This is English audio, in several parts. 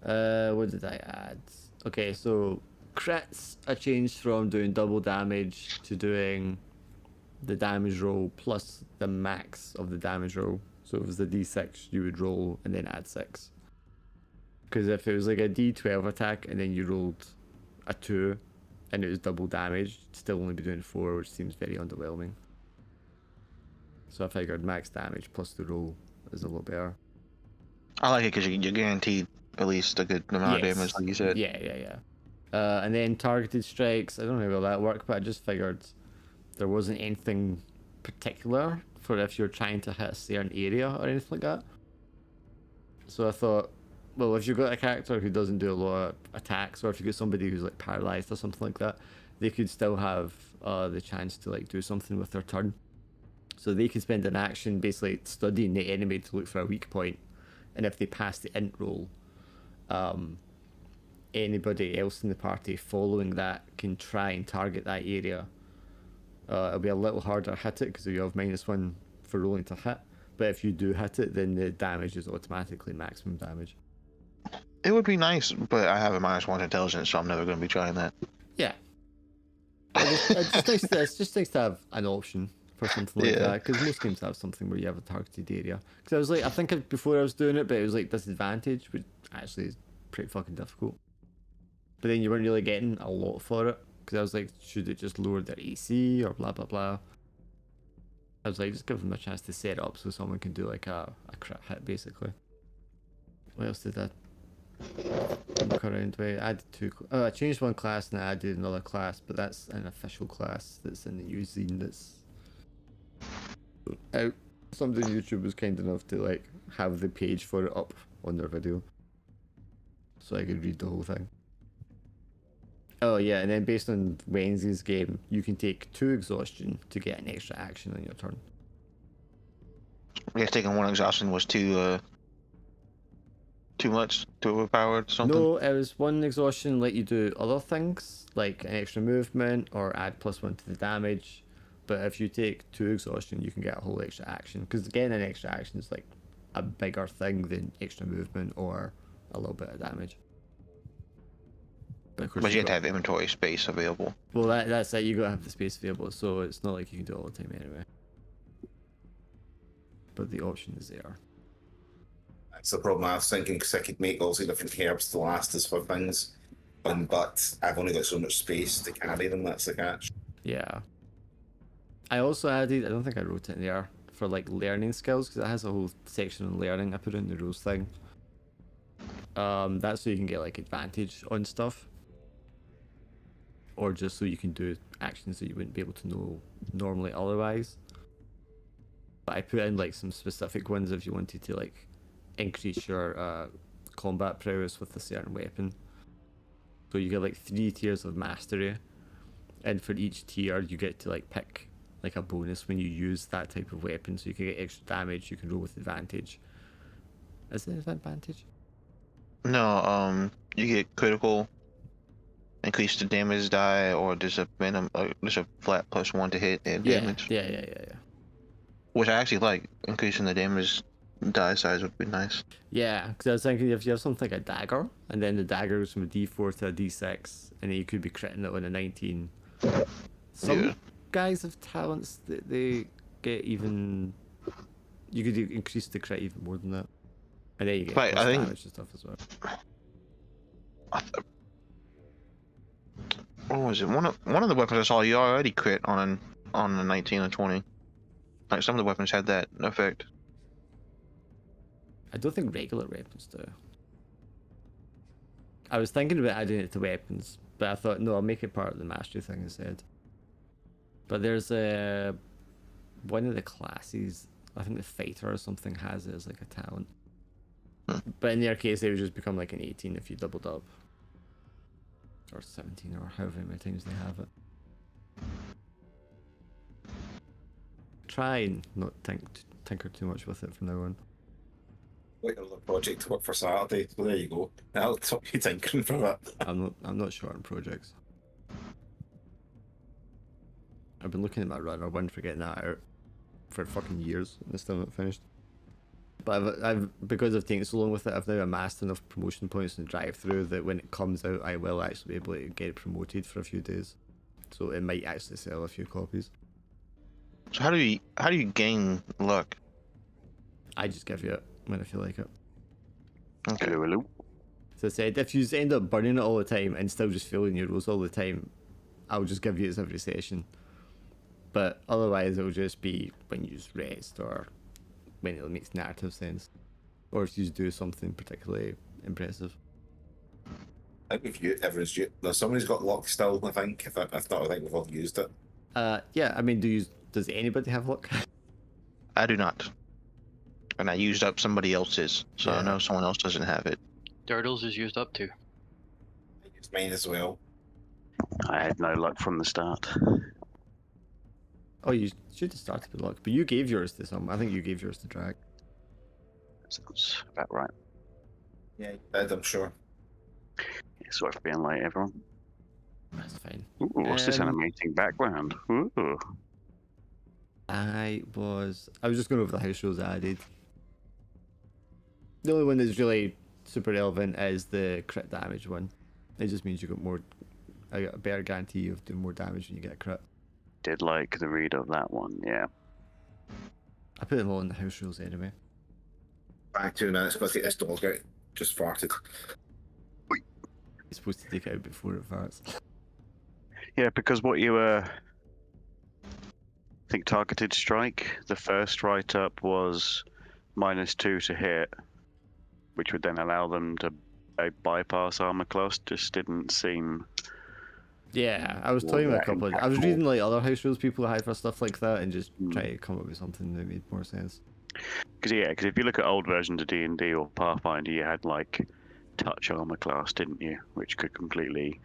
What did I add? Okay, so crits I changed from doing double damage to doing the damage roll plus the max of the damage roll. So if it was the d6, you would roll and then add 6. Because if it was like a d12 attack and then you rolled a 2 and it was double damage, you'd still only be doing 4, which seems very underwhelming. So I figured max damage plus the roll is a little better. I like it because you're guaranteed at least a good amount of damage, like you said. Yeah. And then targeted strikes, I don't know how that worked, but I just figured there wasn't anything particular for if you're trying to hit a certain area or anything like that. So I thought, well, if you've got a character who doesn't do a lot of attacks, or if you've got somebody who's like paralyzed or something like that, they could still have the chance to like do something with their turn. So they could spend an action basically studying the enemy to look for a weak point, and if they pass the int roll, anybody else in the party following that can try and target that area. It'll be a little harder to hit it because you have -1 for rolling to hit, but if you do hit it, then the damage is automatically maximum damage. It would be nice, but I have a -1 intelligence, so I'm never going to be trying that. Yeah. It's just nice to have an option for something like that, because most games have something where you have a targeted area. Because I was like, I think before I was doing it, but it was like disadvantage, which actually is pretty fucking difficult. But then you weren't really getting a lot for it, because I was like, should it just lower their AC or blah blah blah. I was like, just give them a chance to set up so someone can do like a crit hit basically. What else did I look around with? I added I changed one class and I added another class, but that's an official class that's in the new zine that's out. Somebody on YouTube was kind enough to like have the page for it up on their video, so I could read the whole thing. Oh yeah, and then based on Wednesday's game, you can take 2 exhaustion to get an extra action on your turn. I guess taking 1 exhaustion was too much, too overpowered, something. No, it was 1 exhaustion let you do other things like an extra movement or add +1 to the damage. But if you take 2 exhaustion, you can get a whole extra action. Because getting an extra action is like a bigger thing than extra movement or a little bit of damage. But you have to have inventory space available. Well, that's it. You gotta have the space available, so it's not like you can do it all the time anyway. But the option is there. That's the problem I was thinking, because I could make lots of different herbs to last us for things, but I've only got so much space to carry them. That's the catch. Yeah. I also added, I don't think I wrote it in there, for like learning skills, because it has a whole section on learning. I put it in the rules thing. That's so you can get like advantage on stuff, or just so you can do actions that you wouldn't be able to know normally otherwise. But I put in like some specific ones if you wanted to like increase your combat prowess with a certain weapon. So you get like 3 tiers of mastery, and for each tier you get to like pick like a bonus when you use that type of weapon. So you can get extra damage, you can roll with advantage. Is it an advantage? No, you get critical, increase the damage die, or there's a random, there's a flat +1 to hit and damage. Yeah. Which I actually like. Increasing the damage die size would be nice. Yeah, because I was thinking if you have something like a dagger, and then the dagger goes from a d4 to a d6, and then you could be critting it on a 19. Some guys have talents that they get even. You could increase the crit even more than that, and then you get plus damage and stuff as well. What was it? One of the weapons I saw you already crit on the 19 and 20. Like some of the weapons had that effect. I don't think regular weapons do. I was thinking about adding it to weapons, but I thought no, I'll make it part of the mastery thing instead. But there's one of the classes, I think the fighter or something, has it as like a talent. But in their case, they would just become like an 18 if you doubled up, or 17, or however many times they have it. Try and not tinker too much with it from now on. Like another project to work for Saturday. So there you go. I'll stop you tinkering for that. I'm not short on projects. I've been looking at my runner one for getting that out for fucking years and it's still not finished. But because I've taken so long with it, I've now amassed enough promotion points in the drive-through that when it comes out, I will actually be able to get it promoted for a few days. So it might actually sell a few copies. So how do you gain luck? I just give you it when I feel like it. Okay. Hello. So I said, if you end up burning it all the time and still just filling your rolls all the time, I'll just give you it every session. But otherwise, it'll just be when you use rest or when it makes narrative sense, or if you do something particularly impressive. I think everyone's used. No, somebody's got luck still. I think. If not, I think we've all used it. Yeah. I mean, does anybody have luck? I do not. And I used up somebody else's, so I Yeah. know someone else doesn't have it. Dirtles is used up too. I used mine as well. I had no luck from the start. Oh, you should have started with luck, but you gave yours to some. I think you gave yours to Drag. Sounds about right. Yeah, I did, I'm sure. Yeah, sorry for being late, everyone. That's fine. Ooh, what's this Um, animating background? Ooh. I was just going over the house rules I added. The only one that's really super relevant is the crit damage one. It just means you got a better guarantee of doing more damage when you get a crit. Did like the read of that one, yeah. I put them all in the house rules anyway. Back 2 minutes, got to take this dog out. Just farted. It's supposed to take it out before it farts. Yeah, because what you I think targeted strike, the first write-up was -2 to hit, which would then allow them to bypass armor class. Just didn't seem. Yeah, I was Well, telling you a yeah, couple. I was impactful. reading like other house rules people had for stuff like that, and just Mm. trying to come up with something that made more sense. Because if you look at old versions of D&D or Pathfinder, you had like touch armor class, didn't you? Which could completely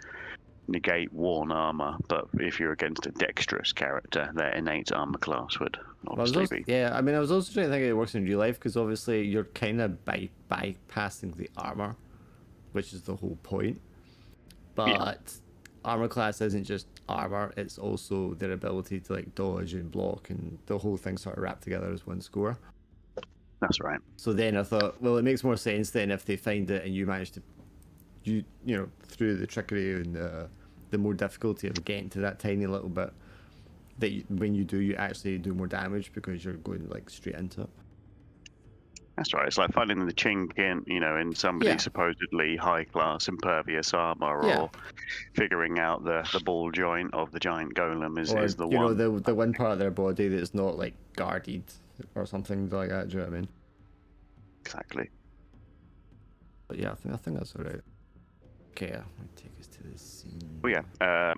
negate worn armor. But if you're against a dexterous character, their innate armor class would Well, I was obviously also, be. yeah, I mean, I was also trying to think it works in real life because obviously you're kind of bypassing the armor, which is the whole point. But armor class isn't just armor; it's also their ability to like dodge and block, and the whole thing sort of wrapped together as one score. That's right. So then I thought, well, it makes more sense then if they find it and you manage to, you know, through the trickery and the more difficulty of getting to that tiny little bit, that when you do, you actually do more damage because you're going like straight into it. That's right. It's like finding the chink in somebody Yeah. supposedly high class impervious armor, Yeah. or figuring out the ball joint of the giant golem is Or is the you one. know the one part of their body that's not like guarded or something like that. Do you know what I mean? Exactly. But yeah, I think that's alright. Okay, I'll take us to the scene. Oh yeah.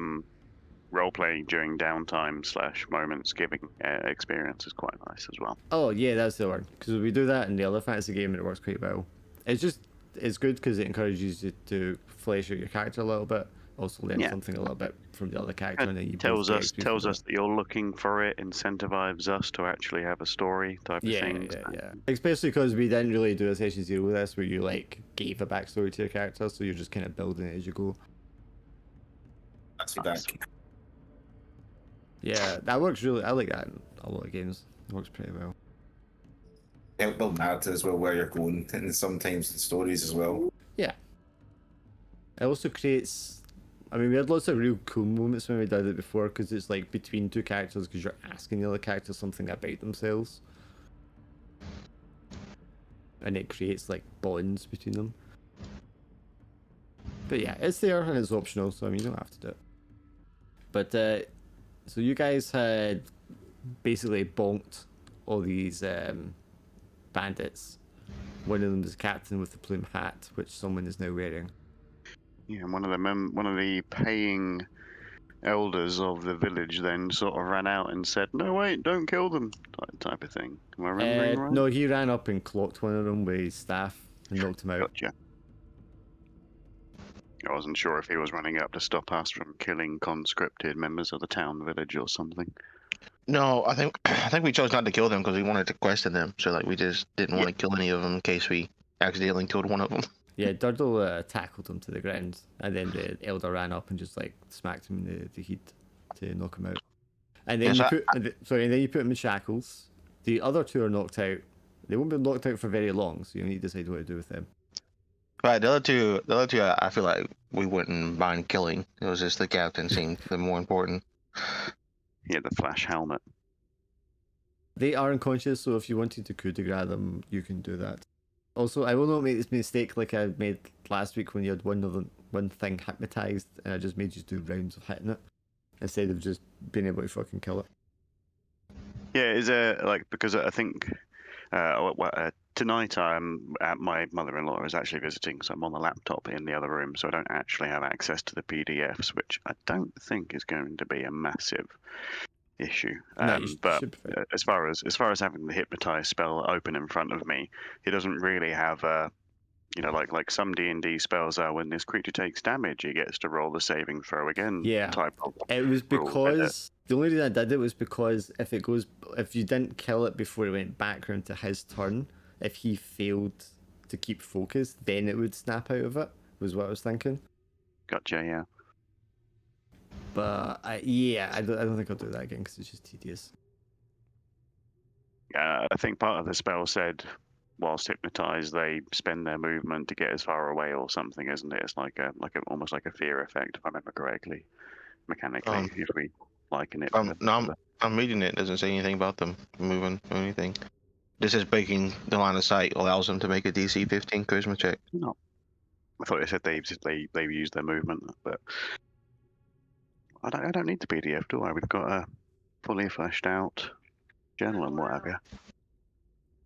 Role playing during downtime / moments giving experience is quite nice as well. Oh yeah, that's the one. Because we do that in the other fantasy game and it works quite well. It's good because it encourages you to flesh out your character a little bit. Also learn Yeah. something a little bit from the other character, and then you tells both get us XP tells for us that you're looking for it, incentivizes us to actually have a story type of Yeah, thing. yeah. Especially because we didn't really do a session 0 with this, where you like gave a backstory to your character, so you're just kind of building it as you go. That's your Nice. back. Yeah, that works really. I like that in a lot of games. It works pretty well. Help build narrative as well, where you're going, and sometimes the stories as well. Yeah. It also creates. I mean, we had lots of real cool moments when we did it before, because it's like between two characters, because you're asking the other character something about themselves, and it creates like bonds between them. But yeah, it's there and it's optional, so I mean, you don't have to do it. But so you guys had basically bonked all these bandits. One of them was a captain with the plume hat, which someone is now wearing. Yeah, and one of the paying elders of the village then sort of ran out and said, "No, wait, don't kill them," type of thing. Am I remembering right? No, he ran up and clocked one of them with his staff and knocked him out. Gotcha. I wasn't sure if he was running up to stop us from killing conscripted members of the town village or something. No, I think we chose not to kill them because we wanted to question them. So like we just didn't want to kill any of them in case we accidentally killed one of them. Yeah, Durdle tackled him to the ground, and then the elder ran up and just like smacked him in the heat to knock him out. And then Yes, and then you put him in shackles. The other two are knocked out, They won't be locked out for very long, so you need to decide what to do with them. Right, the other two, I feel like we wouldn't mind killing. It was just the captain seemed the more important. Yeah, the flash helmet. They are unconscious, so if you wanted to coup de grace them, you can do that. Also, I will not make this mistake like I made last week when you had one thing hypnotized, and I just made you do rounds of hitting it instead of just being able to fucking kill it. Yeah, is there like because I think tonight I'm at my mother-in-law is actually visiting, so I'm on the laptop in the other room, so I don't actually have access to the PDFs, which I don't think is going to be a massive issue. No, you But should be fine. as far as having the hypnotize spell open in front of me, it doesn't really have a like some D&D spells are when this creature takes damage, he gets to roll the saving throw again. Yeah. Type of It was rule with it. because the only reason I did it was because if you didn't kill it before it went back round to his turn, if he failed to keep focus, then it would snap out of it. Was what I was thinking. Gotcha. Yeah. But I don't think I'll do that again because it's just tedious. I think part of the spell said, whilst hypnotized, they spend their movement to get as far away or something, isn't it? It's like almost like a fear effect, if I remember correctly, mechanically. If we liken it. I'm reading it. It doesn't say anything about them moving or anything. This is breaking the line of sight allows them to make a DC 15 charisma check. No, I thought it said they use their movement, but I don't need the PDF, do I? We've got a fully fleshed out journal and what have you.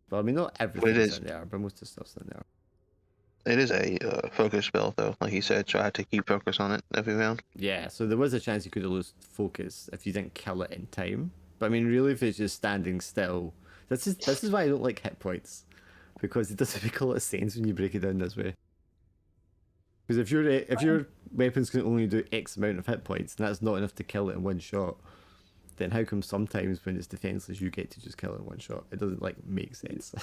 Well, I mean, not everything's is. in there, but most of the stuff's in there. It is a focus spell, though, like he said, so I had to keep focus on it every round. Yeah, so there was a chance you could have lost focus if you didn't kill it in time. But I mean, really, if it's just standing still, this is why I don't like hit points, because it doesn't make a lot of sense when you break it down this way. Because if your weapons can only do X amount of hit points, and that's not enough to kill it in one shot, then how come sometimes when it's defenseless you get to just kill it in one shot? It doesn't make sense.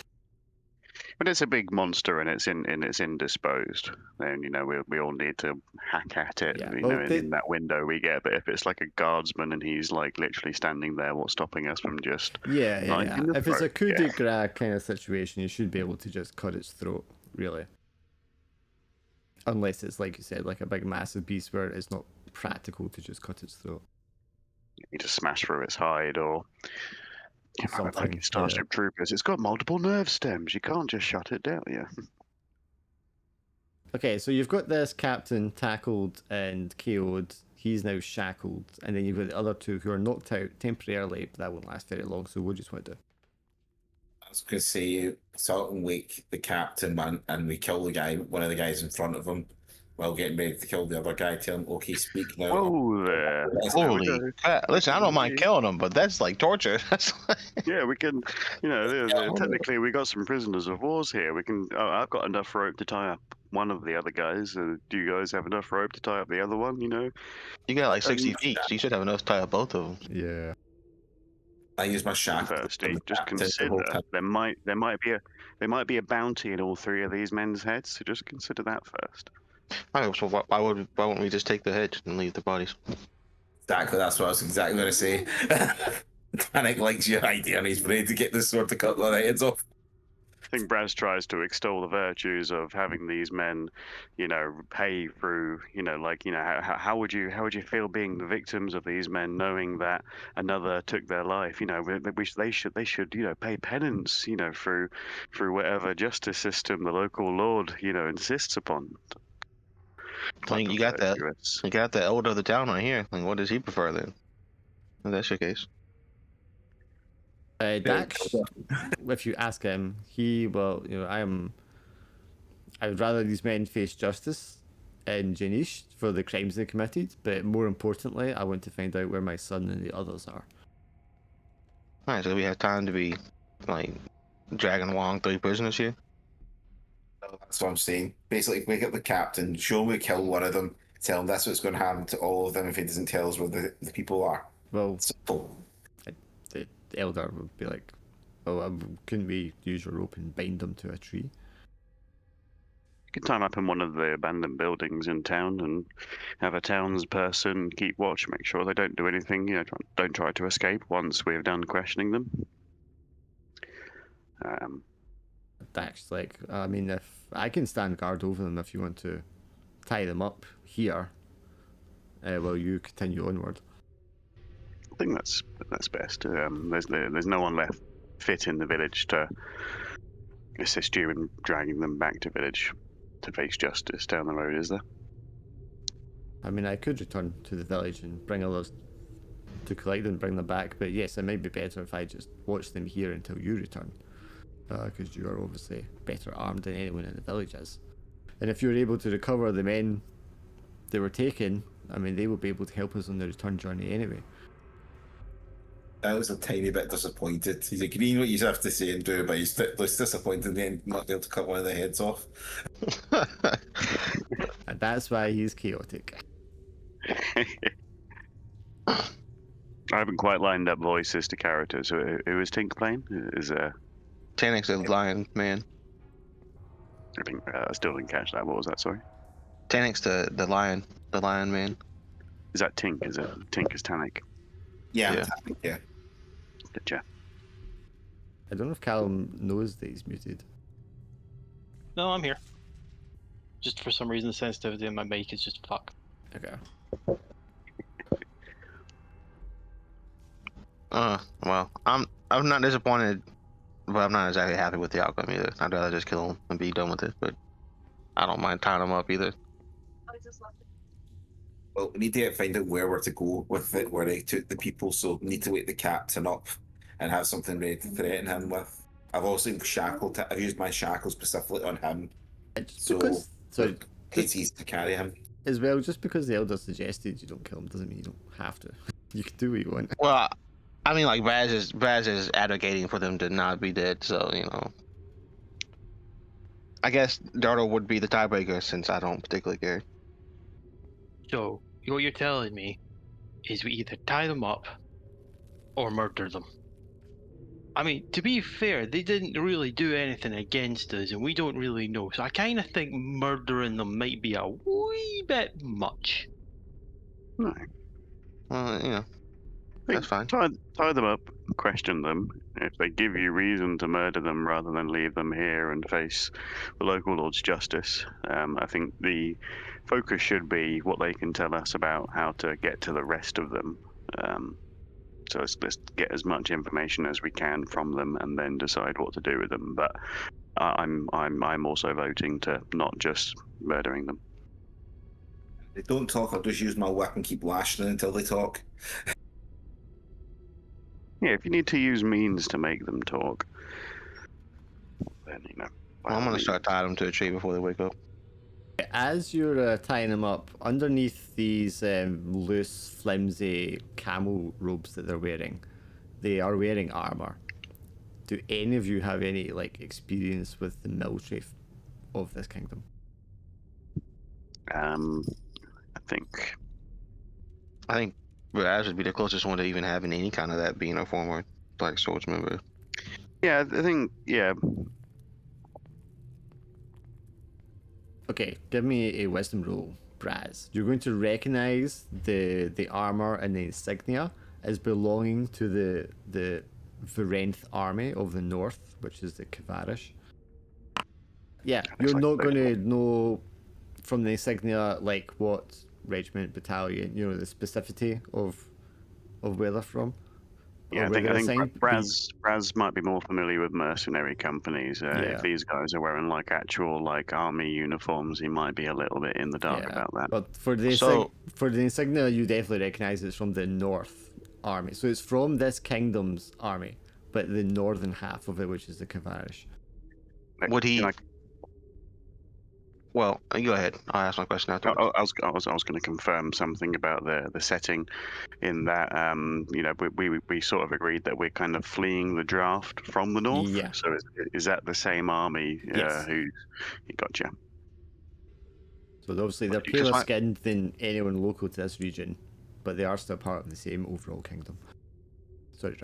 But it's a big monster and it's indisposed. Then we all need to hack at it. Yeah, in that window we get. But if it's like a guardsman and he's like literally standing there, what's stopping us from just yeah. If it's a coup de grace kind of situation, you should be able to just cut its throat, really. Unless it's like you said, like a big massive beast where it's not practical to just cut its throat. You just smash through its hide or. Something, like in Starship Troopers, it's got multiple nerve stems. You can't just shut it down. Yeah. Okay, so you've got this captain tackled and KO'd. He's now shackled, and then you've got the other two who are knocked out temporarily, but that won't last very long. So we'll just want to do. I was going to say, sort of wake the captain, man, and we kill one of the guys in front of him, while getting ready to kill the other guy. Tell him, okay, speak now. Whoa there! Holy crap. Listen, I don't mind killing them, but that's like torture. That's like... Yeah, we can. Technically, we got some prisoners of wars here. We can. I've got enough rope to tie up one of the other guys. Do you guys have enough rope to tie up the other one? You got like 60 feet, so you should have enough to tie up both of them. Yeah. I use my shaft. Firstly, just consider there might be a bounty in all three of these men's heads. So just consider that first. Alright, so why wouldn't we just take the head and leave the bodies? Exactly, that's what I was exactly going to say. Panic likes your idea and he's ready to get this sword to cut their heads off. I think Braz tries to extol the virtues of having these men, pay through, how would you feel being the victims of these men, knowing that another took their life? They should, pay penance, through whatever justice system the local lord, insists upon. I mean, you got the elder of the town right here. Like, what does he prefer then? If that's your case. Dax, if you ask him, I would rather these men face justice in Janish for the crimes they committed, but more importantly, I want to find out where my son and the others are. Alright, so we have time to be, like, dragging along 3 prisoners here? That's what I'm saying. Basically, wake up the captain, show him we kill one of them, tell him that's what's going to happen to all of them if he doesn't tell us where the people are. Well, simple. The elder would be like, "Oh, couldn't we use your rope and bind them to a tree?" You can tie them up in one of the abandoned buildings in town and have a townsperson keep watch, make sure they don't do anything. Don't try to escape once we've done questioning them. That's like, I mean, if I can stand guard over them if you want to tie them up here, while you continue onward. I think that's best. There's no one left fit in the village to assist you in dragging them back to village to face justice down the road, is there? I mean, I could return to the village and bring others to collect them and bring them back, but yes, it might be better if I just watch them here until you return, because you are obviously better armed than anyone in the village is. And if you're able to recover the men they were taken, I mean, they will be able to help us on the return journey anyway. I was a tiny bit disappointed. He's agreeing what you have to say and do, but he's disappointed in the end not be able to cut one of the heads off. And that's why he's chaotic. I haven't quite lined up voices to characters. Who is Tink playing? Is Tanix the lion man. I think I still didn't catch that. What was that? Sorry. Tanix the lion man. Is that Tink? Is it Tink is Tannic? Yeah. Gotcha. I don't know if Callum knows that he's muted. No, I'm here. Just for some reason, the sensitivity in my mic is just fuck. Okay. Well, I'm not disappointed, but I'm not exactly happy with the outcome either. I'd rather just kill him and be done with it, but I don't mind tying him up either. Well, we need to find out where we're to go with it, where they took the people, so we need to wake the captain up and have something ready to threaten him with. I've also I've used my shackle specifically on him, so it's easy to carry him. As well, just because the elder suggested you don't kill him doesn't mean you don't have to. You can do what you want. Well, I mean, like Braz is advocating for them to not be dead, so you know. I guess Dardo would be the tiebreaker since I don't particularly care. So, what you're telling me is we either tie them up or murder them. I mean, to be fair, they didn't really do anything against us, and we don't really know. So I kind of think murdering them might be a wee bit much. No. Well, you know, that's fine. Tie them up, question them. If they give you reason to murder them rather than leave them here and face the local lord's justice, I think the focus should be what they can tell us about how to get to the rest of them. So let's get as much information as we can from them and then decide what to do with them. But I'm also voting to not just murdering them. They don't talk. I'll just use my whip and keep lashing until they talk. Yeah, if you need to use means to make them talk, then you know. Well, I'm gonna start tying them to a tree before they wake up. As you're tying them up, underneath these loose, flimsy camel robes that they're wearing, they are wearing armor. Do any of you have any experience with the military of this kingdom? I think Braz would be the closest one to even having any kind of that, being a former Black Swordsman. But yeah, I think Okay, give me a wisdom roll, Braz. You're going to recognize the armor and the insignia as belonging to the Varenth army of the north, which is the Kavarish. Yeah, you're not going to know from the insignia what regiment, battalion, the specificity of where they're from. Yeah, I think Braz might be more familiar with mercenary companies. If these guys are wearing actual army uniforms, he might be a little bit in the dark about that. But for the insignia, you definitely recognize it's from the North army. So it's from this kingdom's army, but the northern half of it, which is the Kavarish. Would he? Well, go ahead. I'll ask my question after. I was going to confirm something about the setting, in that we sort of agreed that we're kind of fleeing the draft from the north. Yeah. So is that the same army? Yes. Who gotcha? So obviously they're paler skinned than anyone local to this region, but they are still part of the same overall kingdom. Sorry.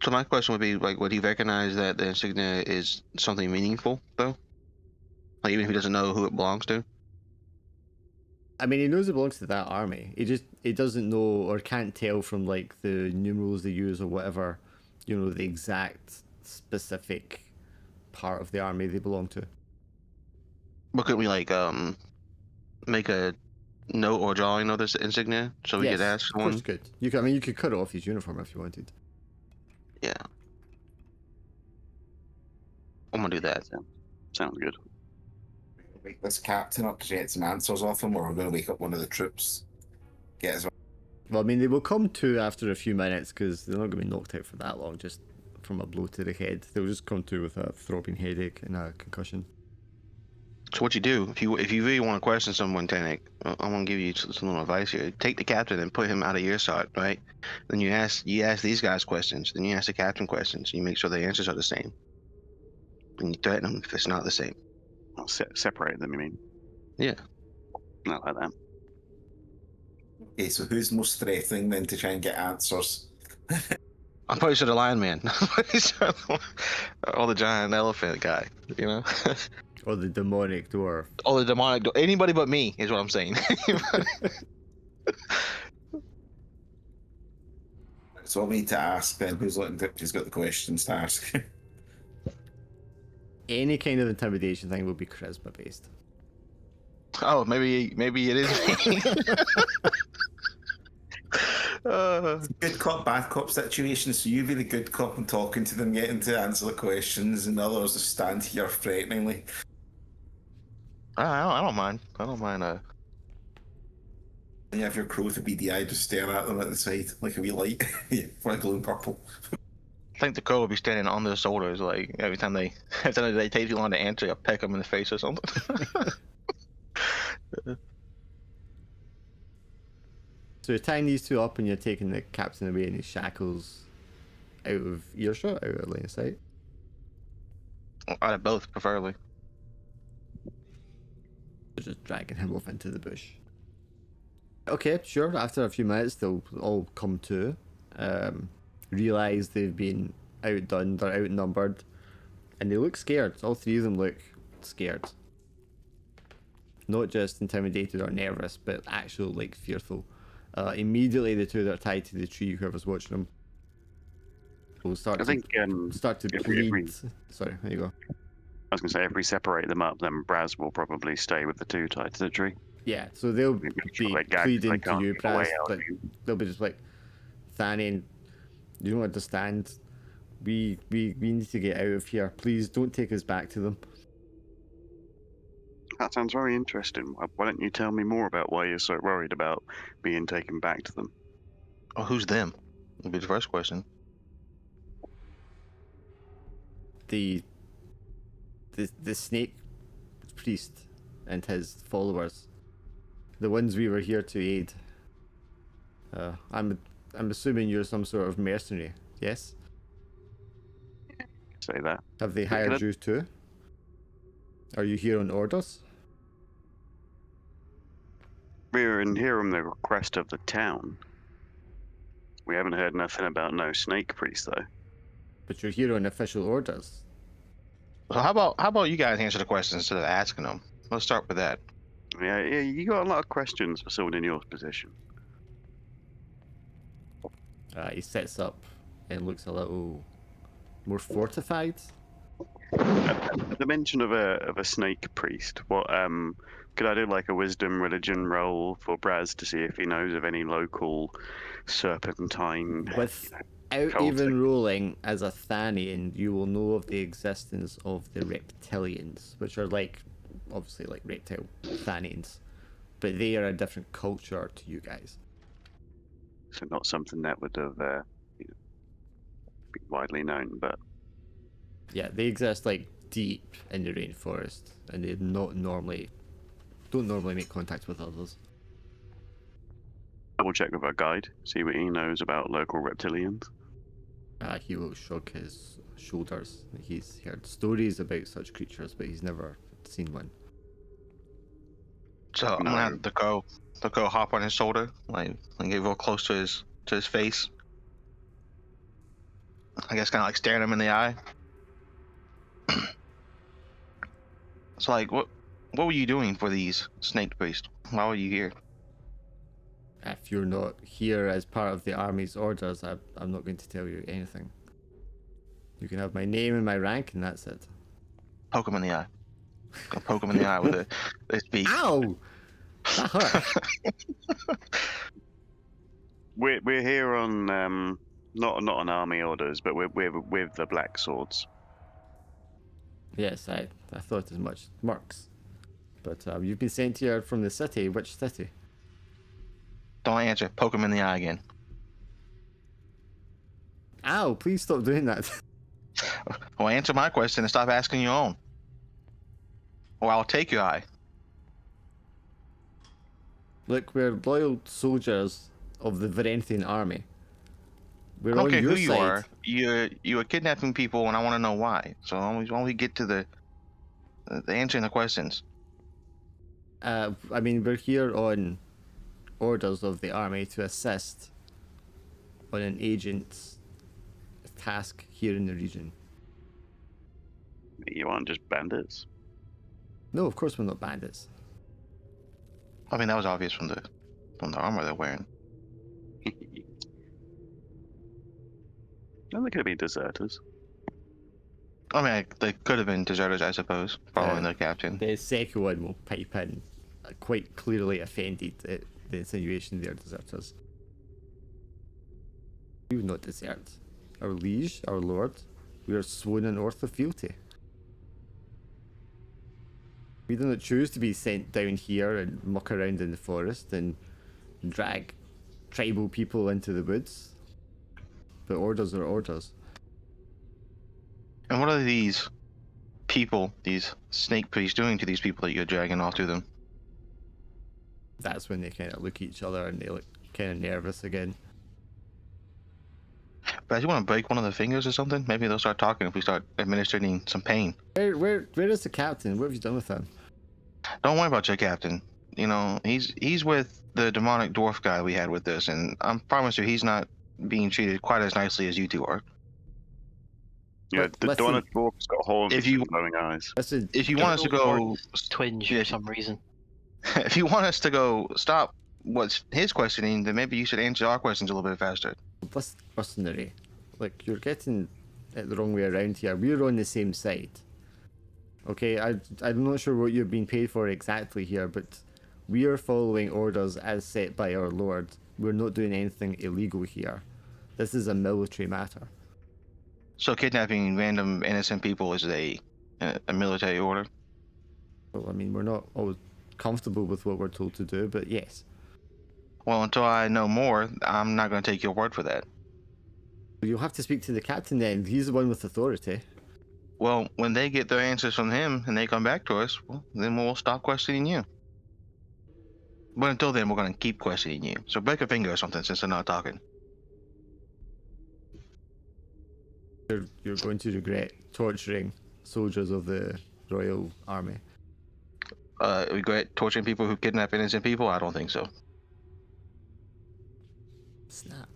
So my question would be would he recognize that the insignia is something meaningful though? Even if he doesn't know who it belongs to? I mean, he knows it belongs to that army. He doesn't know or can't tell from the numerals they use or whatever, the exact specific part of the army they belong to. But could we like make a note or drawing of this insignia so we Yes, could ask of course someone? you could. You could. I mean, you could cut off his uniform if you wanted. Yeah. I'm gonna do that. Sounds good. Wake this captain up to get some answers off him, or we're going to wake up one of the troops. Get his. Well, I mean, they will come to after a few minutes because they're not going to be knocked out for that long, just from a blow to the head. They'll just come to with a throbbing headache and a concussion. So what you do if you really want to question someone, Tanik, I'm gonna give you some little advice here. Take the captain and put him out of earshot, right? Then you ask these guys questions. Then you ask the captain questions. You make sure the answers are the same. And you threaten them if it's not the same. I'll separate them, you mean? Yeah. Not like that. Okay, so who's most threatening then to try and get answers? I'm pretty sure the lion man. Or the giant elephant guy, you know? Or the demonic dwarf. Oh, the demonic. Anybody but me is what I'm saying. So we need to ask then who's got the questions to ask. Any kind of intimidation thing will be charisma based. Oh, maybe it is me. Good cop, bad cop situation. So you be the good cop and talking to them, getting to answer the questions, and the others just stand here threateningly. I don't mind. I don't mind. And you have your crew with a BDI just staring at them at the side like a wee light, for a glowing purple. I think the crow will be standing on their shoulders, like every time they take too long to answer, I'll peck them in the face or something. So you're tying these two up and you're taking the captain away in his shackles out of earshot, out of line of sight. Out of both, preferably. They're just dragging him off into the bush. Okay, sure. After a few minutes, they'll all come to, realise they've been outdone, they're outnumbered, and they look scared. All three of them look scared. Not just intimidated or nervous, but actual, like, fearful. Immediately, the two that are tied to the tree, whoever's watching them, will start to plead. Sorry, there you go. I was going to say, if we separate them up, then Braz will probably stay with the two tied to the tree. Yeah, so they'll Make be sure they gag, pleading they to can't you, get away Braz, out but of you. they'll be just like, Thanian, you don't understand. We need to get out of here. Please don't take us back to them. That sounds very interesting. Why don't you tell me more about why you're so worried about being taken back to them? Oh, who's them? Would be the first question. The snake priest and his followers, the ones we were here to aid. I'm assuming you're some sort of mercenary, yes? Say that. Have they hired you too? Are you here on orders? We're in here on the request of the town. We haven't heard nothing about no snake priest though. But you're here on official orders. So how about you guys answer the questions instead of asking them? Let's start with that. Yeah, you got a lot of questions for someone in your position. He sits up and looks a little more fortified. At the mention of a snake priest, what could I do like a wisdom religion roll for Braz to see if he knows of any local serpentine? Without cultic. even rolling as a Thanian, you will know of the existence of the reptilians, which are like, obviously like reptile Thanians, but they are a different culture to you guys. So not something that would have been widely known, but Yeah, they exist like deep in the rainforest, and they don't normally make contact with others. double check with our guide, see what he knows about local reptilians. He will shrug his shoulders. He's heard stories about such creatures, but he's never seen one. So I'm gonna have the crow hop on his shoulder, like get real close to his face. I guess kind of like staring him in the eye. So like, what were you doing for these snake priests? Why were you here? If you're not here as part of the army's orders, I'm not going to tell you anything. You can have my name and my rank, and that's it. poke him in the eye. Gonna poke him in the eye with this beak. Ow! That hurt. We're here on not on army orders, but we're with the black swords. Yes, I thought as much. Mercs. But you've been sent here from the city. Which city? Don't answer. Poke him in the eye again. Ow, please stop doing that. Well, answer my question and stop asking your own. Or I'll take your eye. Look, we're loyal soldiers of the Varenthian army. We're I don't on care your who you side. are. You are kidnapping people, and I want to know why. So why don't we get to the answering the questions? I mean, we're here on orders of the army to assist on an agent's task here in the region. You aren't just bandits. No, of course we're not bandits. I mean, that was obvious from the armor they're wearing. No, they could be deserters. I mean, they could have been deserters, I suppose, following their captain. The second one will pipe in, quite clearly offended at the insinuation they're deserters. We would not desert. Our liege, our lord, we are sworn an oath of fealty. We do not choose to be sent down here and muck around in the forest and drag tribal people into the woods. But orders are orders. And what are these people, these snake priests, doing to these people that you're dragging off to them? That's when they kind of look at each other and they look kind of nervous again. But you want to break one of their fingers or something? Maybe they'll start talking if we start administering some pain. Where is the captain? What have you done with him? Don't worry about your captain. You know, he's with the demonic dwarf guy we had with us, and I promise you he's not being treated quite as nicely as you two are. Yeah, the Listen, Donna dwarf's got horns if and you- glowing eyes. listen, If you want us to go, twinge Yeah. for some reason. if you want us to go stop what's his questioning, then maybe you should answer our questions a little bit faster. mercenary. Like, you're getting it the wrong way around here. We're on the same side. Okay, I'm not sure what you're being paid for exactly here, but we are following orders as set by our lord. We're not doing anything illegal here. This is a military matter. So kidnapping random innocent people is a military order. Well, I mean, we're not always comfortable with what we're told to do, but yes. Well, until I know more, I'm not going to take your word for that. You'll have to speak to the captain then. He's the one with authority. Well, when they get their answers from him and they come back to us, well, then we'll stop questioning you. But until then, we're going to keep questioning you. So break a finger or something since they're not talking. You're going to regret torturing soldiers of the Royal Army. Regret torturing people who kidnap innocent people? I don't think so. Snap.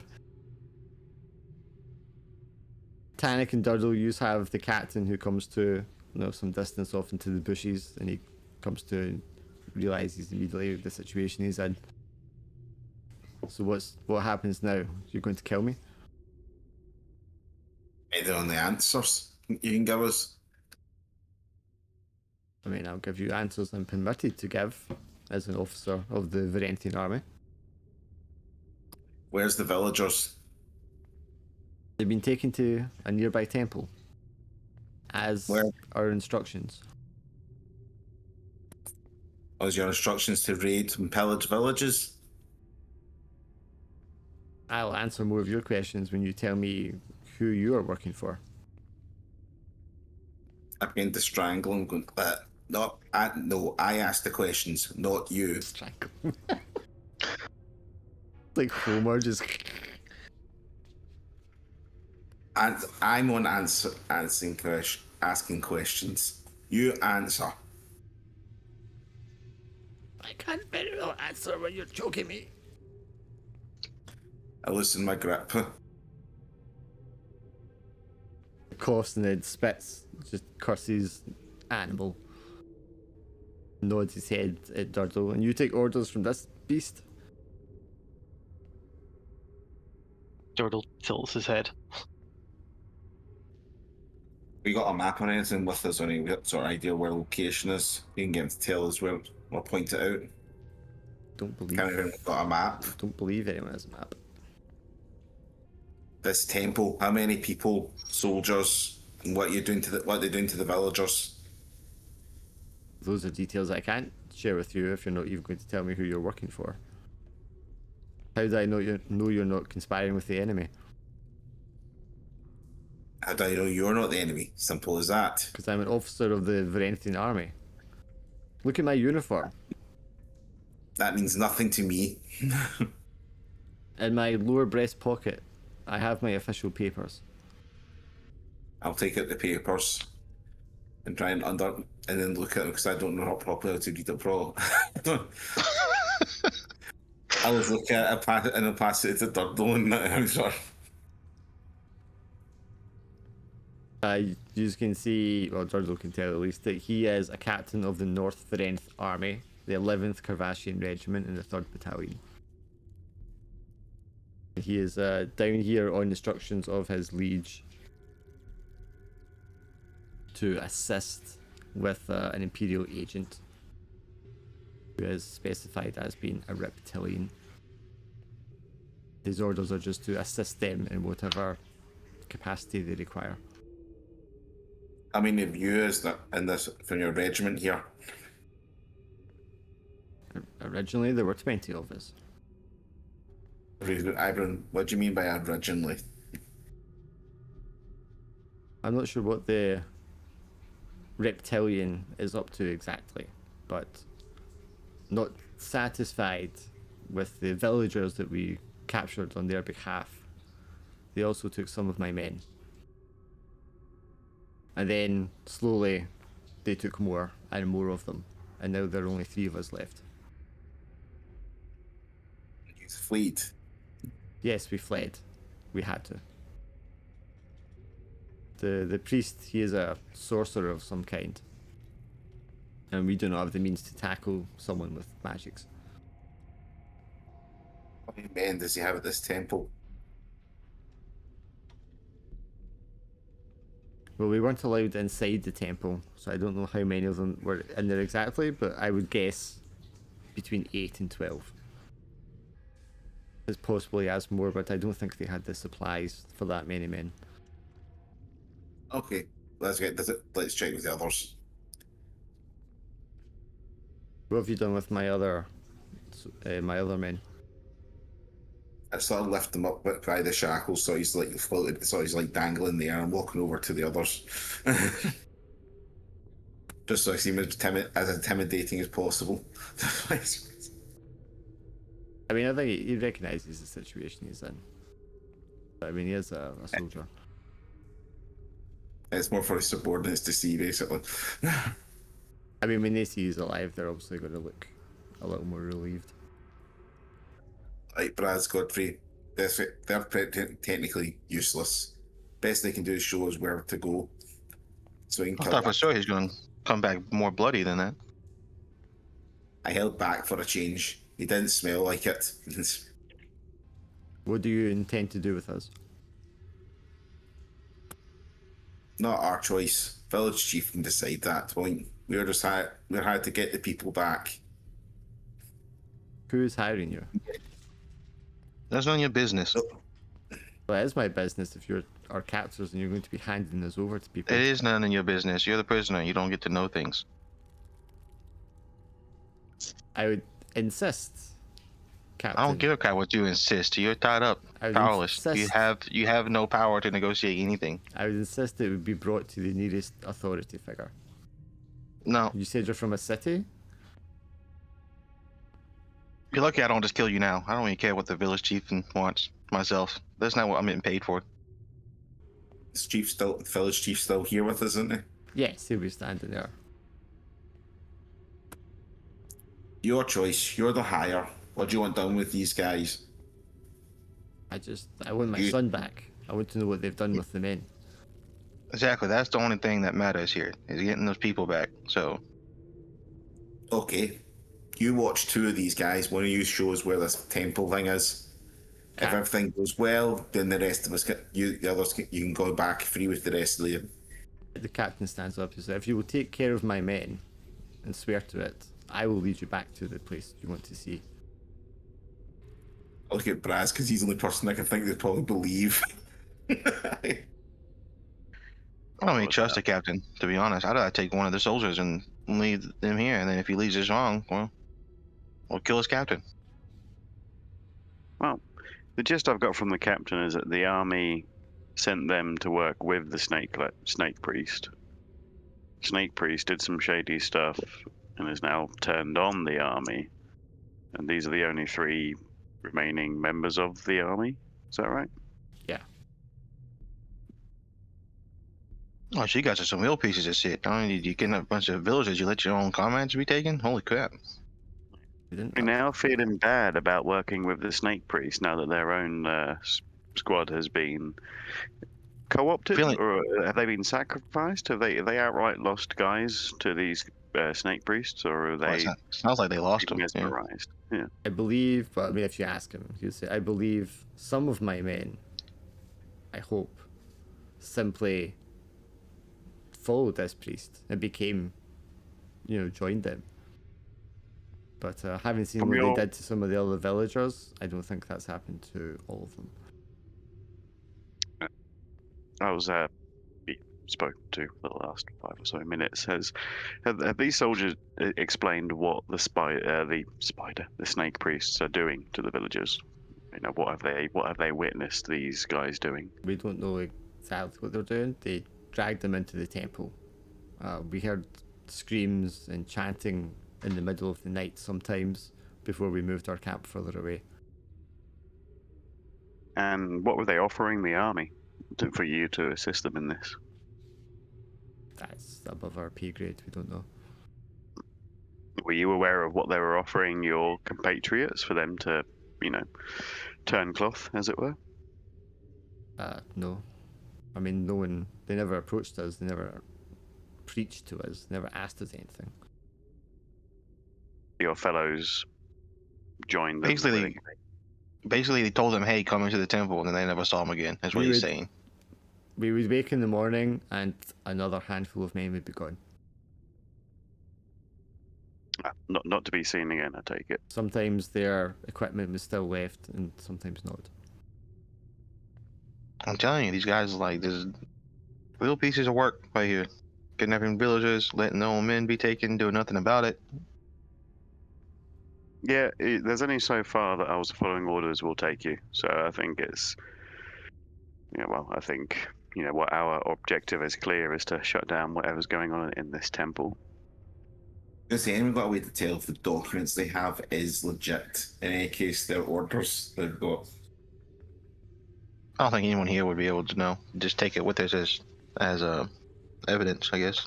Tannic and Durdle, you have the captain who comes to, some distance off into the bushes, and he comes to and realizes immediately the situation he's in. So what happens now? You're going to kill me? Either on the answers you can give us. I mean, I'll give you answers I'm permitted to give as an officer of the Varenthian army. Where's the villagers? They've been taken to a nearby temple, as Where? our instructions. Was your instructions to raid and pillage villages? I'll answer more of your questions when you tell me who you are working for. I'm going to strangle him. Going, I asked the questions, not you. Strangle. Like Homer just. And I'm on asking questions. You answer. I can't very well answer when you're choking me. I loosen my grip. Coughs and then spits, just curses animal. Nods his head at Durdle, and you take orders from this beast? Durdle tilts his head. We got a map or anything with us, or any sort of idea where location is? You can get him to tell us where, or point it out. Don't believe. Can't even got a map. Don't believe anyone has a map. This temple. How many people, soldiers, and what they're doing to the villagers? Those are details I can't share with you if you're not even going to tell me who you're working for. How do I know you're not conspiring with the enemy? How do I know you're not the enemy? Simple as that. Because I'm an officer of the Varenthian army. Look at my uniform. That means nothing to me. In my lower breast pocket, I have my official papers. I'll take out the papers and try and then look at them because I don't know how properly how to read it properly. I was looking at it and I'll pass it to Durdle and I'm sorry. You can see, well, Durdle can tell at least, that he is a captain of the North Varenth Army, the 11th Carvassian Regiment in the 3rd Battalion. He is down here on instructions of his liege to assist with an Imperial agent who is specified as being a reptilian. His orders are just to assist them in whatever capacity they require. How many of you is that in this from your regiment here? Originally, there were 20 of us. Ivan, what do you mean by originally? I'm not sure what the reptilian is up to exactly, but not satisfied with the villagers that we captured on their behalf, they also took some of my men. And then slowly they took more and more of them, and now there are only 3 of us left. He's fled. Yes, we fled. We had to. The priest, he is a sorcerer of some kind, and we do not have the means to tackle someone with magics. How many men does he have at this temple? Well, we weren't allowed inside the temple, so I don't know how many of them were in there exactly, but I would guess between 8 and 12. It's possibly as more, but I don't think they had the supplies for that many men. Okay, let's check with the others. What have you done with my other men? I sort of lift him up by the shackles, so he's like floated, so he's like dangling there. I'm walking over to the others, just so I seem as intimidating as possible. I mean, I think he recognises the situation he's in. But I mean, he is a soldier. It's more for his subordinates to see, basically. I mean, when they see he's alive, they're obviously going to look a little more relieved. Like Brad's Godfrey, they're technically useless. Best they can do is show us where to go. So we can I kill thought for them. sure he's going to come back more bloody than that. I held back for a change. He didn't smell like it. What do you intend to do with us? Not our choice. Village chief can decide that point. We're hired to get the people back. Who is hiring you? That's none of your business. Well, it is my business if you're our captors and you're going to be handing us over to people. It is none of your business. You're the prisoner. You don't get to know things. I would insist, Captain. I don't give a crap what you insist. You're tied up, I would powerless. insist- You have no power to negotiate anything. I would insist it would be brought to the nearest authority figure. No, You said you're from a city? you're lucky I don't just kill you now. I don't even care what the village chieftain wants myself. That's not what I'm getting paid for. The village chief still here with us, isn't he? Yes, he'll be standing there. Your choice. You're the hire. What do you want done with these guys? I want my son back. I want to know what they've done with the men. Exactly. That's the only thing that matters here, is getting those people back. So, Okay. You watch 2 of these guys. One of you shows where this temple thing is. If Okay. everything goes well, then the rest of us, the others, you can go back free with the rest of the. The captain stands up and says, "If you will take care of my men and swear to it, I will lead you back to the place you want to see." I look at Braz because he's the only person I can think they'd probably believe. I don't really trust the captain, to be honest. I'd take one of the soldiers and leave them here, and then if he leads us wrong, well, we'll kill his captain. Well, the gist I've got from the captain is that the army sent them to work with the snake priest. Snake priest did some shady stuff and has now turned on the army. And these are the only 3 remaining members of the army. Is that right? Yeah. Oh, so you guys are some real pieces of shit. I mean, you kidnap a bunch of villagers, you let your own comrades be taken? Holy crap. We're now feeling bad about working with the snake priest now that their own squad has been co-opted, or have they been sacrificed? Have they outright lost guys to these snake priests, or are they? Sounds like they lost them. Mesmerized. Yeah. I believe, but I mean, if you ask him, he'll say, "I believe some of my men, I hope, simply followed this priest and became, joined them. But having seen what they did to some of the other villagers, I don't think that's happened to all of them." I was spoken to for the last 5 or so minutes. Have these soldiers explained what the snake priests are doing to the villagers? What have they witnessed these guys doing? We don't know exactly what they're doing. They dragged them into the temple. We heard screams and chanting in the middle of the night sometimes before we moved our camp further away. And what were they offering the army for you to assist them in this? That's above our pay grade. We don't know. Were you aware of what they were offering your compatriots for them to, turn cloth, as it were? No. I mean, no one. They never approached us. They never preached to us. Never asked us anything. Your fellows joined them. Basically, they told them, "Hey, come into the temple," and then they never saw him again. That's what he's saying. We would wake in the morning, and another handful of men would be gone. Not to be seen again, I take it. Sometimes their equipment was still left, and sometimes not. I'm telling you, these guys are there's real pieces of work right here. Kidnapping villagers, letting their own men be taken, doing nothing about it. Yeah, there's only so far that I was following orders will take you. So I think it's, I think, what our objective is clear is to shut down whatever's going on in this temple. I'm saying we've got a way to tell if the documents they have is legit. In any case, their orders they've got. I don't think anyone here would be able to know. Just take it with us as evidence, I guess,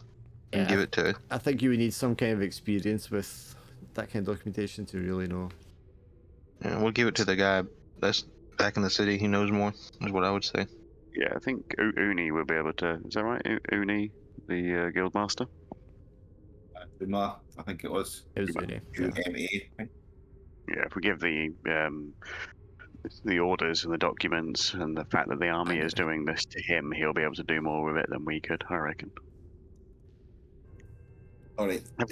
and give it to. I think you would need some kind of experience with that kind of documentation to really know. Yeah, we'll give it to the guy that's back in the city. He knows more, is what I would say. Yeah, I think Uni will be able to. Is that right? Uni, the guild master. Uma, I think it was. It was Uni. Yeah, if we give the orders and the documents and the fact that the army is doing this to him, he'll be able to do more with it than we could, I reckon. All right. Have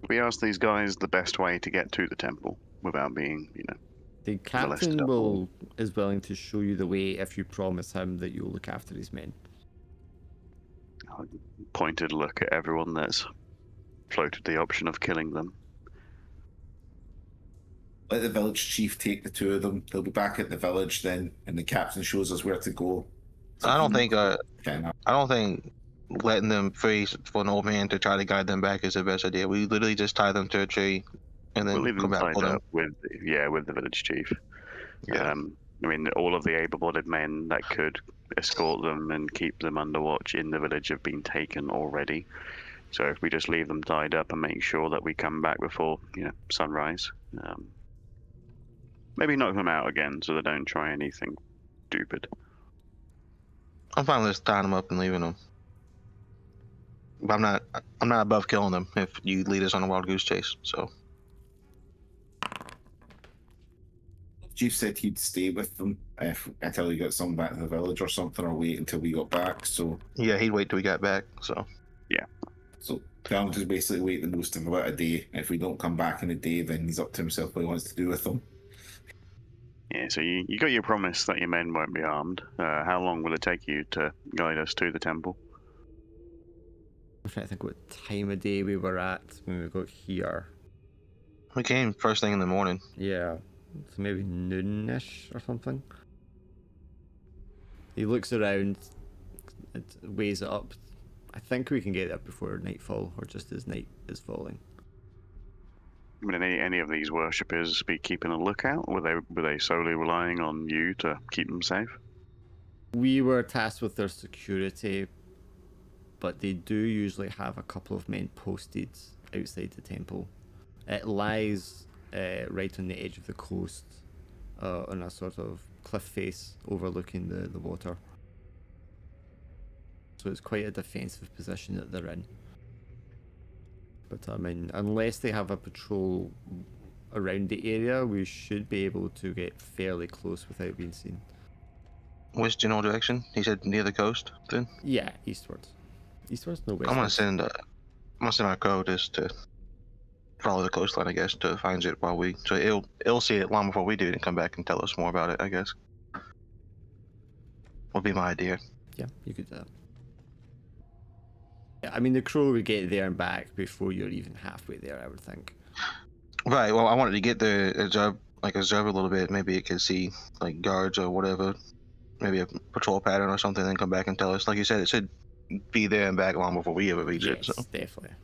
we asked these guys the best way to get to the temple without being, The captain is willing to show you the way if you promise him that you'll look after his men. Pointed look at everyone that's floated the option of killing them. Let the village chief take the 2 of them. They'll be back at the village then, and the captain shows us where to go. I don't think letting them free for an old man to try to guide them back is the best idea. We literally just tie them to a tree and then we'll come back for them. With the village chief. Yeah. I mean, all of the able-bodied men that could escort them and keep them under watch in the village have been taken already. So if we just leave them tied up and make sure that we come back before sunrise, maybe knock them out again so they don't try anything stupid. I'm fine with just tying them up and leaving them. But I'm not above killing them if you lead us on a wild goose chase. So Chief said he'd stay with them if until he got some back to the village or something, or wait until we got back. So Yeah, he'd wait till we got back. so tell him to basically wait the most of about a day. If we don't come back in a day, then he's up to himself what he wants to do with them. Yeah, so you got your promise that your men won't be armed. How long will it take you to guide us to the temple? I'm trying to think what time of day we were at when we got here. We came first thing in the morning. Yeah, so maybe noonish or something. He looks around, and weighs it up. I think we can get there before nightfall, or just as night is falling. Would any of these worshippers be keeping a lookout? Were they solely relying on you to keep them safe? We were tasked with their security, but they do usually have a couple of men posted outside the temple. It lies right on the edge of the coast, on a sort of cliff face overlooking the water. So it's quite a defensive position that they're in. But I mean, unless they have a patrol around the area, we should be able to get fairly close without being seen. Which general direction? He said near the coast. Then Yeah, eastwards. Eastwards, no I'm westwards. gonna send our code just to follow the coastline, I guess, to find it so it'll see it long before we do and come back and tell us more about it, I guess. Would be my idea. Yeah, you could do that. Yeah, I mean, the crow would get there and back before you're even halfway there, I would think. Right. Well, I wanted to get there, observe a little bit. Maybe it could see like guards or whatever, maybe a patrol pattern or something, then come back and tell us. Like you said, it should be there and back long before we ever reach it. Yes, So, definitely.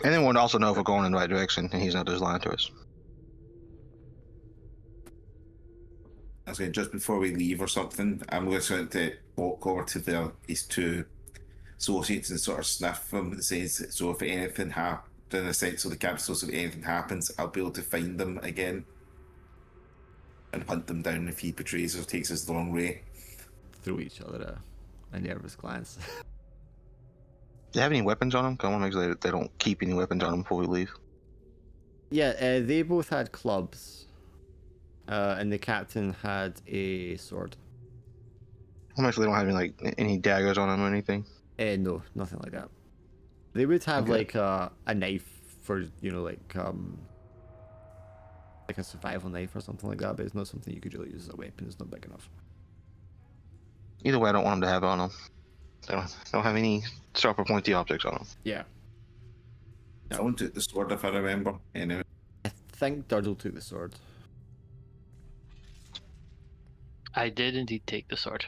and then we'll also know if we're going in the right direction, and he's not just lying to us. I was going just before we leave or something, I'm just going to walk over to his two associates and sort of sniff them and says, so if anything happens, in a sense of the capital, so if anything happens, I'll be able to find them again and hunt them down if he betrays or takes us the wrong way. Throw each other a nervous glance. Do they have any weapons on them? I want to make sure they don't keep any weapons on them before we leave. Yeah, they both had clubs. And the captain had a sword. I'll make sure they don't have any daggers on them or anything. No, nothing like that. They would have Okay. like a knife for, like a survival knife or something like that, but it's not something you could really use as a weapon. It's not big enough. Either way, I don't want them to have it on them. They don't have any sharp or pointy objects on them. Yeah. Someone took the sword, if I remember. Anyway, I think Durdle took the sword. I did indeed take the sword.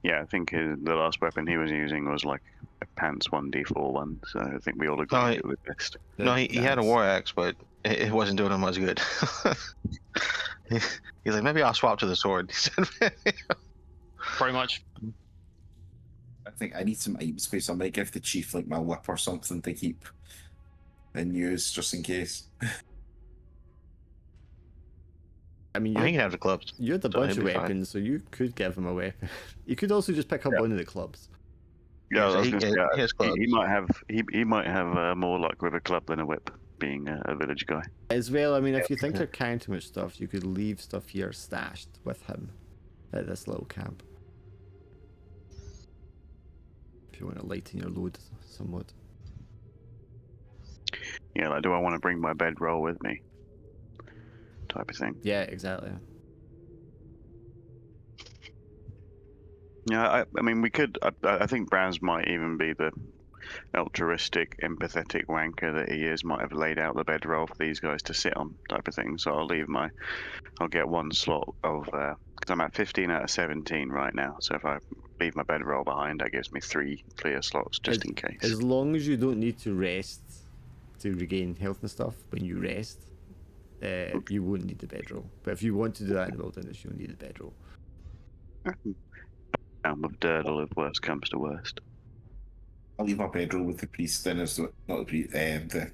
Yeah, I think the last weapon he was using was like a pants 1d4 one, so I think we all agreed No, it was best. No, he had a war axe, but it wasn't doing him much good. He's like, maybe I'll swap to the sword. He said, Pretty much. I think I need some item space. I might give the chief like my whip or something to keep and use just in case. I mean, he can have the clubs. you had a so bunch he'll of be fine. weapons, so you could give him a weapon. You could also just pick up one of the clubs. Yeah, I So was he gonna say, has clubs. he might have more luck with a club than a whip, being a village guy. As well, I mean, if you think they're carrying too much stuff, you could leave stuff here stashed with him at this little camp. If you want to lighten your load somewhat. Yeah, like, do I want to bring my bedroll with me? Type of thing. Yeah, exactly. Yeah, I mean, we could. I think Braz might even be the altruistic, empathetic wanker that he is. Might have laid out the bedroll for these guys to sit on, type of thing. So I'll get one slot of because I'm at 15 out of 17 right now. So if I leave my bedroll behind, that gives me 3 clear slots just in case. As long as you don't need to rest to regain health and stuff when you rest, you won't need the bedroll. But if you want to do that in the wilderness, you'll need the bedroll. Down with Durdle if worst comes to worst. I'll leave my bedroll with the priest then, as not the priest, the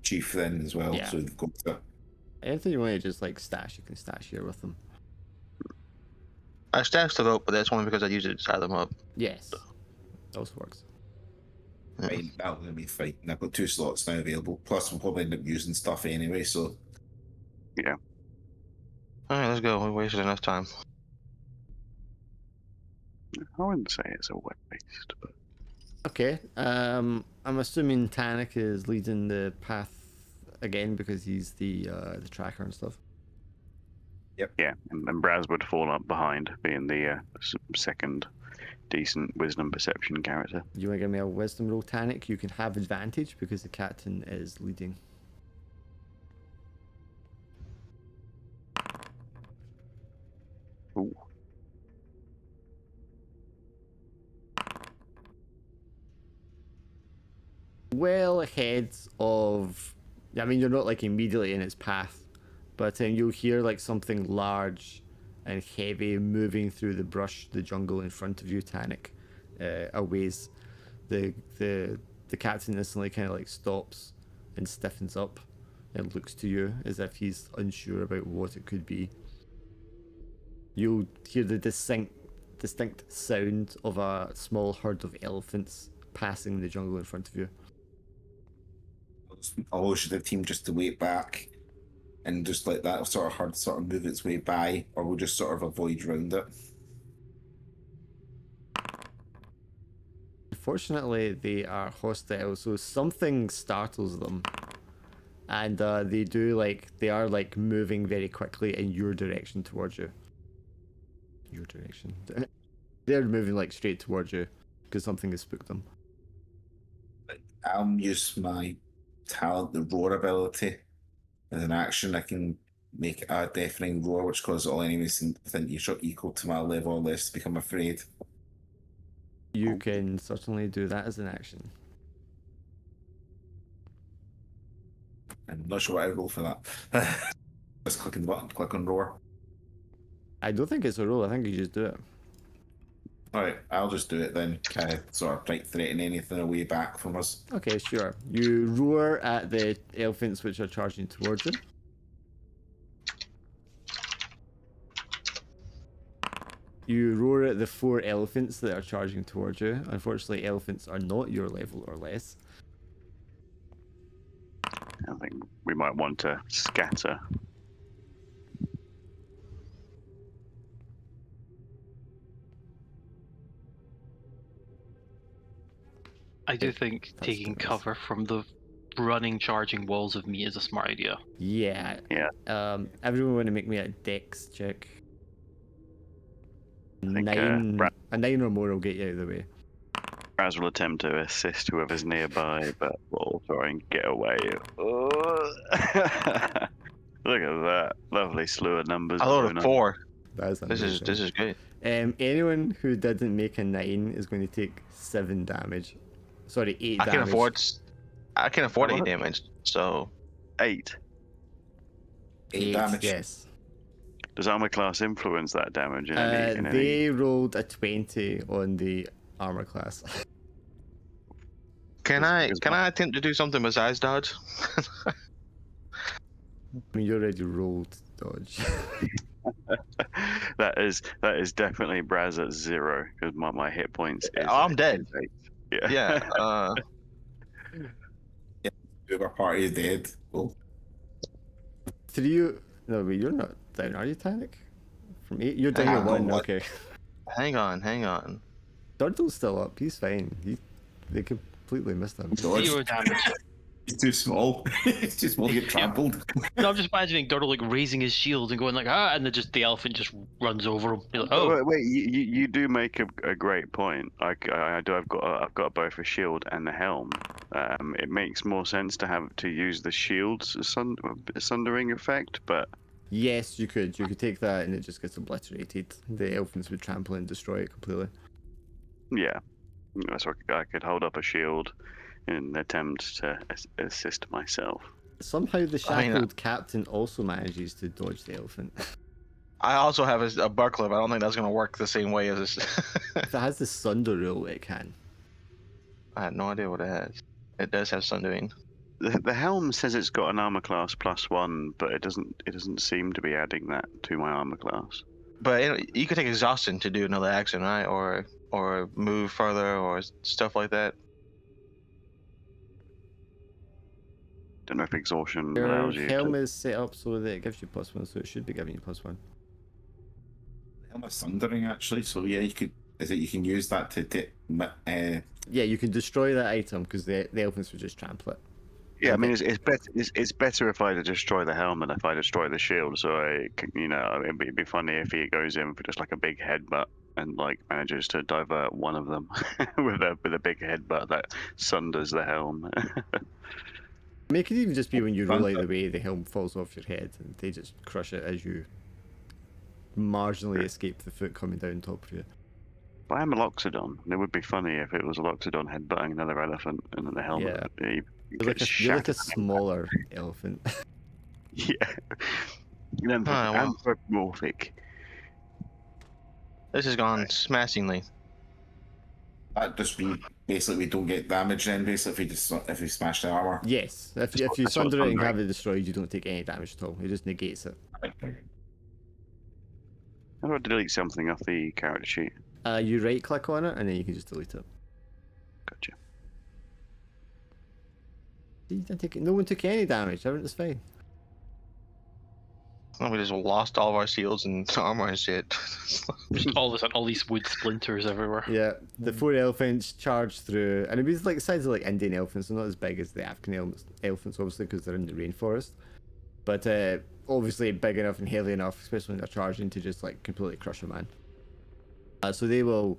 chief then as well. Yeah. So they've got to. Anything you want to just like stash, you can stash here with them. I stashed the rope, but that's only because I used it to tie them up. Yes, also works. Fine, that'll be fine. And I've got 2 slots now available. Plus, we'll probably end up using stuff anyway. So All right, let's go. We wasted enough time. I wouldn't say it's a waste, but Okay. I'm assuming Tanik is leading the path again because he's the tracker and stuff. yeah, and Braz would fall up behind, being the second decent wisdom perception character. You want to give me a wisdom roll, Tanik? You can have advantage because the captain is leading. Ooh. Well ahead of. I mean, you're not like immediately in its path, but you'll hear like something large and heavy moving through the brush, the jungle in front of you, Tanik, a ways. The captain instantly kind of like stops and stiffens up and looks to you as if he's unsure about what it could be. You'll hear the distinct sound of a small herd of elephants passing the jungle in front of you. I'll motion the team just to wait back and just let that sort of herd sort of move its way by, or we'll just sort of avoid round it. Unfortunately, they are hostile, so something startles them, and they are like moving very quickly in your direction towards you. Your direction. They're moving like straight towards you because something has spooked them. I'll use my talent, the roar ability, as an action. I can make a deafening roar, which causes all enemies within earshot equal to my level or less to become afraid. You can certainly do that as an action. I'm not sure what I roll for that. Just click on the button, click on roar. I don't think it's a roll. I think you just do it. Alright, I'll just do it then. Kind of sort of like threaten anything away back from us. Okay, sure. You roar at the elephants which are charging towards you. You roar at the 4 elephants that are charging towards you. Unfortunately, elephants are not your level or less. I think we might want to scatter. I do think That's taking the best. cover from the running, charging walls of meat is a smart idea. Yeah. Yeah. Everyone want to make me a dex check. I think, 9. A 9 or more will get you out of the way. Braz will attempt to assist whoever's nearby, but we'll try and get away. Oh. Look at that lovely slew of numbers. I rolled a 4. That's This amazing. is great. Anyone who didn't make a 9 is going to take 7 damage. Sorry, 8 I damage. can afford How 8 much? damage. So 8. 8 damage. Yes. Does armor class influence that damage in any? They rolled a 20 on the armor class. can I attempt to do something besides dodge? I mean, you already rolled dodge. that is definitely Braz at 0 because my hit points. Is, I'm dead. is 8. Yeah. Two of our party is dead. Well, 3. No, wait, you're not down, are you, Tanik? From 8? You're down I'm at 1, not. okay. hang on. Turtle's still up, he's fine. They completely missed him. dodge. 0 damage. He's too small. He's too small to get trampled. No, I'm just imagining Durdle like raising his shield and going like and then the elephant just runs over him. You're like, oh, Wait, you do make a great point. I've got both a shield and a helm. It makes more sense to use the shield's sundering effect, but Yes, you could take that and it just gets obliterated. The elephants would trample and destroy it completely. yeah, so I could hold up a shield in an attempt to assist myself. Somehow the I mean, shackled captain also manages to dodge the elephant. I also have a buckler, but I don't think that's gonna work the same way as this. If it has the sunder rule, it can. I had no idea what it has. It does have sundering. The helm says it's got an armor class +1, but it doesn't seem to be adding that to my armor class. But you could take exhaustion to do another action, right? Or move further or stuff like that. Don't know if exhaustion Your allows you helm to. is set up so that it gives you +1, so it should be giving you +1. Helm of Sundering, actually. So yeah, you could. Is it you can use that to Yeah, you can destroy that item because the elephants would just trample it. Yeah, I And mean, it's better if I destroy the helm than if I destroy the shield. So it'd be funny if he goes in for just like a big headbutt and like manages to divert one of them with a big headbutt that sunders the helm. I mean, it could even just be when you roll out Thunder. the way, the helm falls off your head and they just crush it as you marginally escape the foot coming down top of you. But I am a Loxodon, and it would be funny if it was a Loxodon headbutting another elephant and then the helmet. Yeah. You're like, Gets you're like a shattered. smaller elephant. Yeah. Anthropomorphic. This has gone smashingly. that just mean basically we don't get damage then. Basically, if we smash the armor. Yes, if you That's what sunder it and Sundering. have it destroyed, you don't take any damage at all. It just negates it. How do I delete something off the character sheet? You right click on it and then you can just delete it. Gotcha. You didn't take, no one took any damage, everything's fine. Well, we just lost all of our shields and armor and shit. All of a sudden, all these wood splinters everywhere. Yeah, the 4 elephants charged through, and it was like the size of like Indian elephants, so not as big as the African elephants, obviously, because they're in the rainforest. But obviously big enough and heavy enough, especially when they're charging, to just like completely crush a man. So they will,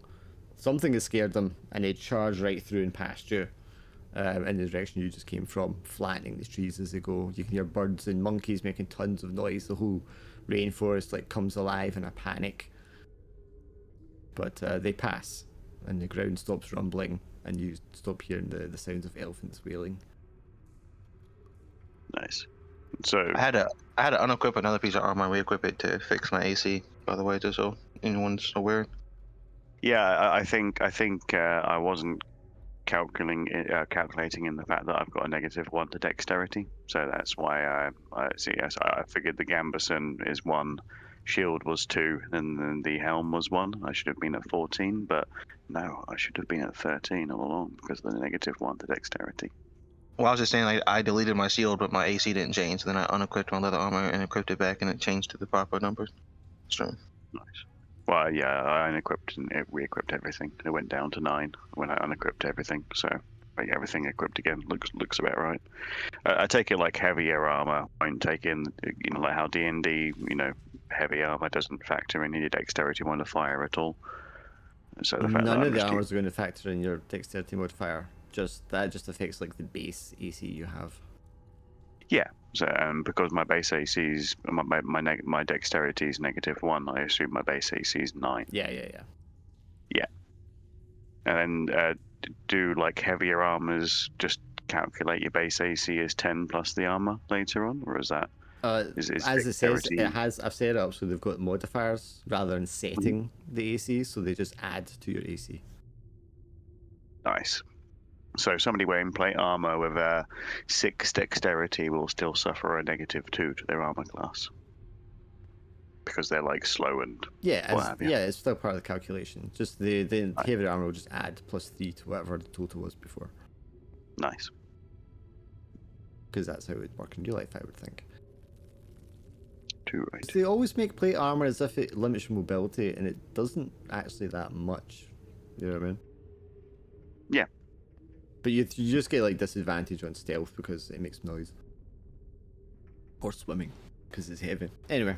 something has scared them, and they charge right through and past you, in the direction you just came from, flattening the trees as they go. You can hear birds and monkeys making tons of noise. The whole rainforest like comes alive in a panic. But they pass, and the ground stops rumbling, and you stop hearing the sounds of elephants wailing. Nice. So I had to unequip another piece of armor and re-equip it to fix my AC. By the way, just so anyone's aware. yeah, I think I wasn't calculating in the fact that I've got a -1 to dexterity, so that's why I figured the gambeson is 1, shield was 2, and then the helm was 1. I should have been at 14, but no, I should have been at 13 all along because of the -1 to dexterity. Well, I was just saying, like, I deleted my shield, but my AC didn't change. Then I unequipped my leather armor and equipped it back, and it changed to the proper numbers. So, Nice. Well, yeah, I unequipped and re-equipped everything. It went down to 9 when I unequipped everything, so everything equipped again looks about right. I take it like heavier armor won't take in, like how D&D, heavy armor doesn't factor in your dexterity modifier at all. So the fact None that of the armors are going to factor in your dexterity modifier. That just affects like the base AC you have. Yeah. So because my base AC is my dexterity is -1, I assume my base AC is 9. Yeah. And then do like heavier armors just calculate your base AC as 10 plus the armor later on, or is that? Is As it says, dexterity- it has. I've set it up so they've got modifiers rather than setting the AC, so they just add to your AC. Nice. So somebody wearing plate armor with 6 dexterity will still suffer a -2 to their armor class because they're like slow and Yeah, what have you. yeah, it's still part of the calculation. Just the heavy armor will just add +3 to whatever the total was before, Nice. because that's how it would work in real life, I would think. Too right. They always make plate armor as if it limits your mobility, and it doesn't actually that much. You know what I mean? Yeah. But you just get like disadvantage on stealth because it makes noise. Or swimming, because it's heavy. Anyway.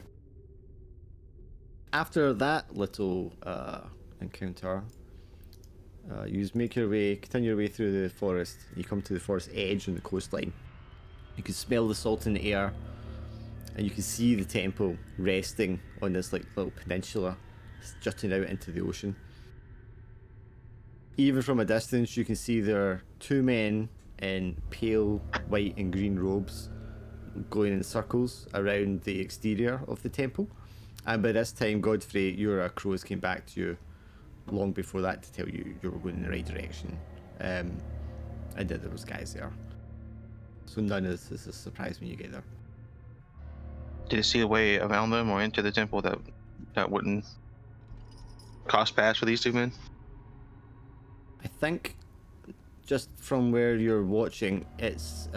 After that little encounter, you just continue your way through the forest. You come to the forest edge on the coastline. You can smell the salt in the air, and you can see the temple resting on this like little peninsula jutting out into the ocean. Even from a distance, you can see there are 2 men in pale white and green robes going in circles around the exterior of the temple. And by this time, Godfrey, your crows came back to you long before that to tell you you were going in the right direction, and that there was guys there. So none of this is a surprise when you get there. did you see a way around them or into the temple that wouldn't cost pass for these 2 men? I think just from where you're watching, it's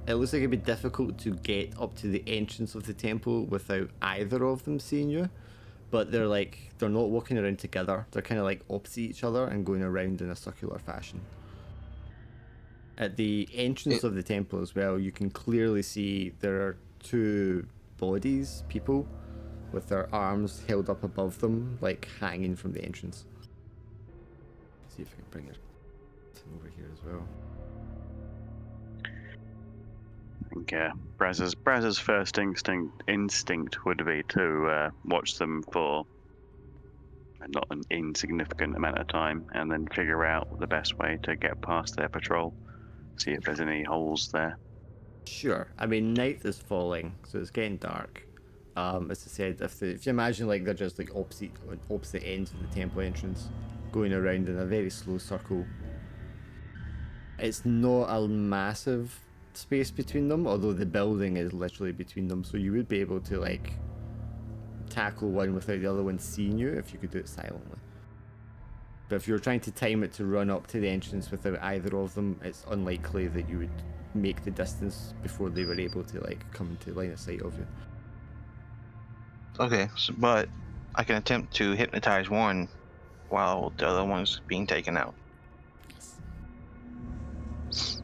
it looks like it'd be difficult to get up to the entrance of the temple without either of them seeing you. But they're not walking around together. They're kind of like opposite each other and going around in a circular fashion. At the entrance of the temple as well, you can clearly see there are two bodies, people, with their arms held up above them, like hanging from the entrance. See if I can bring it over here as well. I think Braz's first instinct would be to watch them for not an insignificant amount of time, and then figure out the best way to get past their patrol. See if there's any holes there. Sure. I mean, night is falling, so it's getting dark. As I said, if you imagine like they're just like opposite ends of the temple entrance, going around in a very slow circle. It's not a massive space between them, although the building is literally between them, so you would be able to like tackle one without the other one seeing you if you could do it silently. But if you're trying to time it to run up to the entrance without either of them, it's unlikely that you would make the distance before they were able to like come into line of sight of you. Okay, but I can attempt to hypnotize one while the other one's being taken out. Yes.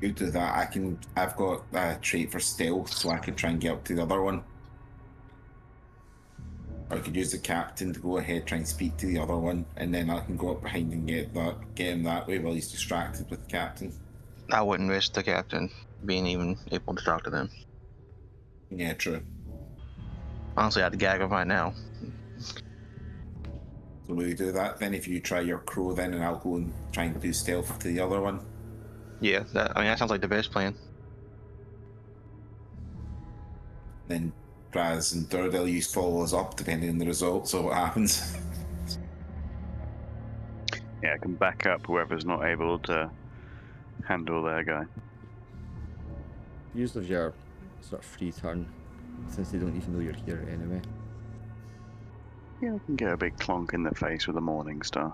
You do that. I've got a trait for stealth, so I can try and get up to the other one. Or I could use the captain to go ahead, try and speak to the other one, and then I can go up behind and get him that way while he's distracted with the captain. I wouldn't risk the captain being even able to talk to them. Yeah, true. Honestly, I'd gag him right now. So will you do that then? If you try your crow then, and I'll go and try and do stealth to the other one. Yeah, that sounds like the best plan. Then Raz and Durdle use follow us up depending on the results of what happens. Yeah, I can back up whoever's not able to handle their guy. Use of your sort of free turn, since they don't even know you're here anyway. Yeah, I can get a big clonk in the face with a morning star.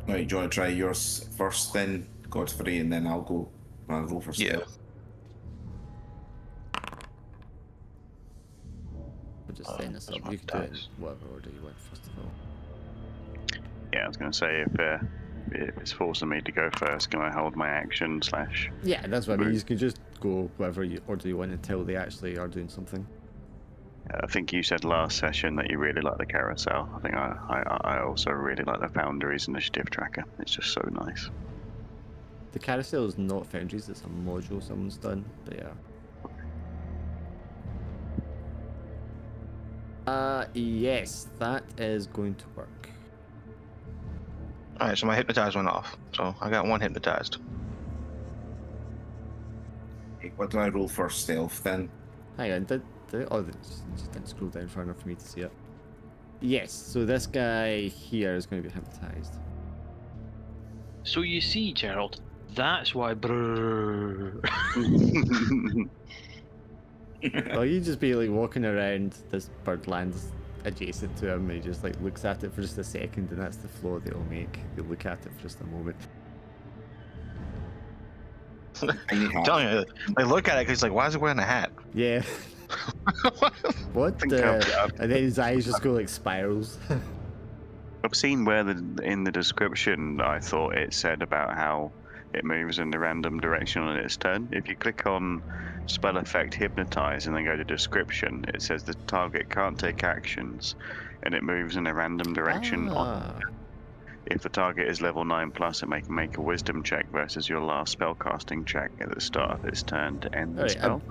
Right, do you want to try yours first then, Godfrey, and then I'll go for stealth. We'll just send this up. You can do it in whatever order you want, first of all. Yeah, I was going to say, if it's forcing me to go first, can I hold my action / Yeah, that's what I mean. You can just go whatever order you want until they actually are doing something. I think you said last session that you really like the carousel. I think I also really like the Foundry's initiative tracker. It's just so nice. The carousel is not Foundry's, it's a module someone's done, but yeah. Yes, that is going to work. Alright, so my hypnotize went off. So I got one hypnotized. Okay, what do I roll for stealth then? Hang on, just didn't scroll down far enough for me to see it. Yes, so this guy here is going to be hypnotized. So you see, Gerald, that's why Well, you just be like walking around this birdland adjacent to him, and he just like looks at it for just a second, and that's the flaw they all make. They look at it for just a moment. I'm telling you, they look at it because he's like, why is he wearing a hat? Yeah. What the? And then his eyes just go like spirals. I've seen where in the description I thought it said about how it moves in a random direction on its turn. If you click on spell effect hypnotize and then go to description, it says the target can't take actions and it moves in a random direction. If the target is level 9+, it can make a wisdom check versus your last spellcasting check at the start of its turn to end the spell.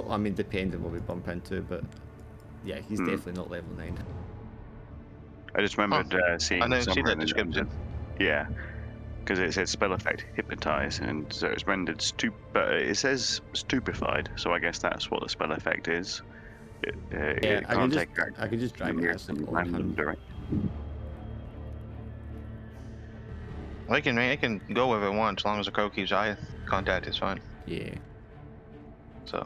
I mean, depending what we bump into, but yeah, he's definitely not level 9. I just remembered seeing. I didn't see that description. Yeah, because it said spell effect hypnotize, and so it's rendered but it says stupefied, so I guess that's what the spell effect is. It can't take action. I could just drag it actually on him. Well, it can go wherever it wants, as long as the crow keeps eye contact, it's fine. Yeah. So.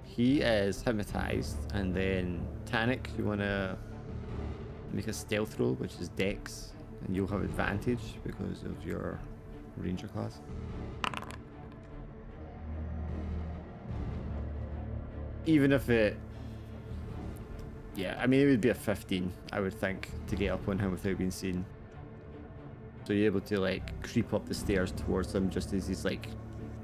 He is hypnotized, and then Tanic, you wanna make a stealth roll, which is Dex, and you'll have advantage because of your Ranger class. Even if it... Yeah, I mean, it would be a 15, I would think, to get up on him without being seen. So you're able to, like, creep up the stairs towards him just as he's, like,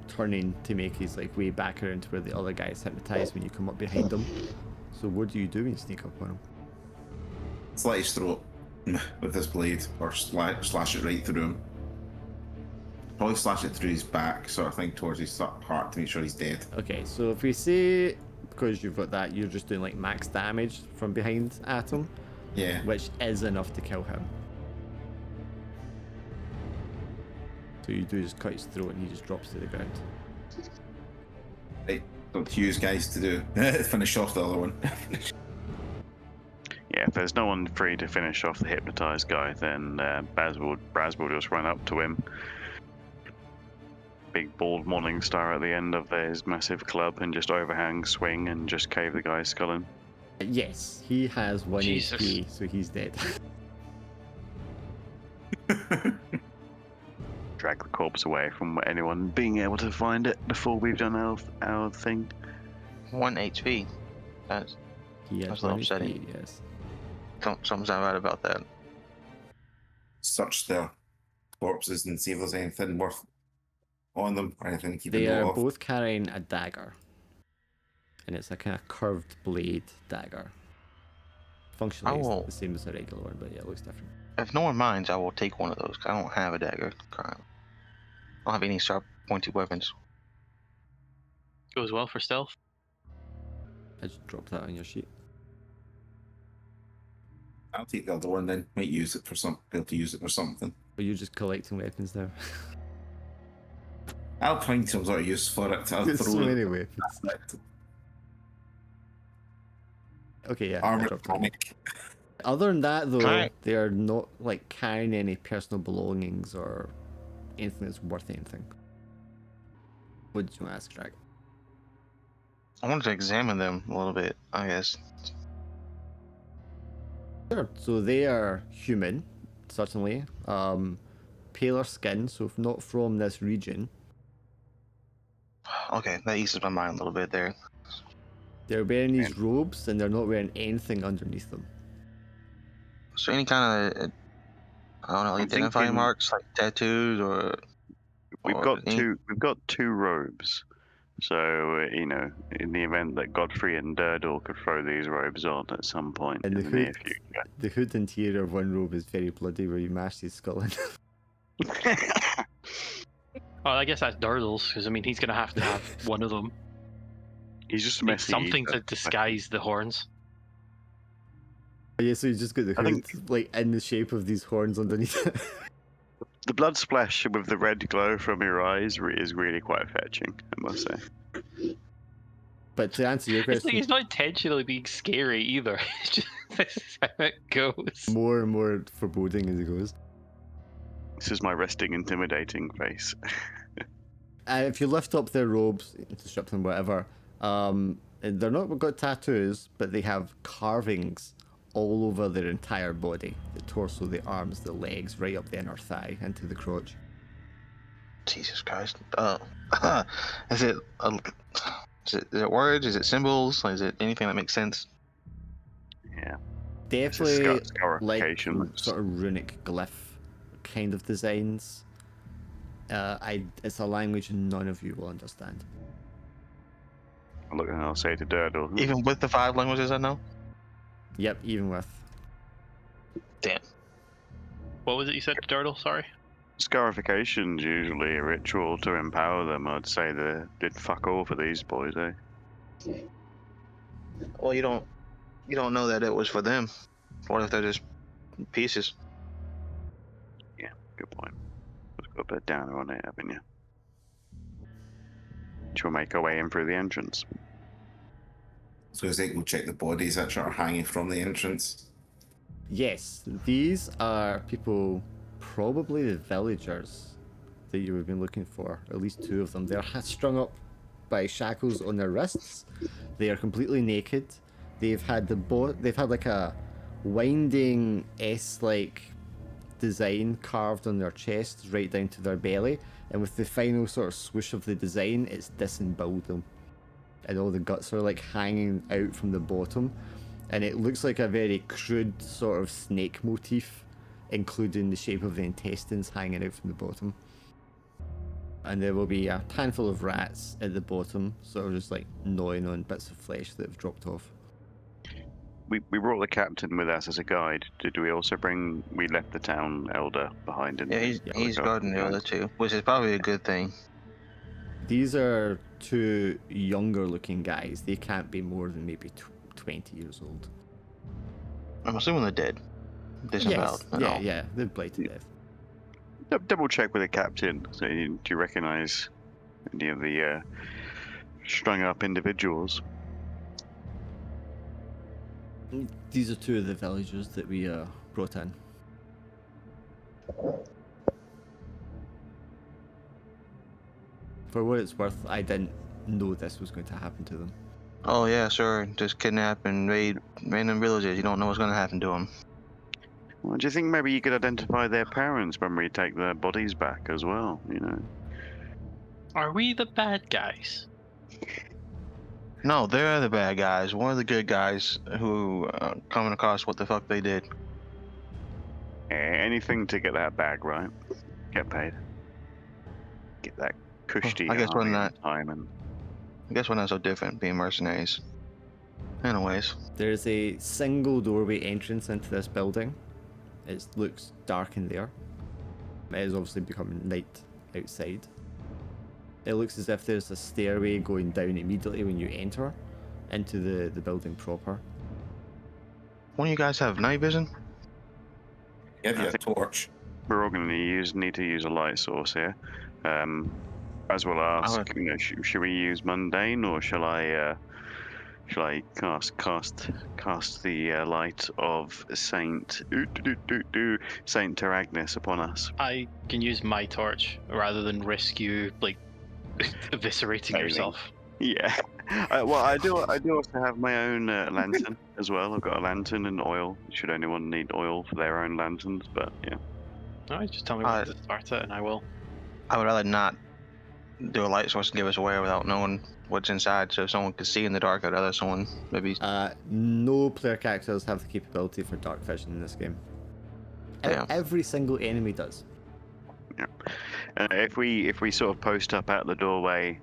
turning to make his, like, way back around to where the other guy is hypnotized when you come up behind him. So what do you do when you sneak up on him? Slit his throat with this blade, or slash it right through him. Probably slash it through his back, sort of thing, towards his heart to make sure he's dead. Okay, so if we say, because you've got that, you're just doing, like, max damage from behind at him, Yeah. which is enough to kill him. So you do just cut his throat and he just drops to the ground. Right, don't to use guys to do finish off the other one. Yeah, if there's no one free to finish off the hypnotized guy, then Baz will just run up to him. Big bald morning star at the end of his massive club and just overhang swing and just cave the guy's skull in. Yes, he has 1 Jesus. HP, so he's dead. Drag the corpse away from anyone being able to find it before we've done our thing. 1 HP. That's He has That's 1 upsetting. HP, yes. something's not right about that. Search their corpses and see if there's anything worth on them or anything to keep They a note are of. both carrying a dagger. And it's a kind of curved blade dagger. Functionally, Oh. it's the same as a regular one, but yeah, it looks different. If no one minds, I will take one of those. 'Cause I don't have a dagger currently. I don't have any sharp, pointy weapons. Goes well for stealth. I just dropped that on your sheet. I'll take the other one then. Might use it for be able to use it for something. Are you just collecting weapons now? I'll find some sort of use for it. I'll There's throw so it. many weapons. Okay, yeah. I Armor dropped that. comic. Other than that, though, Alright. they are not like carrying any personal belongings or anything that's worth anything. What did you want to ask, Drag? I wanted to examine them a little bit, I guess. Sure. So they are human, certainly. Paler skin, so if not from this region. Okay, that eases my mind a little bit there. They're wearing these robes and they're not wearing anything underneath them. So any kind of, I don't know, I'm identifying thinking- marks like tattoos or We've Or got any- two robes. So you know, in the event that Godfrey and Durdle could throw these robes on at some point And in the the near hood, future. the hood interior of one robe is very bloody, where you mashed his skull in. Oh, I guess that's Durdle's, because I mean he's gonna have to have one of them. He's just Need messy. something to disguise the horns. Yeah, so you just got the I hood think- like in the shape of these horns underneath it. The blood splash with the red glow from your eyes is really quite fetching, I must say. But to answer your It's like question, he's not intentionally being scary either. It's just this is how it goes. more and more foreboding as it goes. This is my resting, intimidating face. If you lift up their robes, disrupt them, whatever, they're not got tattoos, but they have carvings all over their entire body. The torso, the arms, the legs, right up the inner thigh, into the crotch. Jesus Christ. Is it words? Is it symbols? Is it anything that makes sense? Yeah. Definitely like scarification. sort of runic glyph kind of designs. It's a language none of you will understand. Look, and I'll say to Durdle. Even with the 5 languages I know? Yep, even with. Damn. What was it you said to Durdle? Sorry. Scarification's usually a ritual to empower them. I'd say they did fuck all for these boys, eh? Well, you don't know that it was for them. What if they're just pieces? Good point. Let's got a bit downer on it, haven't you? She'll make her way in through the entrance. So as they go check the bodies that are hanging from the entrance. Yes, these are people, probably the villagers that you have been looking for. At least 2 of them. They're strung up by shackles on their wrists. They are completely naked. They've had like a winding S-like design carved on their chests right down to their belly, and with the final sort of swoosh of the design, it's disemboweled them, and all the guts are like hanging out from the bottom, and it looks like a very crude sort of snake motif, including the shape of the intestines hanging out from the bottom. And there will be a handful of rats at the bottom, sort of just like gnawing on bits of flesh that have dropped off. We brought the captain with us as a guide. Did we also bring? We left the town elder behind, didn't Yeah, we? he's guarding the other two, which is probably a good thing. These are two younger looking guys. They can't be more than maybe 20 years old. I'm assuming they're dead. Disemboweled. Yes. Yeah, they're bled to death. Double check with the captain. So, do you recognise any of the strung up individuals? These are two of the villagers that we brought in. For what it's worth, I didn't know this was going to happen to them. Oh yeah, sure. Just kidnap and raid random villages. You don't know what's gonna happen to them. Well, do you think maybe you could identify their parents when we take their bodies back as well? You know. Are we the bad guys? No, they're the bad guys. One of the good guys who coming across what the fuck they did. Anything to get that bag, right? Get paid. Get that cushy I guess we're not. time and. I guess we're not so different being mercenaries. Anyways, There's a single doorway entrance into this building. It looks dark in there. It is obviously becoming night outside. It looks as if there's a stairway going down immediately when you enter into the building proper. one of you guys have night vision? Give you a torch. We're all going to need to use a light source here. As we'll ask, you know, should we use mundane or shall I cast the light of Saint Teragnis upon us? I can use my torch rather than risk you like eviscerating Maybe. yourself. Yeah. Well, I do also have my own lantern as well. I've got a lantern and oil. Should anyone need oil for their own lanterns, but yeah. Alright, just tell me when to start it and I will. I would rather not do a light source and give us away without knowing what's inside, so if someone could see in the dark, I'd rather someone maybe. No player characters have the capability for dark vision in this game. Damn. Every single enemy does. Yeah. If we sort of post up out the doorway,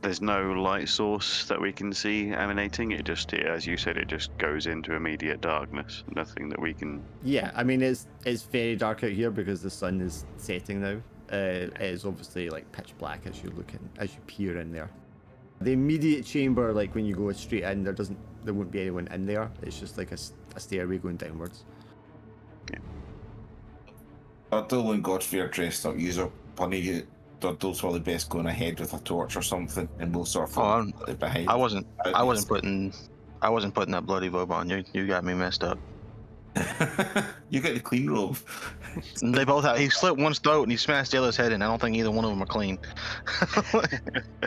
there's no light source that we can see emanating. It just, as you said, it just goes into immediate darkness. Nothing that we can. Yeah, I mean it's very dark out here because the sun is setting now. It is obviously like pitch black as you peer in there. The immediate chamber, like when you go straight in, there won't be anyone in there. It's just like a stairway going downwards. Durdle and Godfrey dressed up. User Bunny, Durdle's probably best going ahead with a torch or something, and we'll sort of follow behind. I wasn't putting that bloody robe on. You got me messed up. You got the clean robe. They both have. He slit one's throat and he smashed the other's head in. I don't think either one of them are clean.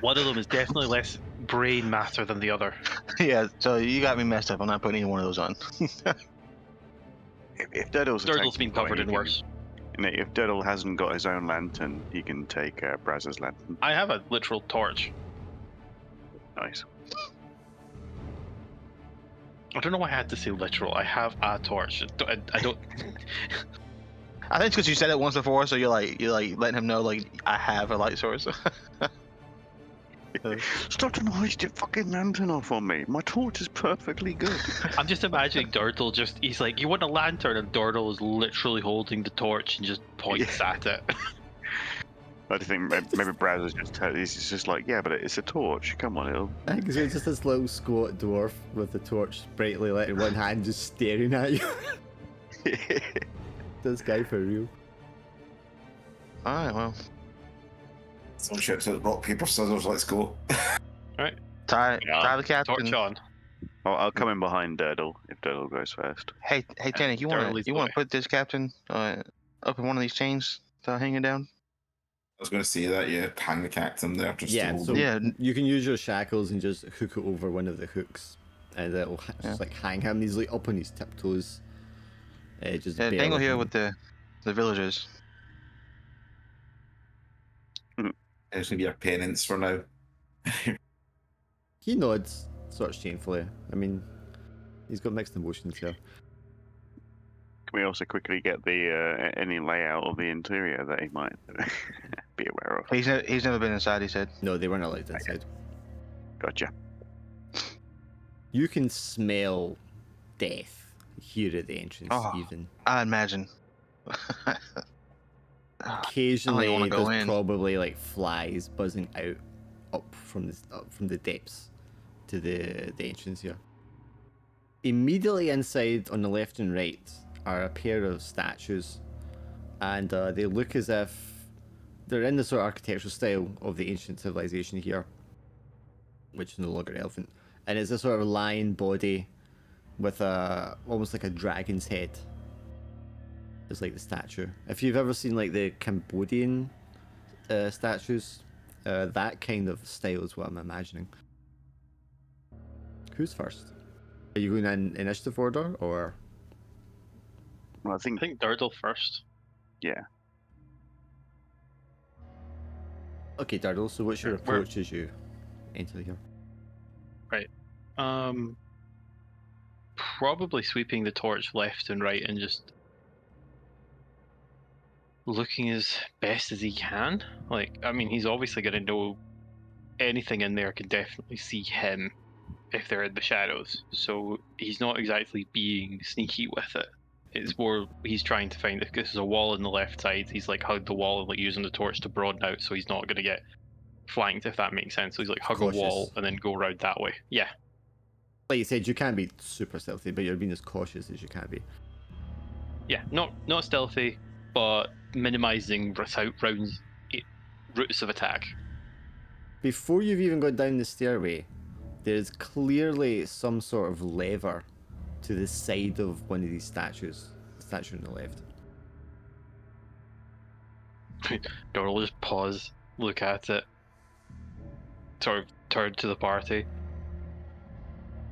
One of them is definitely less brain matter than the other. Yeah, so you got me messed up. I'm not putting either one of those on. If Durdle's been covered in worse. You know, if Durdle hasn't got his own lantern, he can take Braz's lantern. I have a literal torch. Nice. I don't know why I had to say literal. I have a torch. I don't. I think it's because you said it once before, so you're like letting him know like I have a light source. Stop trying to hoist your fucking lantern off on me. My torch is perfectly good. I'm just imagining Durdle he's like, you want a lantern? And Durdle is literally holding the torch and just points at it. I think maybe Braz is he's just like, yeah, but it's a torch. Come on, it'll. I think it's just this little squat dwarf with the torch brightly lit in one hand, just staring at you. This guy for real. Alright, well. Some shit to rock, paper, scissors, let's go. Alright. Tie the captain. Torch on. I'll come in behind Durdle if Durdle goes first. Hey, Tannic, you want to put this captain up in one of these chains to hang it down? I was going to say that, yeah, hang the captain there. Just to hold him. You can use your shackles and just hook it over one of the hooks and it'll just like hang him. He's like up on his tiptoes. Just Yeah, barely Tangle here hanging. with the villagers. It's gonna be our penance for now. He nods, sort of shamefully. I mean, he's got mixed emotions here. Can we also quickly get the any layout of the interior that he might be aware of? He's never been inside. He said. No, they weren't allowed inside. Gotcha. You can smell death here at the entrance, Oh. even. I imagine. Occasionally, wanna go there's in. probably like flies buzzing out up from the depths to the entrance here. Immediately inside, on the left and right, are a pair of statues, and they look as if they're in the sort of architectural style of the ancient civilization here, which is no longer relevant. And it's a sort of lion body with a almost like a dragon's head. It's like the statue. If you've ever seen like the Cambodian statues, that kind of style is what I'm imagining. Who's first? Are you going in initiative order or? Well, I I think think Durdle first. yeah. Okay, Dardle. So what's your Where- approach as you enter here? Probably sweeping the torch left and right and just looking as best as he can. Like, I mean, he's obviously going to know anything in there can definitely see him if they're in the shadows. So he's not exactly being sneaky with it. It's more he's trying to find it because there's a wall on the left side. He's like hugged the wall and like using the torch to broaden out, so he's not going to get flanked, if that makes sense. So he's like hug Cautious. a wall and then go around that way. Yeah. Like you said, you can't be super stealthy, but you're being as cautious as you can be. Yeah, not stealthy, but minimizing routes of attack. Before you've even gone down the stairway, there's clearly some sort of lever to the side of one of these statues. The statue on the left. Dora will just pause, look at it, sort of turn to the party.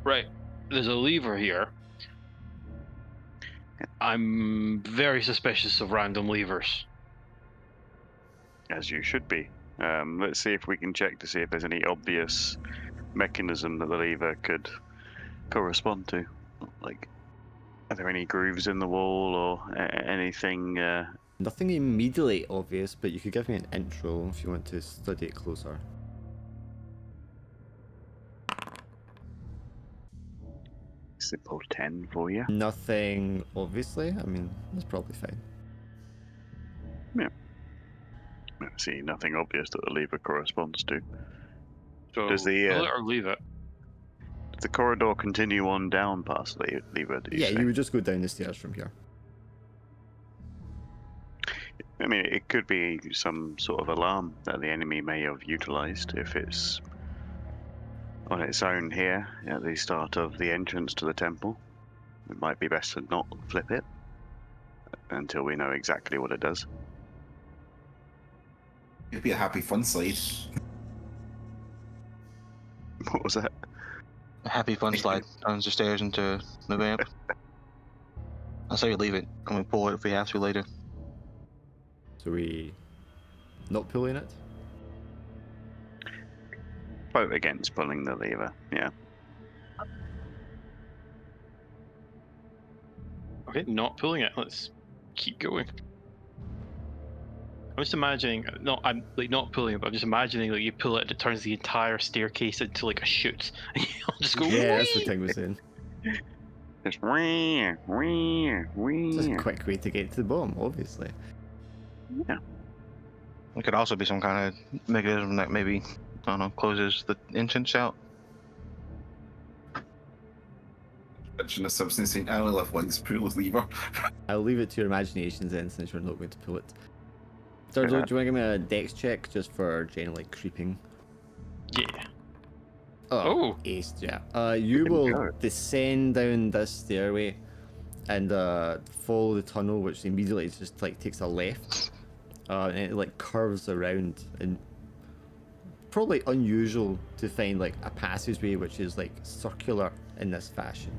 Right, there's a lever here. I'm very suspicious of random levers. As you should be. Let's see if we can check to see if there's any obvious mechanism that the lever could correspond to. Like, are there any grooves in the wall or anything? Nothing immediately obvious, but you could give me an intro if you want to study it closer. Simple 10 for you. Nothing obviously. I mean, that's probably fine. I see nothing obvious that the lever corresponds to. So Does the, pull it or leave it. Does the corridor continue on down past the lever? Did Yeah, say? you would just go down the stairs from here. I mean, it could be some sort of alarm that the enemy may have utilized if it's on its own here at the start of the entrance to the temple. It might be best to not flip it until we know exactly what it does. It'd be a happy fun slide. What was that? A happy fun slide down the stairs into the ramp. I'll say you leave it, and we pull it if we have to later. So we not pulling it? Vote against pulling the lever. Yeah. Okay, not pulling it. Let's keep going. I'm just imagining, I'm like not pulling it, but I'm just imagining like you pull it and it turns the entire staircase into like a chute. And you'll just go. Yeah, that's what "Whee!" Ting was saying. Just wee, wee, wee. It's just a quick way to get to the bottom, obviously. It could also be some kind of mechanism that maybe, I don't know, closes the entrance out. Mention a substance saying, I only left once, pull the lever. I'll leave it to your imaginations then, since you're not going to pull it. Dardle, do you want to give me a dex check just for generally creeping? Yeah. Oh, Oh. ace, yeah. You can will go. descend down this stairway and follow the tunnel, which immediately just like takes a left, and it like curves around, and probably unusual to find like a passageway which is like circular in this fashion.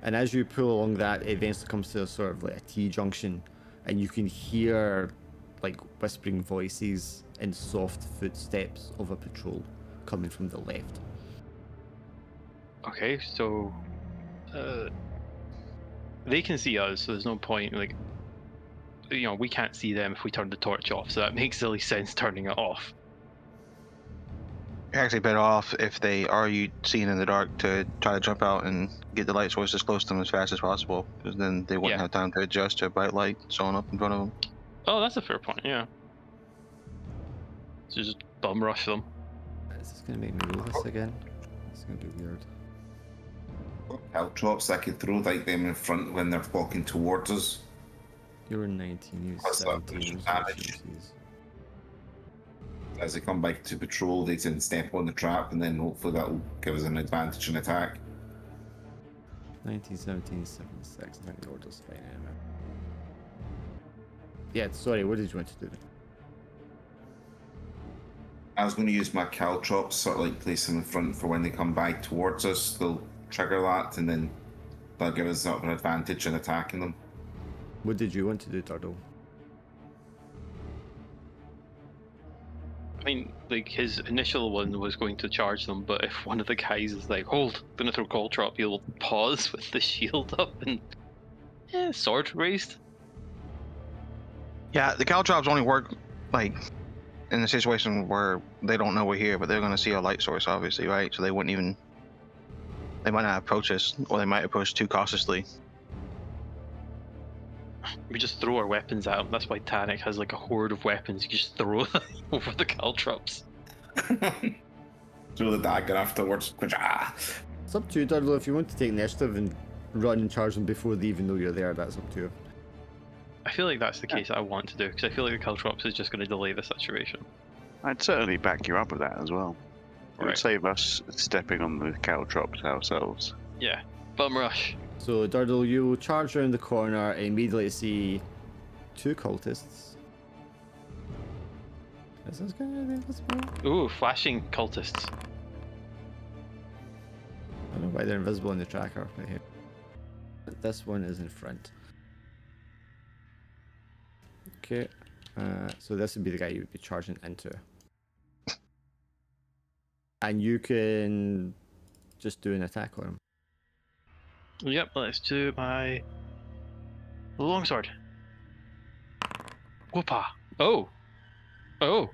And as you pull along that, it eventually comes to a sort of like a T-junction, and you can hear like whispering voices and soft footsteps of a patrol coming from the left. Okay, so they can see us, so there's no point, like, you know, we can't see them if we turn the torch off, so that makes silly sense turning it off. You're actually better off if they are you seeing in the dark to try to jump out and get the light source as close to them as fast as possible, because then they wouldn't Yeah. have time to adjust to a bright light showing up in front of them. Oh, that's a fair point, yeah. So just bum rush them. Is this going to make me roll this again? It's going to be weird. Caltrops, I could throw like them in front when they're walking towards us. You're 19, you Plus that 17. push those damage. efficiencies. As they come back to patrol, they can step on the trap, and then hopefully that will give us an advantage in attack. 19, 17, 76. I think the order's fine anyway. Yeah, sorry, what did you want to do? I was going to use my caltrops, sort of like place them in front for when they come back towards us. They'll trigger that, and then they'll give us sort of an advantage in attacking them. What did you want to do, Turtle? I mean, like, his initial one was going to charge them, but if one of the guys is like, hold, I'm gonna throw Caltrop, he'll pause with the shield up and, sword raised. Yeah, the caltrops only work like in a situation where they don't know we're here, but they're going to see our light source, obviously, right? So they wouldn't even. They might not approach us, or they might approach too cautiously. We just throw our weapons at him. That's why Tanic has like a horde of weapons. You just throw them over the Caltrops. Throw the dagger afterwards. It's up to you, Turtle. If you want to take initiative and run and charge them before they even know you're there, that's up to you. I feel like that's the case I want to do, because I feel like the Caltrops is just going to delay the situation. I'd certainly back you up with that as well. It would Right. save us stepping on the caltrops ourselves. Yeah. Bum rush. So, Durdle, you charge around the corner and immediately see two cultists. Is this guy invisible? Ooh, flashing cultists. I don't know why they're invisible in the tracker right here. This one is in front. Okay, so this would be the guy you would be charging into. And you can just do an attack on him. Yep, let's do my longsword. Whoopah. Oh. Oh.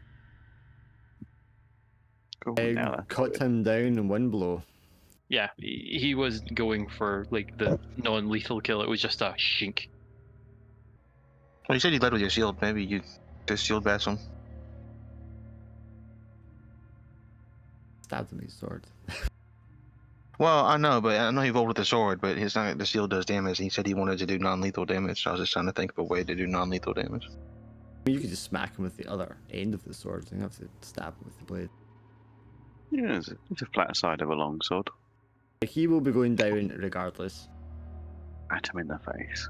Cool. I Now that's cut good. him down in one blow. Yeah, he was going for like the non-lethal kill. It was just a shink. Well, you said you led with your shield. Maybe you just shield bash them. Stabbed him with his sword. Well, I know, but I know he rolled with the sword, but his the shield does damage. And he said he wanted to do non-lethal damage. So I was just trying to think of a way to do non-lethal damage. I mean, you could just smack him with the other end of the sword. You don't have to stab him with the blade. Yeah, it's a flat side of a longsword. He will be going down regardless. At him in the face.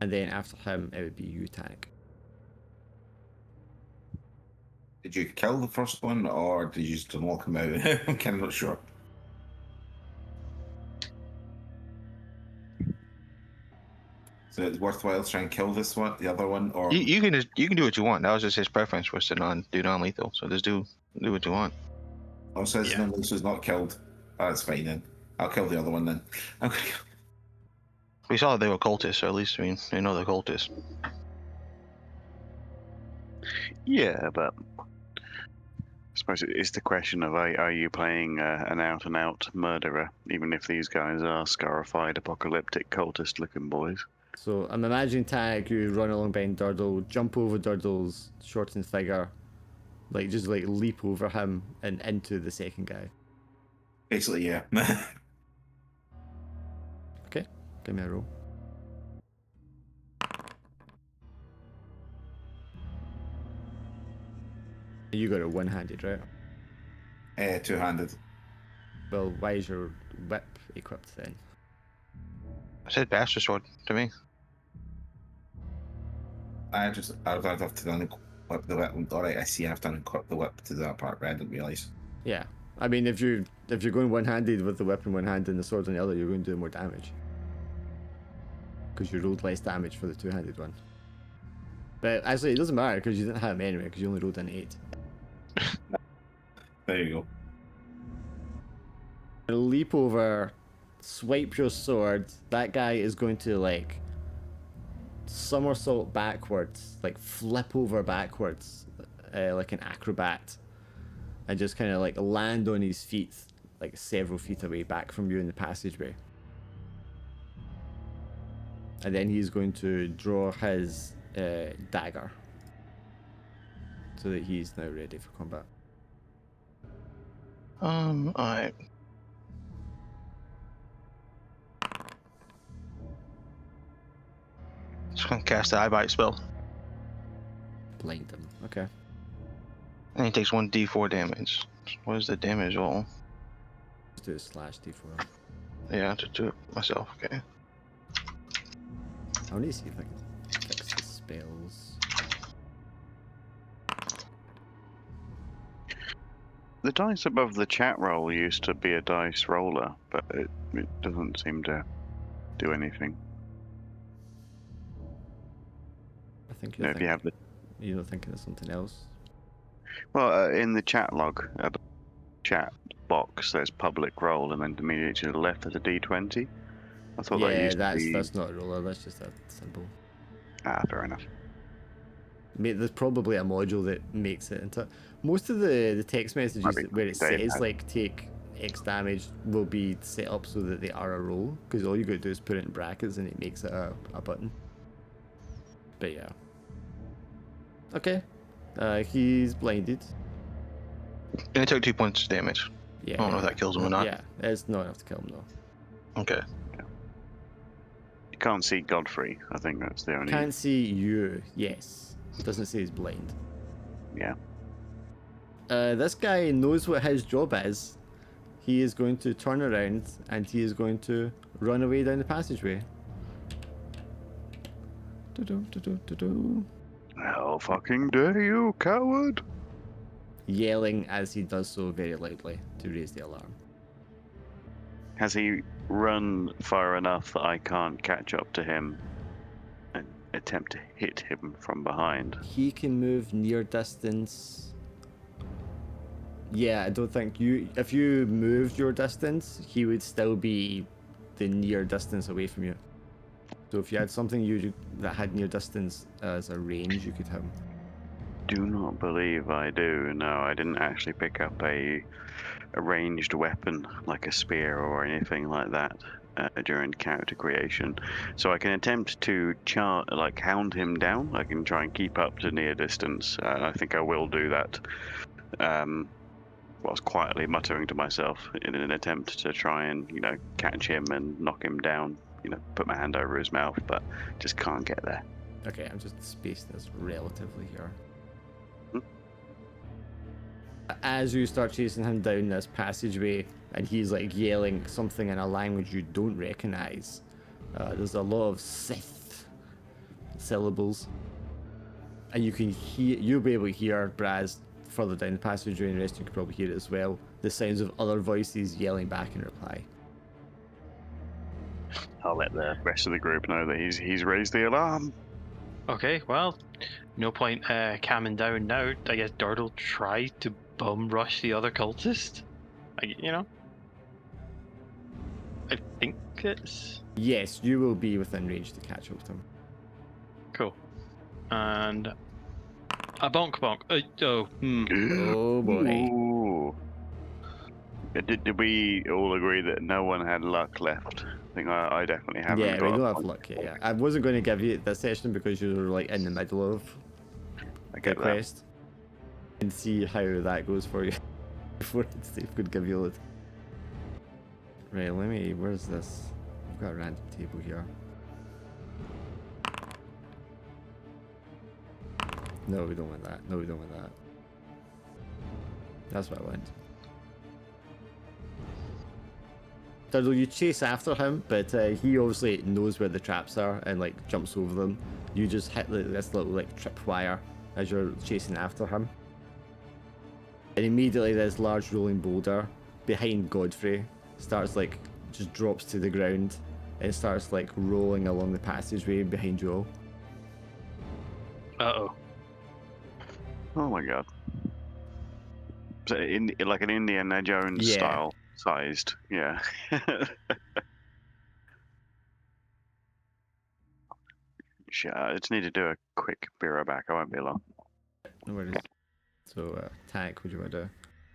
And then after him, it would be you, Tank. Did you kill the first one, or did you just knock him out? I'm kind of not sure. So it's worthwhile to try and kill this one, the other one, or You can do what you want. That was just his preference was to do non-lethal. So just do what you want. also his Yeah. number was not killed. That's fine then. I'll kill the other one then. Okay. We saw that they were cultists, so at least they know they're cultists. Yeah, but I suppose it's the question of are you playing an out-and-out murderer, even if these guys are scarified, apocalyptic, cultist-looking boys? So I'm imagining Tank, you run along behind Durdle, jump over Durdle's shortened figure, like just like leap over him and into the second guy. Basically, yeah. Okay, give me a roll. You got it one-handed, right? Two-handed. Well, why is your whip equipped then? I said bastard sword to me. I'd have to then equip the whip. Alright, I see. I have to equip the whip to that part, but I didn't realise. Yeah, I mean, if you're going one-handed with the weapon one hand and the sword on the other, you're going to do more damage. Because you rolled less damage for the two-handed one. But actually, it doesn't matter because you didn't have him anyway, because you only rolled an 8. There you go. Leap over, swipe your sword. That guy is going to like somersault backwards, like flip over backwards, like an acrobat, and just kind of like land on his feet, like several feet away back from you in the passageway. And then he's going to draw his dagger so that he's now ready for combat. Alright. Just gonna cast the Eye Bite spell. Blind him. Okay. And he takes 1d4 damage. What is the damage roll? Let's do a slash d4. Yeah, to do it myself, okay. I need to see if I can fix the spells. The dice above the chat roll used to be a dice roller, but it doesn't seem to do anything. I think You know, if you have the you're not thinking of something else. well in the chat log, at the chat box, there's public roll, and then immediately to the left there's a d20. I thought that Yeah, used to be. that's not a roller. That's just a symbol. Ah, fair enough. There's probably a module that makes it into. Most of the text messages be where it Dave says has. like take X damage will be set up so that they are a roll, because all you gotta do is put it in brackets and it makes it a button. But yeah. Okay. He's blinded. And he took 2 points of damage. Yeah. I don't know if that kills him or not. Yeah, it's not enough to kill him though. Okay. You can't see Godfrey. I think that's the only. Can't see you. Yes. It doesn't say he's blind. Yeah. This guy knows what his job is. He is going to turn around and he is going to run away down the passageway. How fucking dare you, coward! Yelling as he does so very loudly to raise the alarm. Has he run far enough that I can't catch up to him and attempt to hit him from behind? He can move near distance. Yeah, I don't think if you moved your distance, he would still be the near distance away from you. So if you had something that had near distance as a range, you could hit him. Do not believe I do. No, I didn't actually pick up a ranged weapon like a spear or anything like that during character creation. So I can attempt to hound him down. I can try and keep up to near distance. I think I will do that. Whilst quietly muttering to myself in an attempt to try and, catch him and knock him down. Put my hand over his mouth, but just can't get there. Okay, I'm just spacing this relatively here. As you start chasing him down this passageway, and he's like yelling something in a language you don't recognize, there's a lot of Sith syllables, and you'll be able to hear Braz further down the passageway, and the rest of you can probably hear it as well. The sounds of other voices yelling back in reply. I'll let the rest of the group know that he's raised the alarm. Okay, well, no point calming down now. I guess Dart will try to bum rush the other cultist. I think it's... Yes, you will be within range to catch up to him. Cool. And... a bonk bonk. Oh boy. Ooh. Did we all agree that no one had luck left? I think I definitely haven't. Yeah, got we a don't have point. luck yet. Yeah. I wasn't going to give you this session because you were like in the middle of I the get that. quest, and see how that goes for you before Steve could give you a load. Right, where's this? I've got a random table here. No, we don't want that. No, we don't want that. That's what I want. So you chase after him, but he obviously knows where the traps are and like jumps over them. You just hit this little like tripwire as you're chasing after him. And immediately this large rolling boulder behind Godfrey starts like just drops to the ground and starts like rolling along the passageway behind you all. Uh-oh. Oh my god. So like an Indiana Jones Yeah. style sized, yeah. Shit, I just need to do a quick bureau back. I won't be long. No worries. So attack, what do you want to do?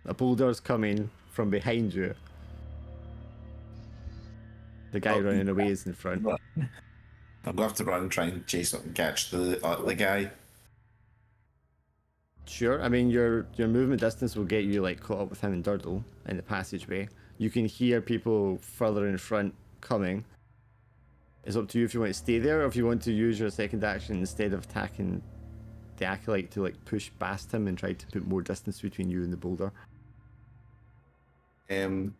A boulder's coming from behind you. The guy running away is in front. I'm gonna have to run and try and chase up and catch the guy. Sure, I mean your movement distance will get you like caught up with him and Durdle in the passageway. You can hear people further in front coming. It's up to you if you want to stay there or if you want to use your second action instead of attacking the Acolyte to like push past him and try to put more distance between you and the boulder.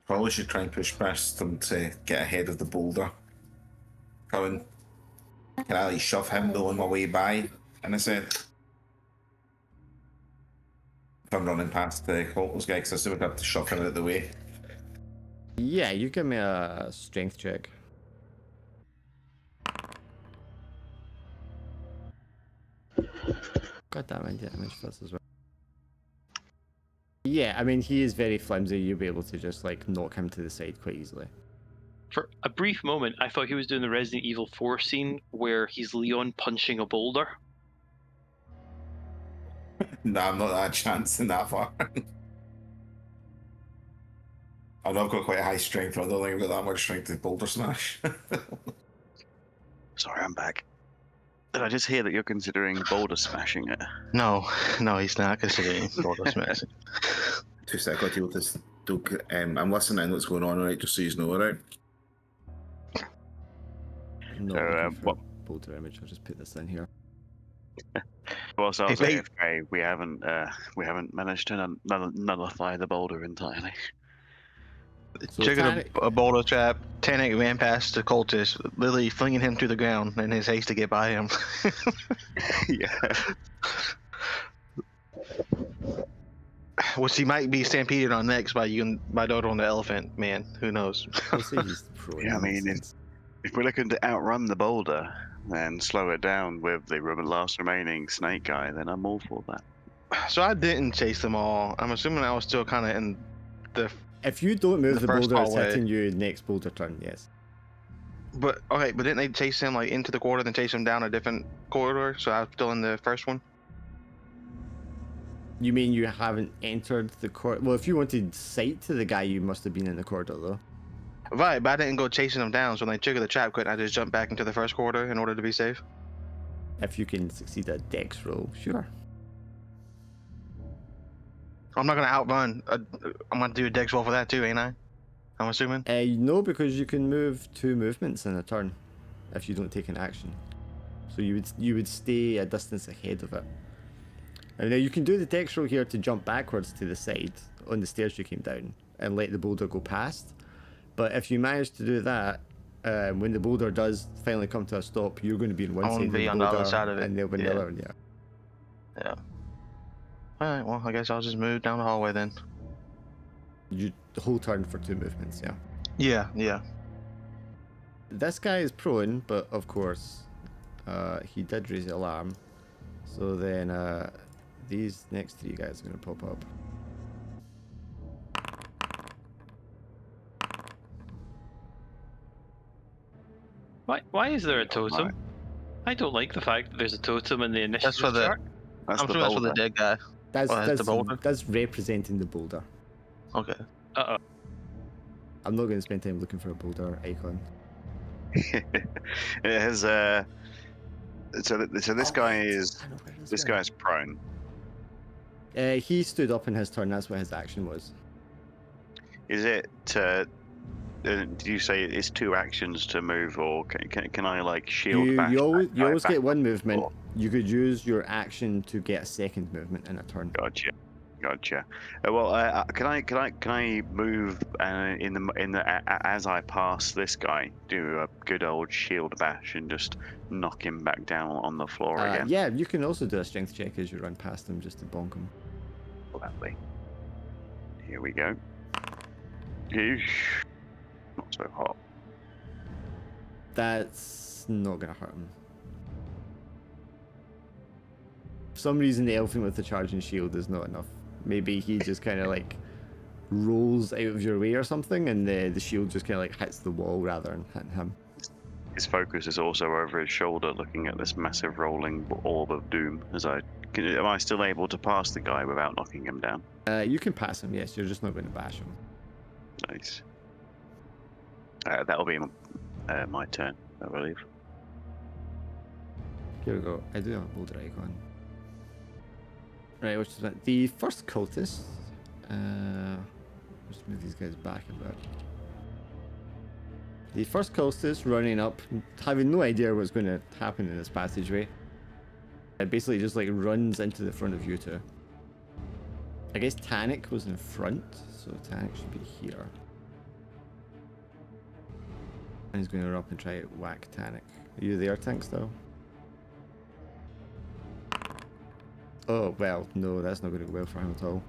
Probably should try and push past him to get ahead of the boulder coming. Can I like shove him on my way by, in a sense? If I'm running past the Holtles guy, because I assume I'd have to shove him out of the way. Yeah, you give me a strength check. God damn it, damage first as well. Yeah, I mean he is very flimsy, you'll be able to just like knock him to the side quite easily. For a brief moment, I thought he was doing the Resident Evil 4 scene where he's Leon punching a boulder. Nah, I'm not that chancing that far. I've not got quite a high strength, but I don't think I've got that much strength to boulder smash. Sorry, I'm back. Did I just hear that you're considering boulder smashing it? No, he's not considering boulder smashing. 2 seconds, I'll deal with this. I'm listening to what's going on, right? Just so you know, right? Not So, looking for what- boulder image, I'll just put this in here. Well, so I was Hey, AFK, we haven't managed to nullify the boulder entirely. So Triggered a boulder trap. Tannic ran past the cultist, literally flinging him to the ground in his haste to get by him. Yeah. Which he might be stampeded on next by Dodo on the elephant man. Who knows? I'll say he's prone. Yeah, I in that mean, sense. If we're looking to outrun the boulder and slow it down with the last remaining snake guy, then I'm all for that. So I didn't chase them all. I'm assuming I was still kind of in the. If you don't move The the first boulder, it's hallway. hitting you next boulder turn, yes. But okay, but didn't they chase him like into the corridor, then chase him down a different corridor? So I'm still in the first one. You mean you haven't entered the corridor? Well, if you wanted sight to the guy, you must have been in the corridor, though. Right, but I didn't go chasing him down. So when they triggered the trap, couldn't I just jump back into the first corridor in order to be safe? If you can succeed a dex roll, sure. I'm not gonna outrun. I'm gonna do a dex roll for that too, ain't I? I'm assuming. No, because you can move 2 movements in a turn if you don't take an action. So you would stay a distance ahead of it. And now you can do the dex roll here to jump backwards to the side on the stairs you came down and let the boulder go past. But if you manage to do that, when the boulder does finally come to a stop, you're going to be on one I'll side of be the on the boulder other side of it. and they'll be on the Yeah. other one, yeah. Yeah. All right. Well, I guess I'll just move down the hallway then. The whole turn for 2 movements, yeah. Yeah. Yeah. This guy is prone, but of course, he did raise the alarm. So then these next 3 guys are going to pop up. Why is there a totem? Right. I don't like the fact that there's a totem in the initiative That's for the. chart. That's I'm the sure that's for the boulder. dead guy. That's the boulder? That's representing the boulder. Okay. Uh-oh. I'm not going to spend time looking for a boulder icon. It has so this guy is I know where this guy's prone. He stood up in his turn. That's what his action was. Is it? Did you say it's 2 actions to move, or can I like shield You, bash? you always, that you guy always back get 1 on the movement. floor? You could use your action to get a second movement in a turn. Gotcha. Well, can I move as I pass this guy, do a good old shield bash and just knock him back down on the floor again? Yeah, you can also do a strength check as you run past him just to bonk him. Gladly. Here we go. Yeesh. Not so hot. That's not gonna hurt him. For some reason, the elfin with the charging shield is not enough. Maybe he just kind of like rolls out of your way or something, and the shield just kind of like hits the wall rather than hitting him. His focus is also over his shoulder, looking at this massive rolling orb of doom. Am I still able to pass the guy without knocking him down? You can pass him, yes. You're just not going to bash him. Nice. That'll be my turn, I believe. Here we go. I do have a boulder icon. Right, which is that? The first cultist. Just move these guys back a bit. The first cultist running up, having no idea what's going to happen in this passageway. It basically just like runs into the front of you two. I guess Tannic was in front, so Tannic should be here. And he's going to run up and try to whack Tannic. Are you there, Tank, still? Oh, well, no, that's not going to go well for him at all.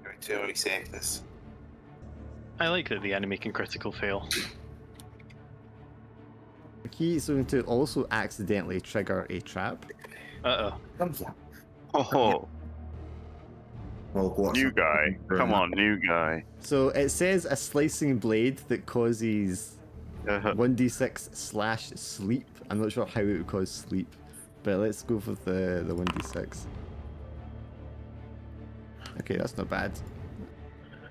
Right, to reset this. I like that the enemy can critical fail. He is going to also accidentally trigger a trap. Uh-oh. Comes up. Oh, Well, what's new up? guy. Come on, new guy. So it says a slicing blade that causes 1d6/sleep. I'm not sure how it would cause sleep, but let's go for the 1d6. Okay, that's not bad.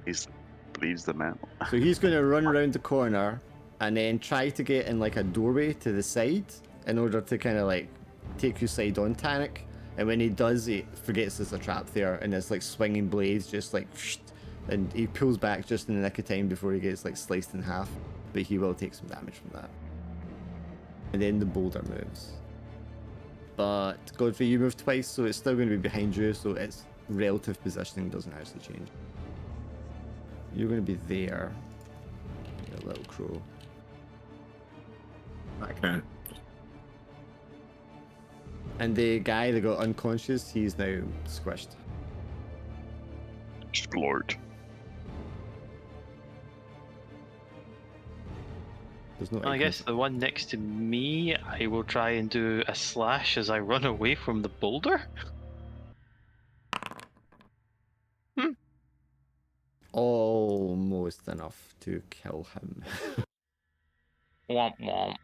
He's bleeds them out. So he's going to run around the corner and then try to get in like a doorway to the side in order to kind of like take you side on Tannic. And when he does, he forgets there's a trap there, and it's like swinging blades just like, and he pulls back just in the nick of time before he gets like sliced in half. But he will take some damage from that. And then the boulder moves. But Godfrey, you moved twice, so it's still going to be behind you, so its relative positioning doesn't actually change. You're going to be there, you little crow. Okay. And the guy that got unconscious, he's now squished. Splort. There's no Well, I guess the one next to me, I will try and do a slash as I run away from the boulder. Almost enough to kill him. Womp womp.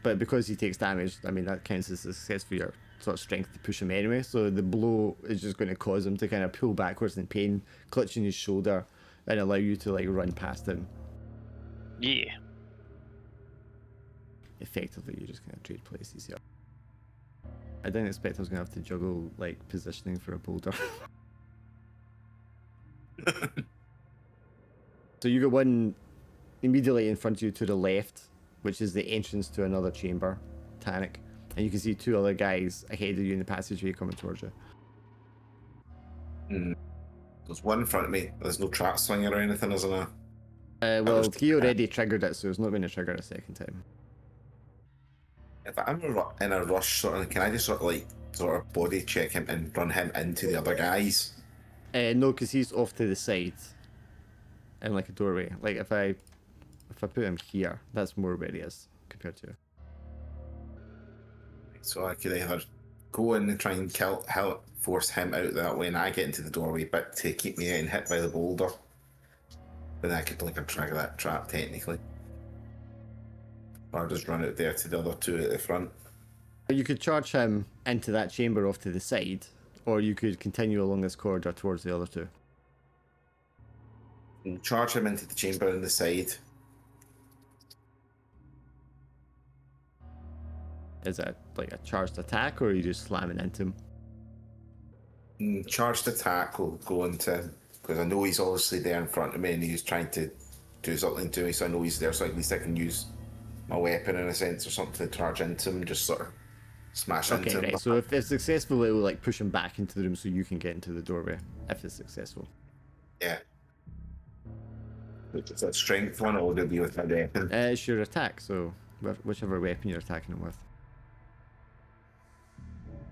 But because he takes damage, I mean, that counts as a success for your sort of strength to push him anyway. So the blow is just going to cause him to kind of pull backwards in pain, clutching his shoulder, and allow you to like run past him. Yeah. Effectively, you just kind of trade places here. I didn't expect I was going to have to juggle like positioning for a boulder. So you got one immediately in front of you to the left, which is the entrance to another chamber, Tannic. And you can see two other guys ahead of you in the passageway coming towards you. There's one in front of me. There's no trap swinger or anything, isn't there? Well, he already triggered it, so it's not going to trigger a second time. If I'm in a rush, sort of, can I just sort of body check him and run him into the other guys? No, because he's off to the side, in like a doorway. Like if I put him here, that's more where he is compared to. So I could either go in and try and force him out that way, and I get into the doorway, but to keep me getting hit by the boulder. Then I could like trigger that trap technically, or just run out there to the other two at the front. You could charge him into that chamber off to the side, or you could continue along this corridor towards the other two. And charge him into the chamber on the side. Is that like a charged attack, or are you just slamming into him? Charged attack will go into, because I know he's obviously there in front of me and he's trying to do something to me, so I know he's there, so at least I can use my weapon in a sense or something to charge into him, just sort of smash into him. Okay, right. So if it's successful, it will like push him back into the room so you can get into the doorway. If it's successful. Yeah. Is that strength one, or would it be with my weapon? It's your attack, so whichever weapon you're attacking him with.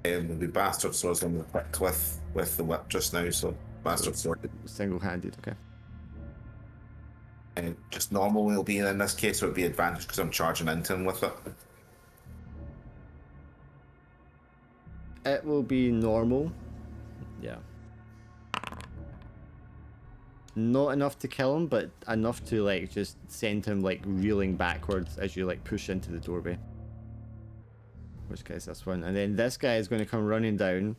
It'll be bastard swords I'm equipped with the whip just now, so Master Sword. Single-handed, okay. And just normal will be in this case, so it'd be advantage because I'm charging into him with it. It will be normal. Yeah. Not enough to kill him, but enough to like just send him like reeling backwards as you like push into the doorway. Which guy's this one? And then this guy is going to come running down.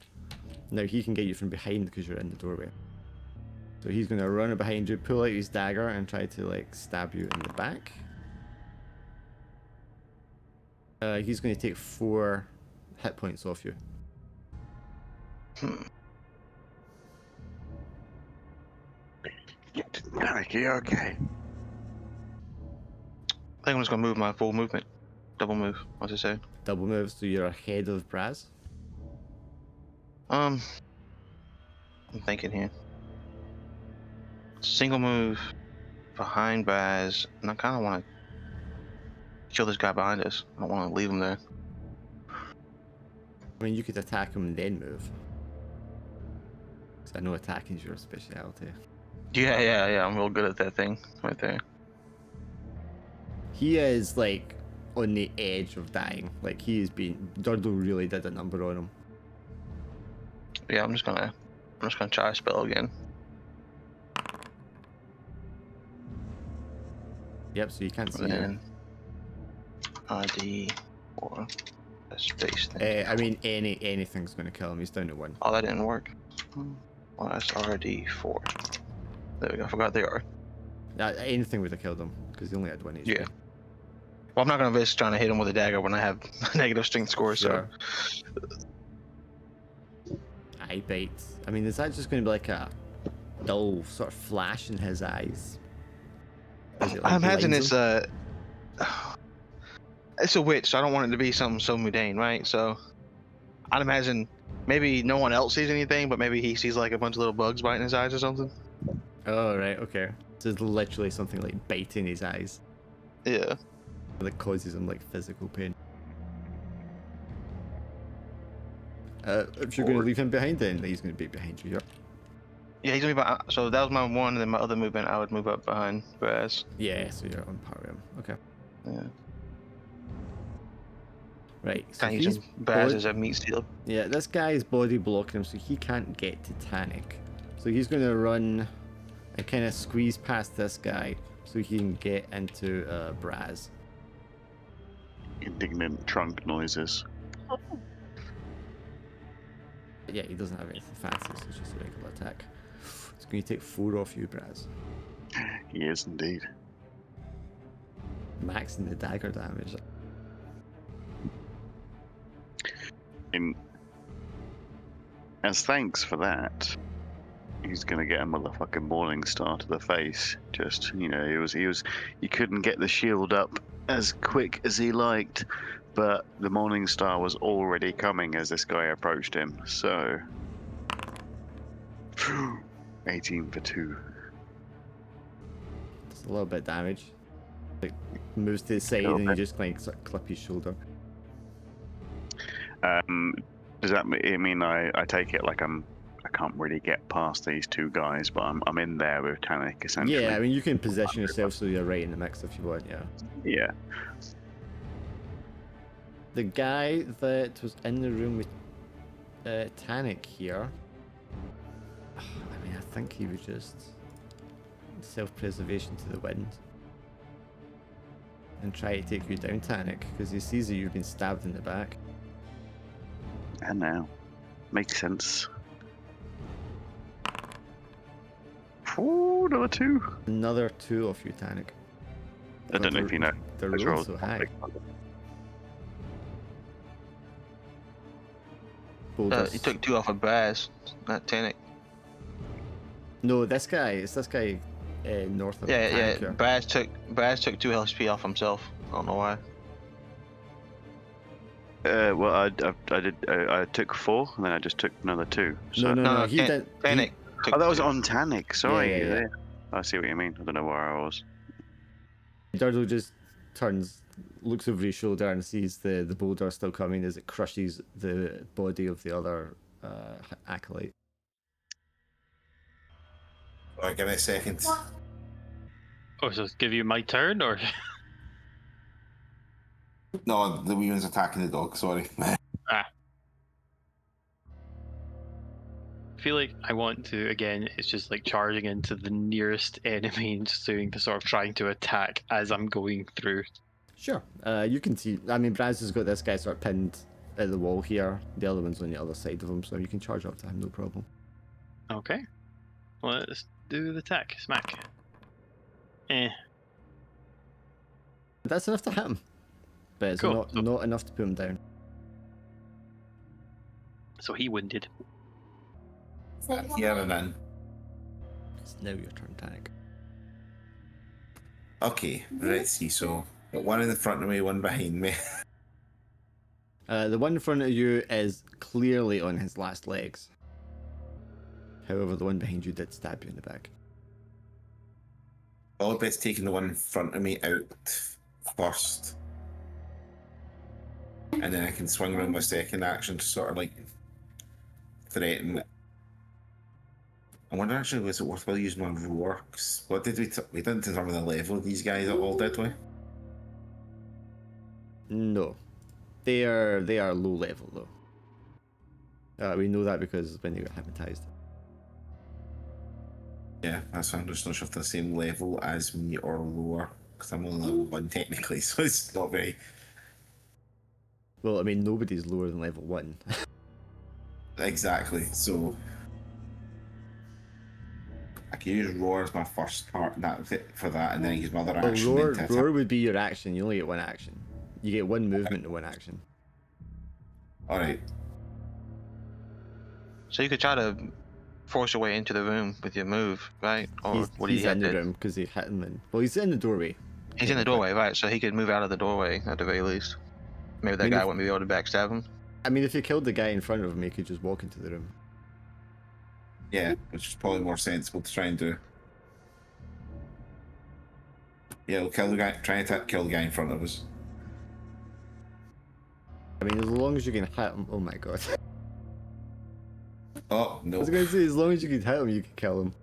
Now he can get you from behind because you're in the doorway. So he's going to run behind you, pull out his dagger, and try to like stab you in the back. He's going to take 4 hit points off you. Panic, are you okay? I think I'm just gonna move my full movement. Double move. What's it say? Double move, so you're ahead of Braz. I'm thinking here. Single move behind Baz, and I kind of want to kill this guy behind us. I don't want to leave him there. I mean, you could attack him and then move. Because I know attacking is your specialty. Yeah. I'm real good at that thing right there. He is like on the edge of dying. Like he is being. Durdle really did a number on him. Yeah, I'm just gonna try a spell again. Yep, so you can't see And him. then D4. Space thing. I mean, anything's going to kill him. He's down to 1. Oh, that didn't work. Well, that's RD4. There we go. I forgot they are. Anything would have killed him because he only had 1 HP. Yeah. Well, I'm not gonna risk trying to hit him with a dagger when I have negative strength scores. Sure. Eye bite. I mean, is that just going to be like a dull sort of flash in his eyes? Is it, like, I imagine blinds it's him? it's a witch, so I don't want it to be something so mundane, right? So I'd imagine maybe no one else sees anything, but maybe he sees like a bunch of little bugs biting his eyes or something. Oh, right, okay. So it's literally something like biting his eyes Yeah. that causes him like physical pain. If you're going to leave him behind, then he's going to be behind you here. Yeah, he's gonna be behind. So that was my one, and then my other movement, I would move up behind Baz. Yeah, so you're on par with him. Okay. Yeah. Right. So Kind of he's using Baz as a meat stealer. yeah, this guy's body blocking him, so he can't get to Tanic. So he's going to run and kind of squeeze past this guy so he can get into Braz. Indignant trunk noises. Yeah, he doesn't have anything fancy, so it's just a regular attack. It's going to take 4 off you, Braz. He is indeed. Maxing the dagger damage. As thanks for that, he's gonna get a motherfucking morning star to the face. Just, you know, he couldn't get the shield up as quick as he liked, but the morning star was already coming as this guy approached him. So 18 for 2. It's a little bit of damage. Like moves to the side and you just like sort of clip his shoulder. Does that mean I take it like I can't really get past these 2 guys, but I'm in there with Tanic essentially? Yeah, I mean you can position yourself so you're right in the mix if you want. Yeah. Yeah. The guy that was in the room with Tanic here, I mean, I think he was just self-preservation to the wind and try to take you down, Tanic, because he sees that you've been stabbed in the back. And now, makes sense. Ooh, another 2. Another 2 off you, Tanic. I don't know if you know. The those roll's rolls. so high. You took 2 off of Baz, not Tanic. No, this guy. It's this guy north of Yeah. Tanic here. Baz took 2 HP off himself. I don't know why. Well, I took 4, and then I just took another 2. So. No, he did. Tanic. took Oh, that was 2. on Tanic. Sorry. Yeah. I see what you mean. I don't know where I was. Durdle just turns, looks over his shoulder and sees the boulder still coming as it crushes the body of the other acolyte. Alright, give me a second. Oh, so give you my turn, or? No, the wee one's attacking the dog, sorry. I feel like I want to, again, it's just like charging into the nearest enemy and just doing the sort of trying to attack as I'm going through. Sure. You can see, I mean, Braz has got this guy sort of pinned at the wall here. The other one's on the other side of him, so you can charge up to him, no problem. Okay. Let's do the attack. Smack. That's enough to hit him. But it's Cool. not enough to put him down. So he wounded. Here and then. It's now your turn, Tanik. Okay, let's see. So, got one in the front of me, one behind me. The one in front of you is clearly on his last legs. However, the one behind you did stab you in the back. All best taking the one in front of me out first. And then I can swing around my second action to sort of like threaten. I wonder actually, was it worthwhile using my roar? 'Cause what did we didn't determine the level of these guys at all, did we? No. They are low level though. We know that because when they got hypnotized. Yeah, that's fine. I'm just not sure if they're the same level as me or lower. Because I'm only level 1 technically, so it's not very... Well, I mean, nobody's lower than level 1. Exactly, so... I can use roar as my first part for that, and then I use my other Well, action. roar would be your action. You only get one action. You get one movement and one action. Alright. So you could try to force your way into the room with your move, right? Or what do He's you in have the to? room because he hit him in. Well, he's in the doorway. He's in the doorway, right? So he could move out of the doorway at the very least. Maybe that guy wouldn't be able to backstab him. I mean, if you killed the guy in front of him, he could just walk into the room. Yeah, which is probably more sensible to try and do. Yeah, we'll kill the guy. Try and kill the guy in front of us. I mean, as long as you can hit him. Oh my god. Oh, I no. was going to say, as long as you can hit him, you can kill him.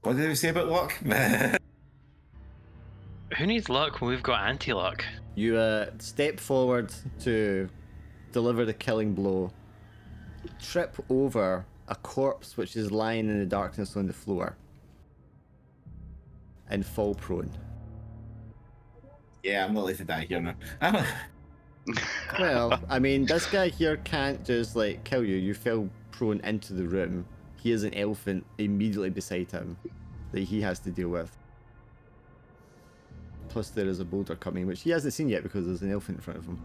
What did we say about luck? Who needs luck when we've got anti-luck? You step forward to deliver the killing blow, trip over a corpse which is lying in the darkness on the floor, and fall prone. Yeah, I'm not likely to die here now. Well, I mean, this guy here can't just like kill you. You fell prone into the room. He has an elephant immediately beside him that he has to deal with. Plus, there is a boulder coming, which he hasn't seen yet because there's an elephant in front of him.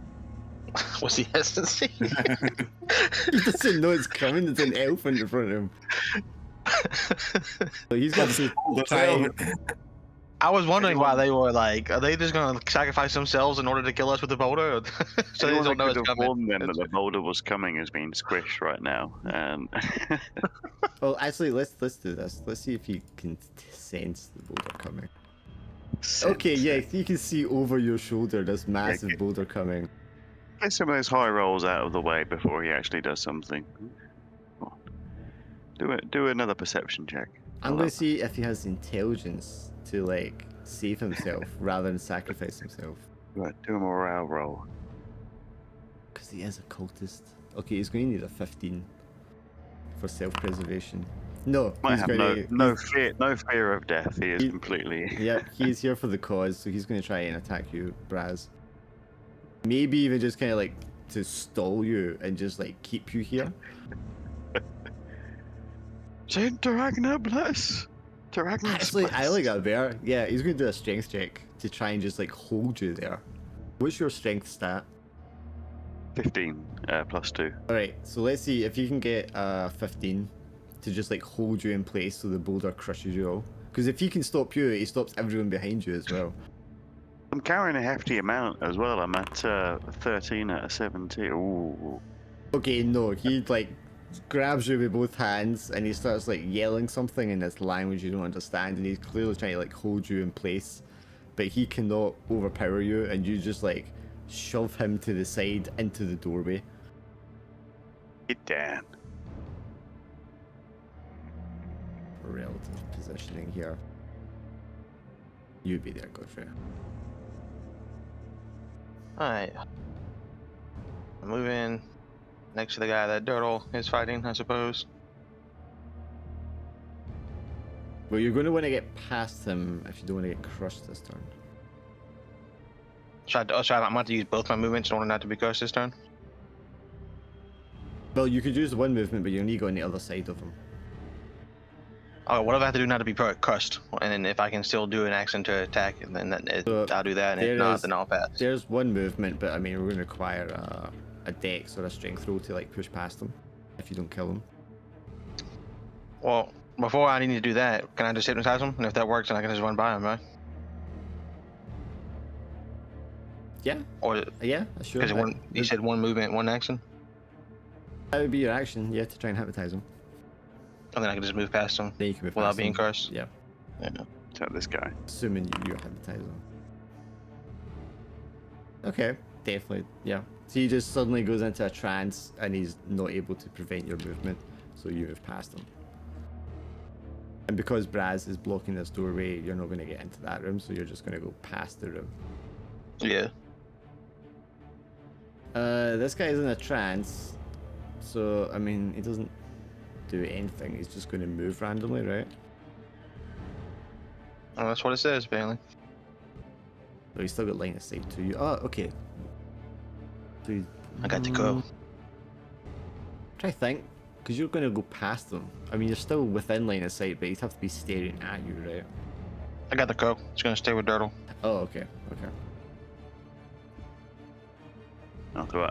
What's he has to see? He doesn't know it's coming. There's an elephant in front of him. So he's got to try. I was wondering why they were like, are they just gonna sacrifice themselves in order to kill us with the boulder? So they don't know it's coming. Warned them that the boulder was coming is being squished right now, and Well, actually, let's do this. Let's see if you can sense the boulder coming. Okay, yeah, you can see over your shoulder this massive boulder coming. get some of those high rolls out of the way before he actually does something. Do another perception check. I'm going to see if he has intelligence to like save himself rather than sacrifice himself. Right, do a morale roll. Because he is a cultist. Okay, he's going to need a 15 for self-preservation. No, Might he's have going no fear of death. He is completely. Yep, he's here for the cause, so he's going to try and attack you, Braz. Maybe even just kind of like to stall you and just like keep you here. Saint Taragna, bless. Taragna. Actually, I like that better. Yeah, he's going to do a strength check to try and just like hold you there. What's your strength stat? 15 plus 2. Alright, so let's see if you can get 15 to just like hold you in place so the boulder crushes you all. Because if he can stop you, he stops everyone behind you as well. I'm carrying a hefty amount as well. I'm at 13 out of 17. Ooh. Okay, no, he like grabs you with both hands and he starts like yelling something in this language you don't understand, and he's clearly trying to like hold you in place, but he cannot overpower you, and you just like shove him to the side into the doorway. Get down. relative positioning here. You'd be there, Godfrey. Alright. I'm moving next to the guy that Dirtle is fighting, I suppose. Well, you're going to want to get past him if you don't want to get crushed this turn. I'm about to use both my movements in order not to be crushed this turn. Well, you could use one movement, but you'll need to go on the other side of him. Oh, what do I have to do not to be crushed? And then if I can still do an action to attack, then I'll do that. And if not, then I'll pass. There's one movement, but I mean, we're going to require a dex or a strength roll to like push past him if you don't kill him. Well, before I need to do that, can I just hypnotize him? And if that works, then I can just run by him, right? Yeah. Or yeah, sure. Is it you said one movement, one action? That would be your action, yeah, to try and hypnotize him. And then I can just move past him then you can move without past being him. cursed? Yeah. So this guy. Assuming you hypnotize him. Okay, definitely, yeah. So he just suddenly goes into a trance and he's not able to prevent your movement, so you move past him. And because Braz is blocking this doorway, you're not going to get into that room, so you're just going to go past the room. Yeah. This guy is in a trance, so I mean, he doesn't do anything. He's just going to move randomly, right? Oh, that's what it says, apparently. But he's still got line of sight to you. Oh, okay. So I got to go. Try to think, because you're going to go past them. I mean, you're still within line of sight, but he'd have to be staring at you, right? I got the go. It's gonna stay with Dirtle. Oh, okay, okay.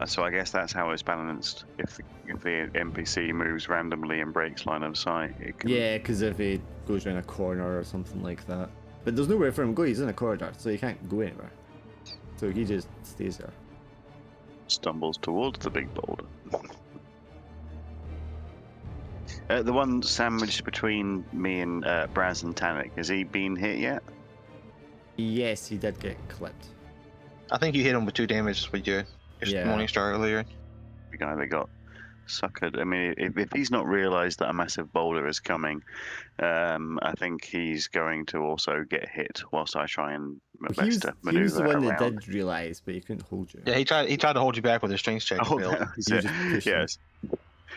So I guess that's how it's balanced. If the NPC moves randomly and breaks line of sight, it can... Yeah, because if he goes around a corner or something like that. But there's nowhere for him to go. He's in a corridor, so he can't go anywhere. So he just stays there. Stumbles towards the big boulder. The one sandwiched between me and Braz and Tannic, has he been hit yet? Yes, he did get clipped. I think you hit him with 2 damage with your Morning Star earlier. The guy that got suckered. I mean, if he's not realised that a massive boulder is coming, I think he's going to also get hit whilst I try and He was the one that around. did realise, but he couldn't hold you. Yeah, he tried to hold you back with his strength check. Oh, failed. yes.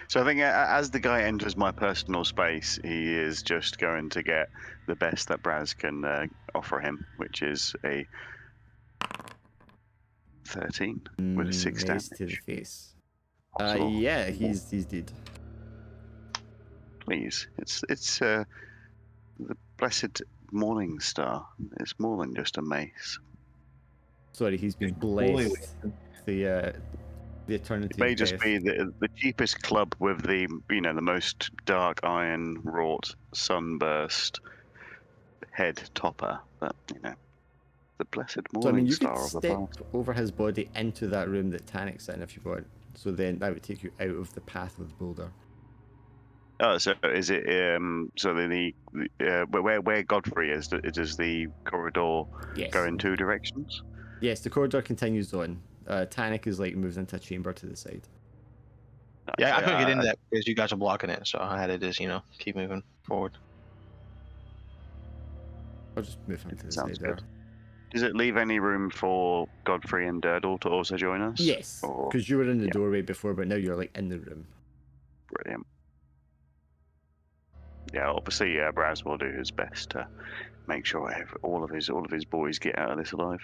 So I think as the guy enters my personal space, he is just going to get the best that Braz can offer him, which is a 13 with a 6 damage. To the face. Possible. Yeah, he's dead. Please, it's the blessed morning star. It's more than just a mace. Sorry, he's been blessed. The eternity. It may just be the cheapest club with the the most dark iron wrought sunburst head topper, but the blessed morning So I mean, you star could of the step past. over his body into that room that Tannic's in if you want. So then that would take you out of the path of the boulder. Oh, so is it so where Godfrey is? Does the corridor go in 2 directions? Yes, the corridor continues on. Tannic is like moves into a chamber to the side. Yeah, I couldn't get into that because you guys are blocking it, so I had to just keep moving forward. I'll just move him to the Sounds side there. good. Does it leave any room for Godfrey and Durdle to also join us? Yes, because you were in the doorway before, but now you're like in the room. Brilliant. Yeah, obviously, Braz will do his best to make sure all of his boys get out of this alive.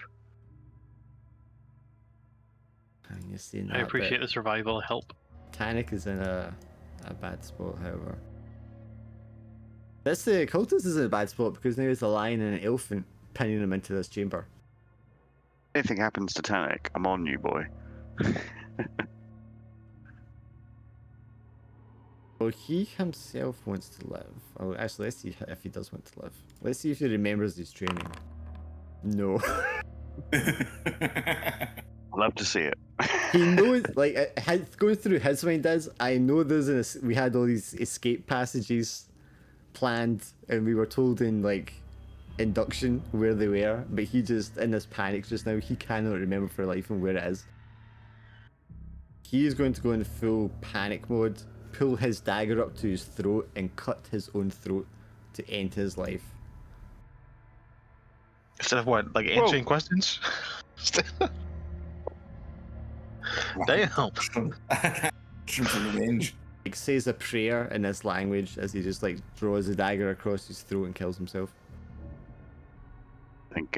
And you're seeing I that, appreciate the survival help. Tannic is in a bad spot, however. The cultist is in a bad spot because now there's a lion and an elephant pinning him into this chamber. If anything happens to Tannic, I'm on you, boy. Well, he himself wants to live. Oh, actually, let's see if he does want to live. Let's see if he remembers his training. No. I'd love to see it. He knows, like, going through his mind is, I know we had all these escape passages planned, and we were told in, like, induction where they were, but he just, in this panic just now, he cannot remember for life and where it is. He is going to go in full panic mode, pull his dagger up to his throat, and cut his own throat to end his life. Instead of what, like answering questions? Damn. Action for revenge. Like says a prayer in this language as he just like draws a dagger across his throat and kills himself. I think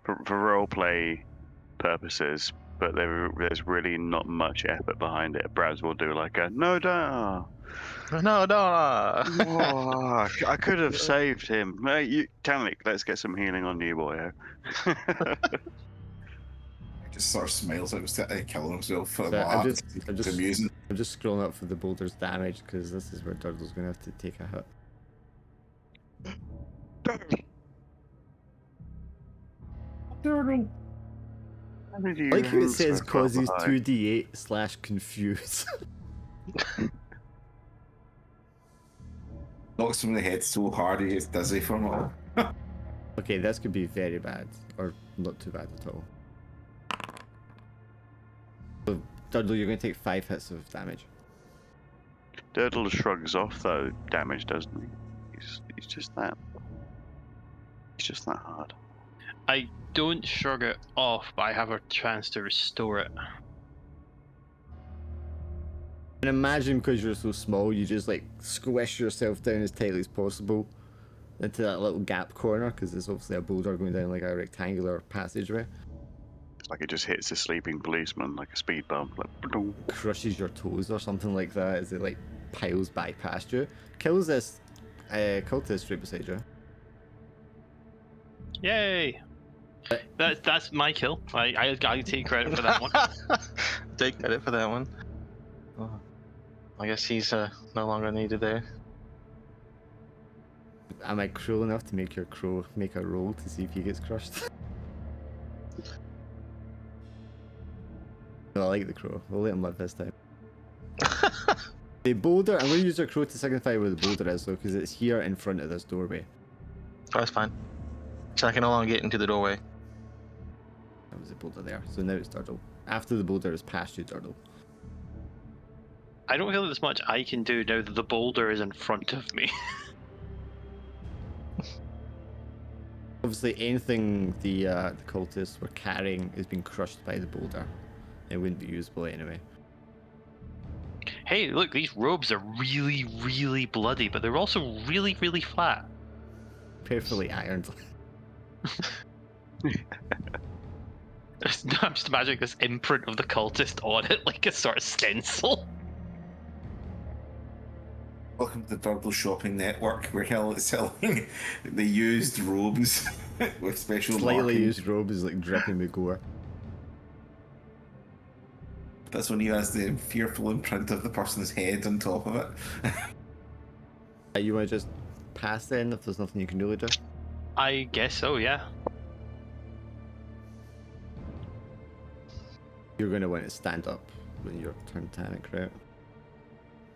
for roleplay purposes, but there's really not much effort behind it. Braz will do like a no. No. Oh, I could have saved him. Tanik, let's get some healing on you, boy. Just sort of smiles out to killing himself for So that. I'm It's just amusing. I'm just scrolling up for the boulder's damage because this is where Durdle's gonna have to take a hit. Turtle. Like how it says causes 2d8/confuse. Knocks him in the head so hard he gets dizzy from it. Okay, this could be very bad, or not too bad at all. So, Durdle, you're going to take 5 hits of damage. Durdle shrugs off though damage, doesn't he? He's just that. He's just that hard. I don't shrug it off, but I have a chance to restore it. And imagine because you're so small, you just like squish yourself down as tightly as possible into that little gap corner, because there's obviously a boulder going down like a rectangular passageway. It's like it just hits a sleeping policeman like a speed bump, like ba-dum. Crushes your toes or something like that as it like piles by past you. Kills this cultist right beside you. Yay! That's my kill. I take credit for that one. Take credit for that one. Oh, I guess he's no longer needed there. Am I cruel enough to make your crow make a roll to see if he gets crushed? No, I like the crow. We'll let him live this time. The boulder, I'm going to use your crow to signify where the boulder is though, because it's here in front of this doorway. Oh, that's fine. So I can no longer get into the doorway. That was the boulder there. So now it's Durdle. After the boulder is past you, Durdle. I don't feel there's much I can do now that the boulder is in front of me. Obviously, anything the cultists were carrying is being crushed by the boulder. It wouldn't be usable anyway. Hey, look, these robes are really, really bloody, but they're also really, really flat. Perfectly ironed. I'm just imagining this imprint of the cultist on it, like a sort of stencil. Welcome to the Durdle Shopping Network. We're selling the used robes with special Slightly marking. used robe is like dripping with gore. That's when he has the fearful imprint of the person's head on top of it. You want to just pass then if there's nothing you can do later? I guess so, yeah. You're going to want to stand up when your turn to panic, right?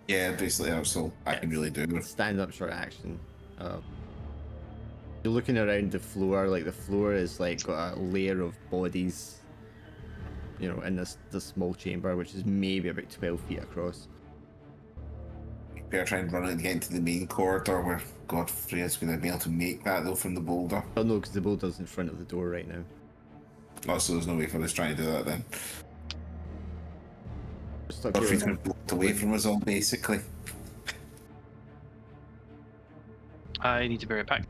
Yeah, basically that's all I can really do. Stand up short action. You're looking around the floor, like the floor is like got a layer of bodies, you know, in this small chamber, which is maybe about 12 feet across. Better try and run it and get into the main corridor where Godfrey is going to be able to make that though from the boulder. Oh no, because the boulder's in front of the door right now. Oh, so there's no way for us trying to do that then. Stuck Godfrey's here. going to block away from us all basically. I need to bear it back.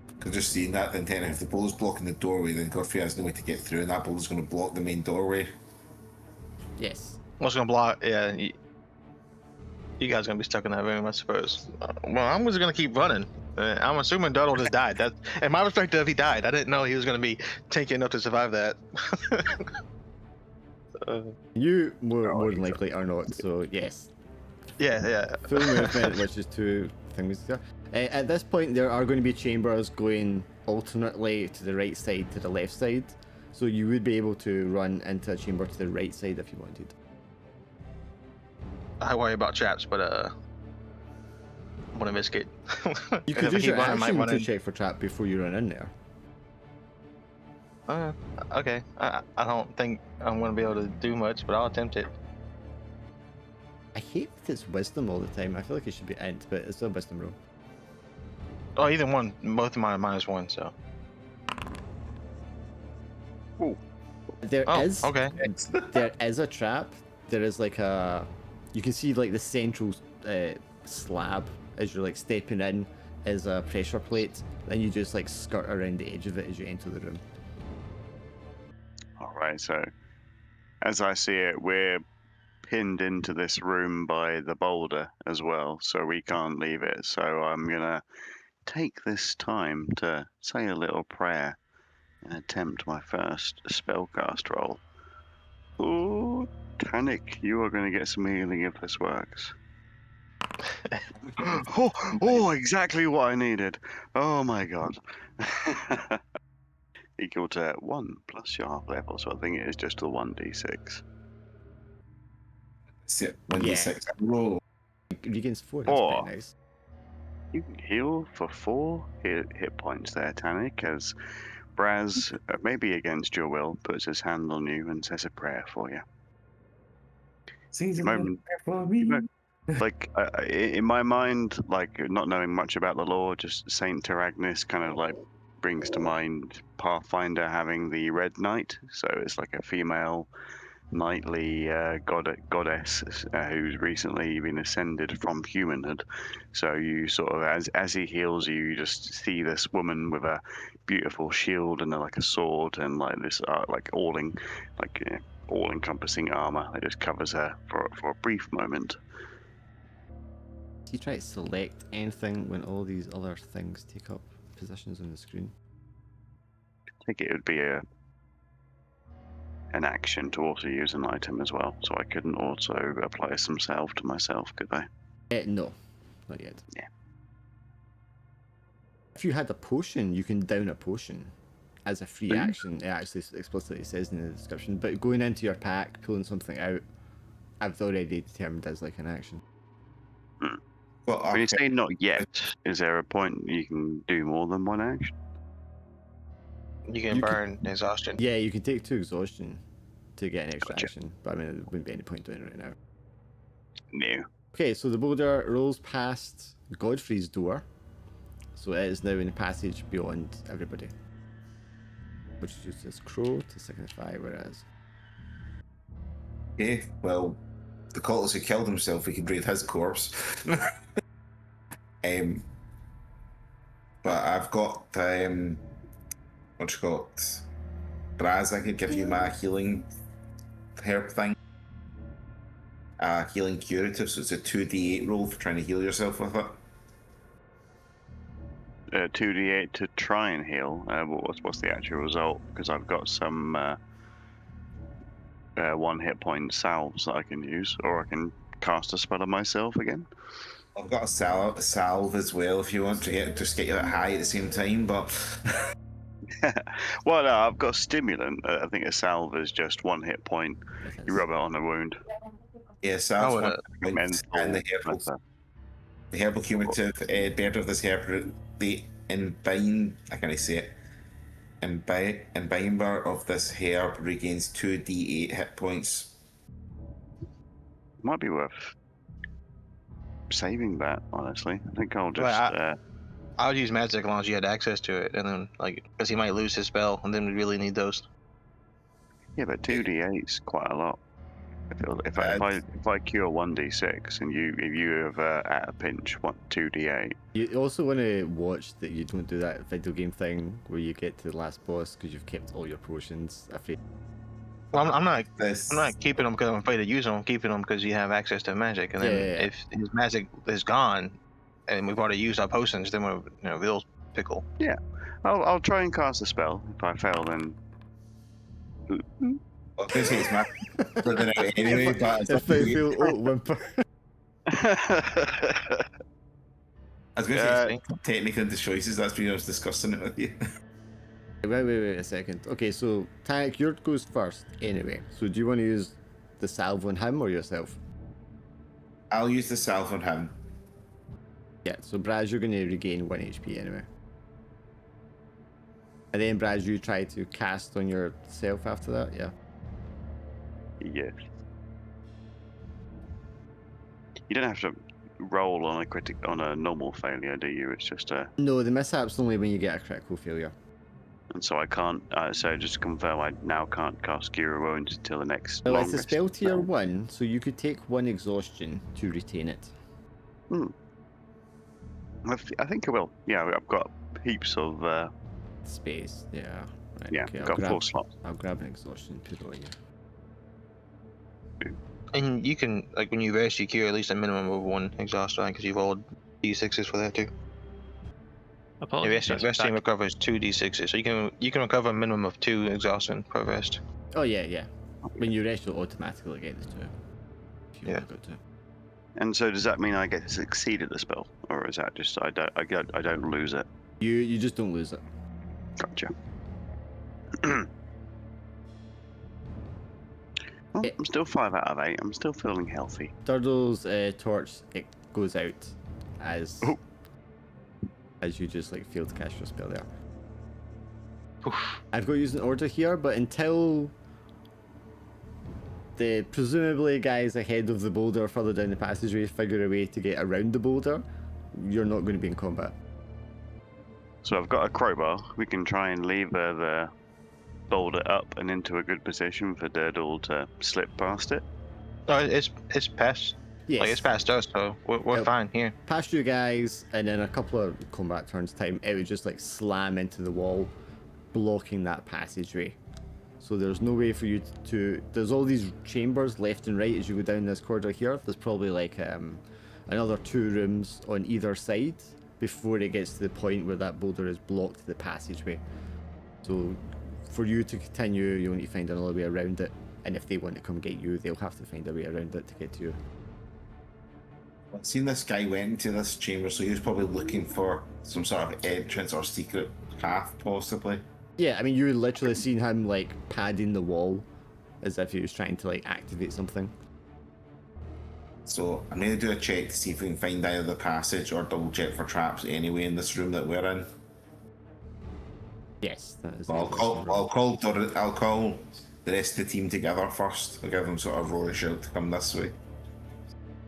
Because just seeing that, then if the boulder's blocking the doorway, then Godfrey has no way to get through, and that boulder's going to block the main doorway. Yes. What's gonna block? Yeah, you guys are gonna be stuck in that room, I suppose. Well, I'm just gonna keep running. I'm assuming Durdle just died. That, in my perspective, he died. I didn't know he was gonna be tanky enough to survive that. You more than likely are not, so yes. Yeah. Full movement, which is 2 things there. At this point, there are going to be chambers going alternately to the right side, to the left side. So you would be able to run into a chamber to the right side if you wanted. I worry about traps, but I want to risk it. You could use If your he run, I might action run to in. check for trap before you run in there. Okay. I don't think I'm gonna be able to do much, but I'll attempt it. I hate that it's wisdom all the time. I feel like it should be int, but it's still a wisdom roll. Oh, either one. Both of mine are -1, so. There Oh, is okay. there is a trap. There is like you can see like the central slab as you're like stepping in is a pressure plate. Then you just like skirt around the edge of it as you enter the room. All right, so as I see it, we're pinned into this room by the boulder as well, so we can't leave it. So I'm gonna take this time to say a little prayer and attempt my first spellcast roll. Ooh, Tannic, you are going to get some healing if this works. oh, exactly what I needed. Oh my god. Equal to 1 plus your half level, so I think it is just a 1d6. So, 1d6. Roll. Regains 4. That's Or pretty nice. you can heal for 4 hit points there, Tannic, as Braz, maybe against your will, puts his hand on you and says a prayer for you. Sings a Moment- prayer for me. Like in my mind, like not knowing much about the lore, just Saint Teragnis kind of like brings to mind Pathfinder having the Red Knight. So it's like a female knightly goddess who's recently been ascended from humanhood. So you sort of, as he heals you, you just see this woman with a beautiful shield and like a sword and like this like all-encompassing armor that just covers her for a brief moment. You try to select anything when all these other things take up positions on the screen. I think it would be an action to also use an item as well, so I couldn't also apply some salve to myself, could I? No, not yet. Yeah. If you had a potion, you can down a potion as a free Mhm. action. It actually explicitly says in the description. But going into your pack, pulling something out, I've already determined as like an action. Well, When you say not yet, is there a point you can do more than one action? You can You burn exhaustion. Yeah, you can take 2 exhaustion to get an extra Gotcha. action. But I mean, there wouldn't be any point doing it right now. No. Okay, so the boulder rolls past Godfrey's door. So it is now in the passage beyond everybody. Which uses crow to signify where it is. Okay, well, the cultist who killed himself, we can raid his corpse. But I've got what you call it? Braz, I could give you my healing herb thing. Healing curative, so it's a 2d8 roll for trying to heal yourself with it. 2d8 to try and heal. What's the actual result? Because I've got some 1 hit point salves that I can use, or I can cast a spell on myself again. I've got a salve as well if you want to just get you that high at the same time, but Well, no, I've got stimulant. I think a salve is just 1 hit point. You rub it on a wound. yeah, salve's would, one point, Mental, and the herbal curative better of this herb, the I can't say it. Imbiber of this herb regains 2d8 hit points. Might be worth saving that, honestly. I think I'll just. I would use magic as long as you had access to it, and then because he might lose his spell, and then we really need those. Yeah, but 2d8's quite a lot. If I cure 1d6 and if you have at a pinch 2d8. You also want to watch that you don't do that video game thing where you get to the last boss because you've kept all your potions. Well, I'm not keeping them because I'm afraid to use them. I'm keeping them because you have access to magic, and then if his magic is gone, and we've already used our potions, then we'll pickle. Yeah, I'll try and cast a spell. If I fail, then. I was going to say it's my than out anyway, but it's If I feel whimper. I was going to say technically the choices. That's when I was discussing it with you. Wait a second. Okay, so Tank, yours goes first anyway. So do you want to use the salve on him or yourself? I'll use the salve on him. Yeah, so Braz, you're going to regain 1 HP anyway. And then Braz, you try to cast on yourself after that, yeah? Yes. You don't have to roll on a normal failure, do you? It's just a. No, the mishap's only when you get a critical failure. And so I can't. So just to confirm, I now can't cast Cure Wounds until the next. Well, it's a longest spell tier 1, so you could take 1 exhaustion to retain it. I think I will. Yeah, I've got heaps of. Space, yeah. Right, Yeah, okay, I've got 4 slots. I'll grab an exhaustion and put it on you. And you can, like, when you rest, you cure at least a minimum of 1 exhaust, right? Because you've rolled d6s for that too. Apologies. Resting recovers 2 d6s, so you can recover a minimum of 2 exhaustion per rest. Oh yeah. When you rest, you'll automatically get the 2. If you Yeah. got to. And so does that mean I get to succeed at the spell, or is that just I don't lose it? You just don't lose it. Gotcha. Well, I'm still 5 out of 8. I'm still feeling healthy. Turtle's torch, it goes out as you just like fail to cast your spell there. Oof. I've got to use an order here, but until the presumably guys ahead of the boulder further down the passageway figure a way to get around the boulder, you're not going to be in combat. So I've got a crowbar. We can try and lever the boulder up and into a good position for Durdle to slip past it. No, it's past. Yes. Like, it's past us, so we're fine here. Past you guys, and in a couple of combat turns time, it would just like slam into the wall, blocking that passageway. So there's no way for you to. There's all these chambers left and right as you go down this corridor here. There's probably like another 2 rooms on either side before it gets to the point where that boulder is blocked the passageway. So for you to continue, you'll need to find another way around it. And if they want to come get you, they'll have to find a way around it to get to you. I've seen this guy went into this chamber, so he was probably looking for some sort of entrance or secret path, possibly. Yeah, I mean, you literally seen him like padding the wall as if he was trying to like activate something. So I'm going to do a check to see if we can find either the passage or double check for traps anyway in this room that we're in. Yes, that is. I'll call the rest of the team together first. I'll give them sort of roll a shout to come this way.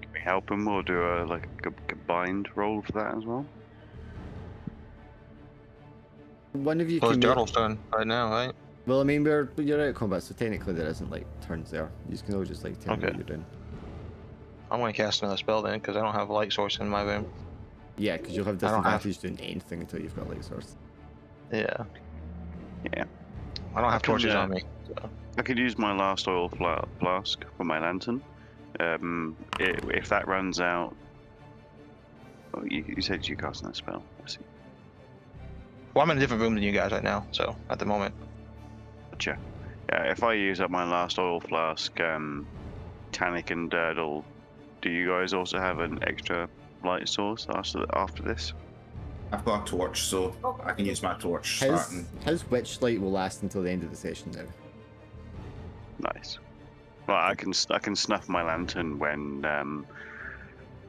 Can we help him or do a combined roll for that as well? One of you Well, can. it's Dartle's turn right now, right? Well, I mean, you're out of combat, so technically there isn't like turns there. You can all just like tell me what you're doing. I'm going to cast another spell then, because I don't have a light source in my room. Yeah, because you'll have I don't have- disadvantage doing anything until you've got light source. Yeah. Yeah. I don't have torches on me. I could use my last oil flask for my lantern. If that runs out... Oh, you said you cast that spell. I see. Well, I'm in a different room than you guys right now, so at the moment. Gotcha. Yeah, if I use up my last oil flask, Tannic and Durdle, do you guys also have an extra light source after this? I've got a torch, so I can use my torch starting. His witch light will last until the end of the session now. Nice. Well, I can snuff my lantern when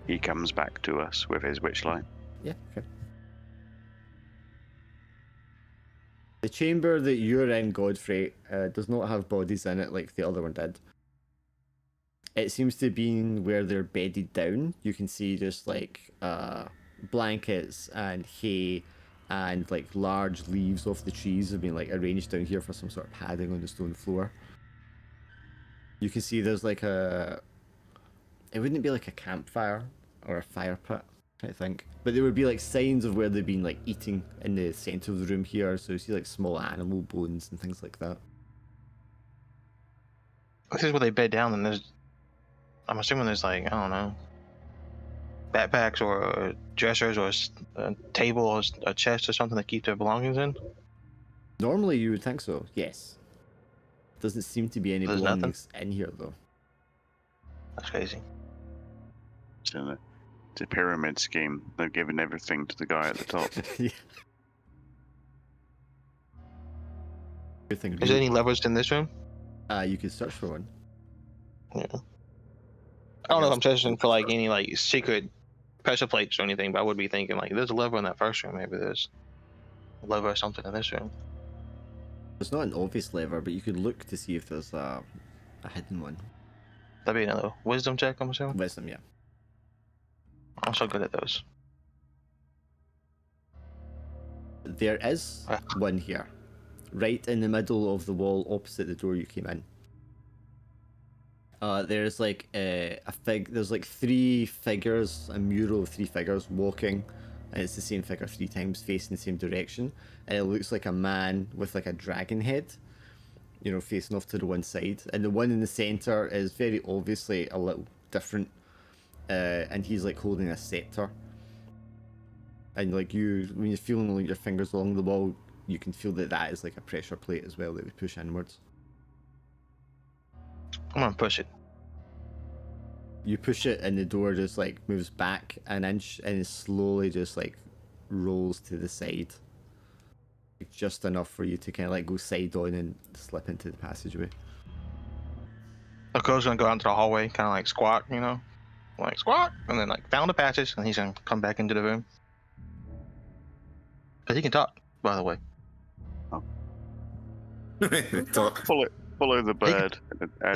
he comes back to us with his witch light. Yeah, okay. The chamber that you're in, Godfrey, does not have bodies in it like the other one did. It seems to be where they're bedded down. You can see just like blankets and hay and like large leaves off the trees have been like arranged down here for some sort of padding on the stone floor. You can see there's like it wouldn't be like a campfire or a fire pit, I think, but there would be like signs of where they've been like eating in the center of the room here. So you see like small animal bones and things like that. This is where they bed down, and I'm assuming there's like, I don't know, backpacks or dressers or a table or a chest or something to keep their belongings in. Normally you would think so, yes. Doesn't seem to be any There's belongings in here though. That's crazy. So it's a pyramid scheme. They're giving everything to the guy at the top. Yeah. Good thing. Is there any levers in this room? You could search for one. Yeah. I don't know if I'm searching for like any like secret pressure plates or anything, but I would be thinking like there's a lever in that first room. Maybe there's a lever or something in this room. It's not an obvious lever, but you could look to see if there's a hidden one. That'd be another wisdom check, I'm assuming. Wisdom, yeah. I'm so good at those. There is one here, right in the middle of the wall opposite the door you came in. There's like there's like three figures, a mural of three figures walking, and it's the same figure three times facing the same direction, and it looks like a man with like a dragon head, you know, facing off to the one side, and the one in the center is very obviously a little different, and he's like holding a scepter. And like when you're feeling like your fingers along the wall, you can feel that is like a pressure plate as well that would push inwards. I'm gonna push it. You push it and the door just like moves back an inch and it slowly just like rolls to the side. Just enough for you to kind of like go side on and slip into the passageway. Oko's gonna go out into the hallway, kind of like squat, you know? Like squat! And then like down the passage, and he's gonna come back into the room. But he can talk, by the way. Talk. Follow the bird.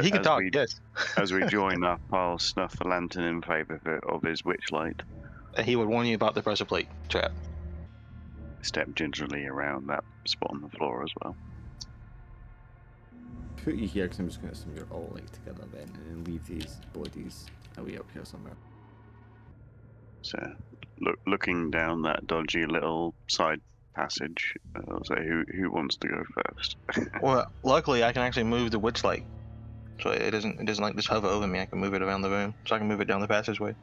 He can talk, yes. As we join up, I'll snuff the lantern in favour of his witchlight. And he would warn you about the pressure plate trap. Step gingerly around that spot on the floor as well. Put you here because I'm just going to assume you're all like together then, and then leave these bodies away up here somewhere. So, looking down that dodgy little side passage, I'll say, who wants to go first? Well, luckily I can actually move the witch light, so it doesn't like just hover over me. I can move it around the room, so I can move it down the passageway.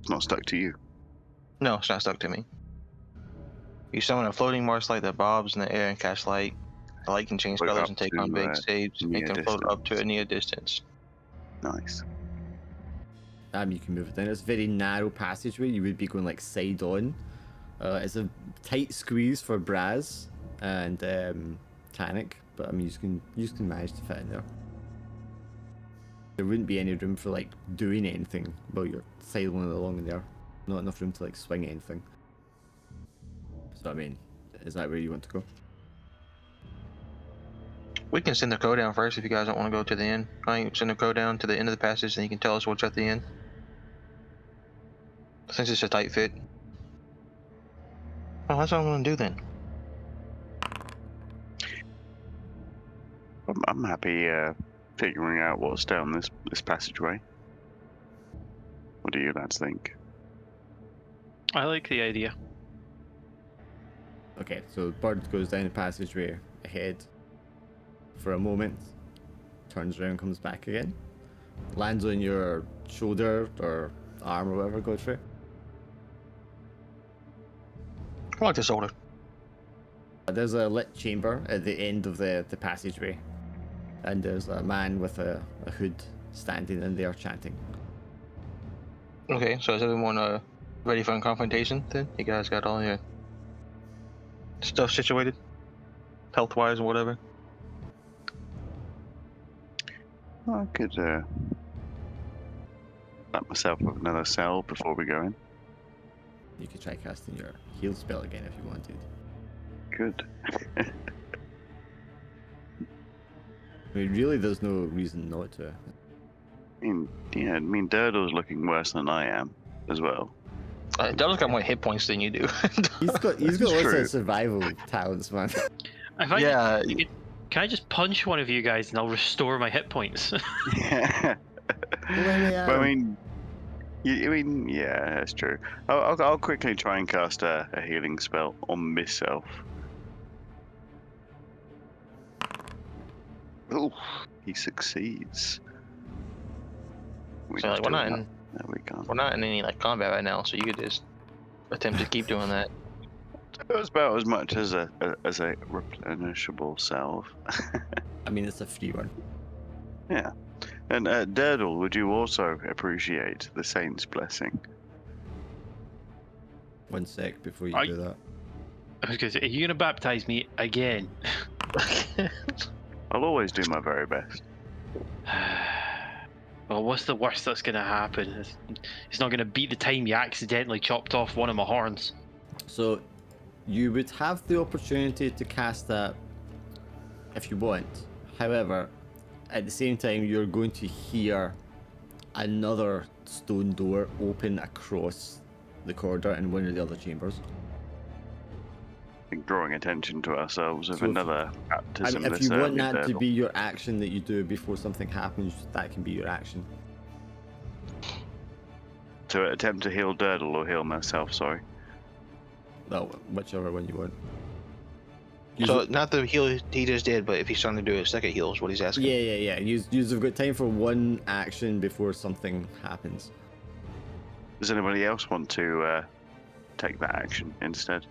It's not stuck to you. No, it's not stuck to me. You summon a floating Mars light that bobs in the air and cast light. The light can change Float colors up and take to, on big shapes. It near can float up to a near distance. Nice. You can move it down. It's a very narrow passageway. You would be going like side on. It's a tight squeeze for Braz and Tannic, but I mean you can manage to fit in there. There wouldn't be any room for like doing anything while you're sidling along in there. Not enough room to like swing anything. So I mean, is that where you want to go? We can send the code down first if you guys don't want to go to the end. I can send the code down to the end of the passage, and you can tell us what's at the end. Since it's a tight fit. Well, that's what I'm gonna do then. I'm happy figuring out what's down this passageway. What do you lads think? I like the idea. Okay, so Bird goes down the passageway ahead for a moment, turns around, comes back again, lands on your shoulder or arm or whatever, Godfrey. I like the shoulder. There's a lit chamber at the end of the passageway, and there's a man with a hood standing in there chanting. Okay, so is everyone ready for a confrontation then? You guys got all your stuff situated? Health-wise or whatever? I could let myself with another cell before we go in. You could try casting your heal spell again if you wanted. Good. I mean, really, there's no reason not to. I mean, Durdle's looking worse than I am as well. Devil's got more hit points than you do. He's got lots true. of survival talents, man. Yeah. Can I just punch one of you guys and I'll restore my hit points? Yeah. But I mean, yeah, that's true. I'll quickly try and cast a healing spell on myself. Ooh, he succeeds. So like, we're not in any like combat right now, so you could just attempt to keep doing that. It's about as much as a replenishable salve. I mean, it's a free one. Yeah. And Durdle, would you also appreciate the Saint's blessing? 1 sec before you do that. I was gonna say, are you gonna baptize me again? I'll always do my very best. Well, what's the worst that's gonna happen? It's not gonna beat the time you accidentally chopped off one of my horns. So, you would have the opportunity to cast that if you want. However, at the same time, you're going to hear another stone door open across the corridor in one of the other chambers. I think drawing attention to ourselves with So if- another I baptism. mean, if you this want early that to Durdle. be your action that you do before something happens, that can be your action. To attempt to heal Durdle or heal myself, sorry. Well, whichever one you want. So not the heal he just did, but if he's trying to do a second heal is what he's asking. Yeah. You've got time for one action before something happens. Does anybody else want to take that action instead?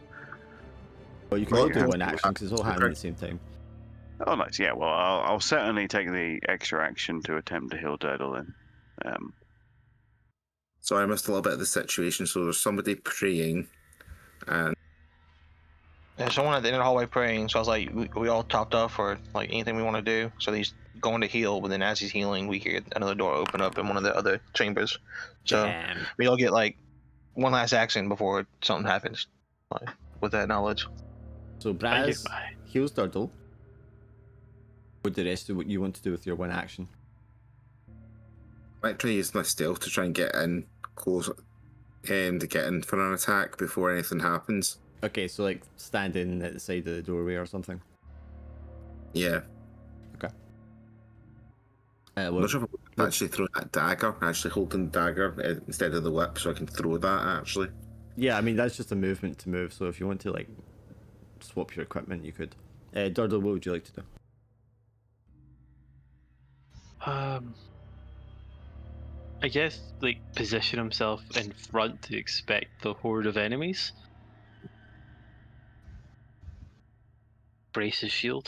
Well, you can Well, all do yeah. one action because it's all happening at the same time. Oh, nice. Yeah, well, I'll certainly take the extra action to attempt to heal Durdle then. Sorry, I missed a little bit of the situation. So there's somebody praying, and Yeah, someone at the end of the hallway praying. So I was like, we all topped off for like anything we want to do. So he's going to heal, but then as he's healing, we hear another door open up in one of the other chambers. So Damn. we all get like one last action before something happens. Like, with that knowledge. So Braz heals Durdle. What the rest of what you want to do with your one action? I might try to use my stealth to try and get in close, to get in for an attack before anything happens. Okay, so like standing at the side of the doorway or something. Yeah. Okay. I'm Well, not sure if I'm actually throwing that dagger, actually holding the dagger instead of the whip, so I can throw that actually. yeah, I mean that's just a movement to move. So if you want to like swap your equipment, you could. Durdle, what would you like to do? I guess like position himself in front to expect the horde of enemies. Brace his shield.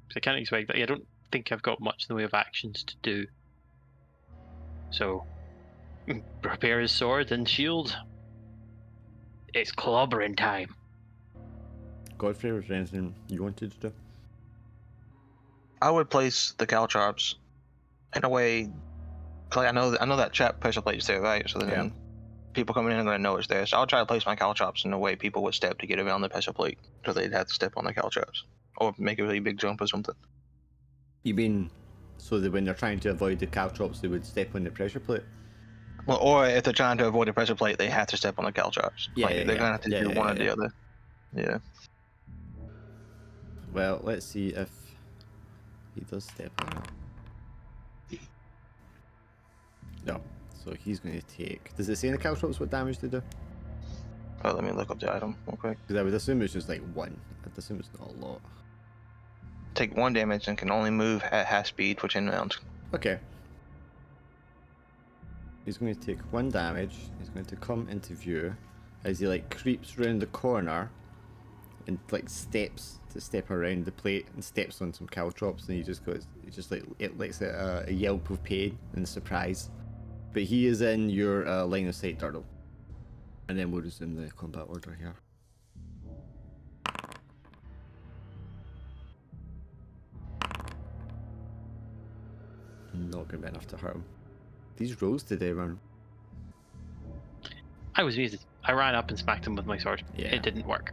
'Cause I can't expect that. I don't think I've got much in the way of actions to do. So prepare his sword and shield. It's clobbering time. Godfrey, was there anything you wanted to do? I would place the caltrops in a way. Cause I know that trap pressure plate's there, right? So then people coming in are gonna know it's there. So I'll try to place my caltrops in a way people would step to get around the pressure plate, so they'd have to step on the caltrops or make a really big jump or something. You mean so that when they're trying to avoid the caltrops, they would step on the pressure plate? Well, or if they're trying to avoid the pressure plate, they have to step on the caltrops. Yeah, like, yeah, they're yeah. gonna have to Yeah, do yeah, one or yeah. the other. Yeah. Well, let's see if he does step on it. No. So he's going to take. Does it say in the caltrops what damage they do? Oh, let me look up the item real quick. Because I would assume it's just like one. I'd assume it's not a lot. Take 1 damage and can only move at half speed for 10 rounds. Okay. He's going to take 1 damage. He's going to come into view as he like creeps around the corner and like steps to step around the plate and steps on some caltrops, and he just goes, it lets out a yelp of pain and surprise. But he is in your line of sight, Durdle. And then we'll resume the combat order here. Not going to be enough to hurt him. These rolls today, man. I was muted. I ran up and smacked him with my sword. Yeah. It didn't work.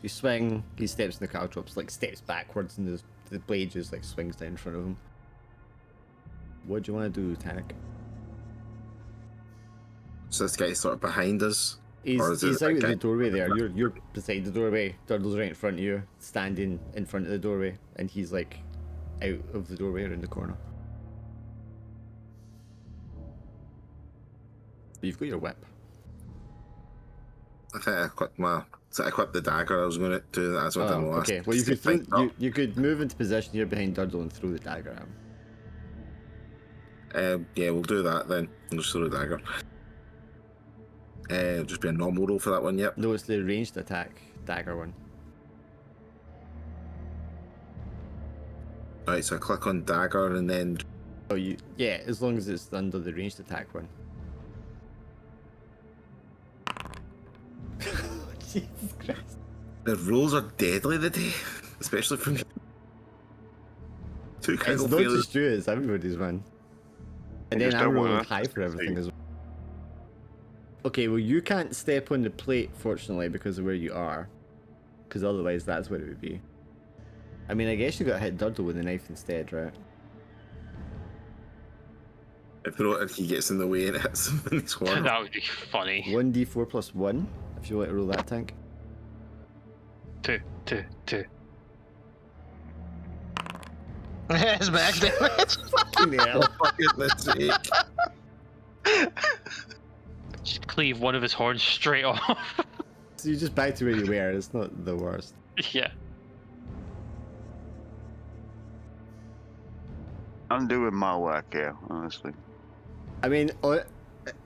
You swing, he steps in the caltrops, like steps backwards, and the blade just like swings down in front of him. What do you want to do, Tanik? So this guy's sort of behind us. He's Or is it out a of guy- the doorway there. You're beside the doorway. Durdle's right in front of you, standing in front of the doorway, and he's like out of the doorway around the corner. But you've got your whip. I think I equipped the dagger. I was going to do that. That's what I done last. Okay. Well, you could move into position here behind Durdle and throw the dagger at him. Yeah, we'll do that then. We'll just throw the dagger. Just be a normal roll for that one. Yep. No, it's the ranged attack dagger one. Right, so I click on dagger and then Oh, yeah, as long as it's under the ranged attack one. Jesus Christ. the rolls are deadly today, especially from two It's critical not failures. just you, it's everybody's one. And You then just I'm don't rolling wanna high for everything see. as well. Okay, well you can't step on the plate, fortunately, because of where you are. Because otherwise that's where it would be. I mean, I guess you got to hit Durdle with a knife instead, right? If he gets in the way and hits him in his corner. That would be funny. 1d4 plus 1, if you want to roll that, Tank. 2. It's max damage. Fucking hell. For goodness sake. Just cleave one of his horns straight off. So you're just back to where you were, it's not the worst. Yeah. I'm doing my work here, honestly. I mean,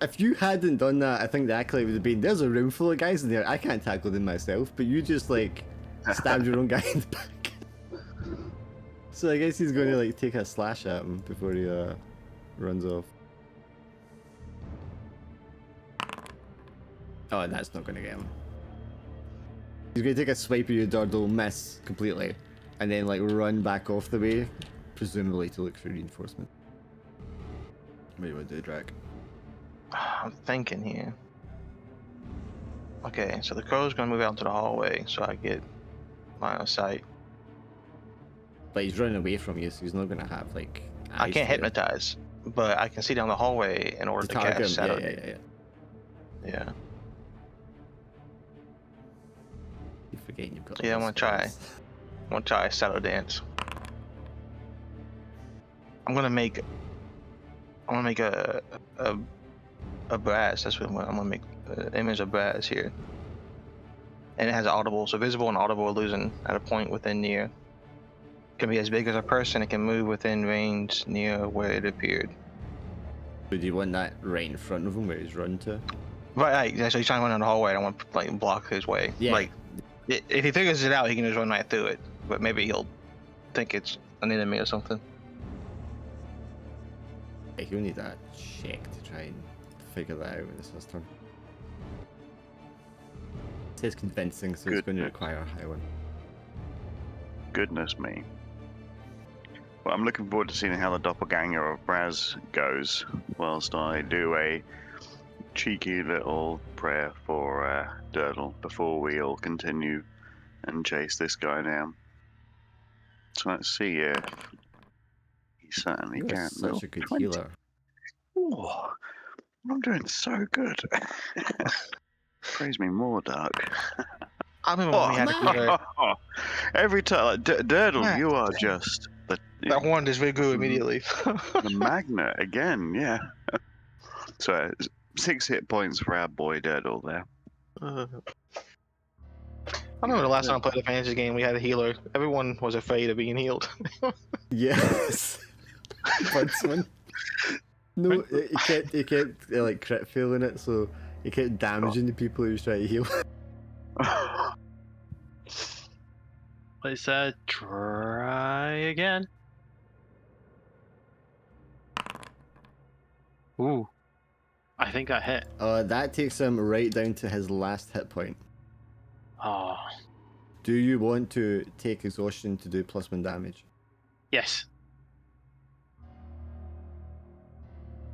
if you hadn't done that, I think the accolade would have been, there's a room full of guys in there, I can't tackle them myself, but you just, like, stabbed your own guy in the back. So I guess he's going to, like, take a slash at him before he runs off. Oh, that's not going to get him. He's going to take a swipe at your Durdle, miss completely, and then, like, run back off the way, presumably to look for reinforcement. What do you want to do, Drac? I'm thinking here. Okay, so the crow's gonna move out into the hallway so I get line of sight. But he's running away from you, so he's not going to have, like, I eyes can't there. hypnotize, but I can see down the hallway in order to target cast him. Shadow. Yeah. Yeah. You're forgetting you've got. Yeah, all I'm those gonna try. spells. I'm gonna try Shadow Dance. I'm gonna make a brass. That's what I'm gonna make. An image of brass here, and it has audible. So visible and audible illusion at a point within near. It can be as big as a person. It can move within range near where it appeared. So do you want that right in front of him where he's run to? Right. Yeah, so he's trying to run down the hallway. I don't want to like block his way. Yeah. Like if he figures it out, he can just run right through it. But maybe he'll think it's an enemy or something. Yeah, he'll need that check to try and figure that out when it's his turn. It says convincing, so it's going to Goodness. require a high one. Goodness me. Well, I'm looking forward to seeing how the doppelganger of Braz goes, whilst I do a cheeky little prayer for Durdle before we all continue and chase this guy down. So let's see if he certainly You're can. such a good 20. healer. Oh, I'm doing so good. Praise me more, Dark. I remember when we had a healer. Every time, like, Durdle, Yeah. you are just That horn just grew immediately. the magnet again, yeah. So 6 hit points for our boy Durdle there. I remember the last time I played a fantasy game, we had a healer. Everyone was afraid of being healed. Yes. Buntsman. No, he kept like crit failing it, so he kept damaging the people he was trying to heal. Let's try again. Ooh. I think I hit. That takes him right down to his last hit point. Oh. Do you want to take exhaustion to do +1 damage? Yes.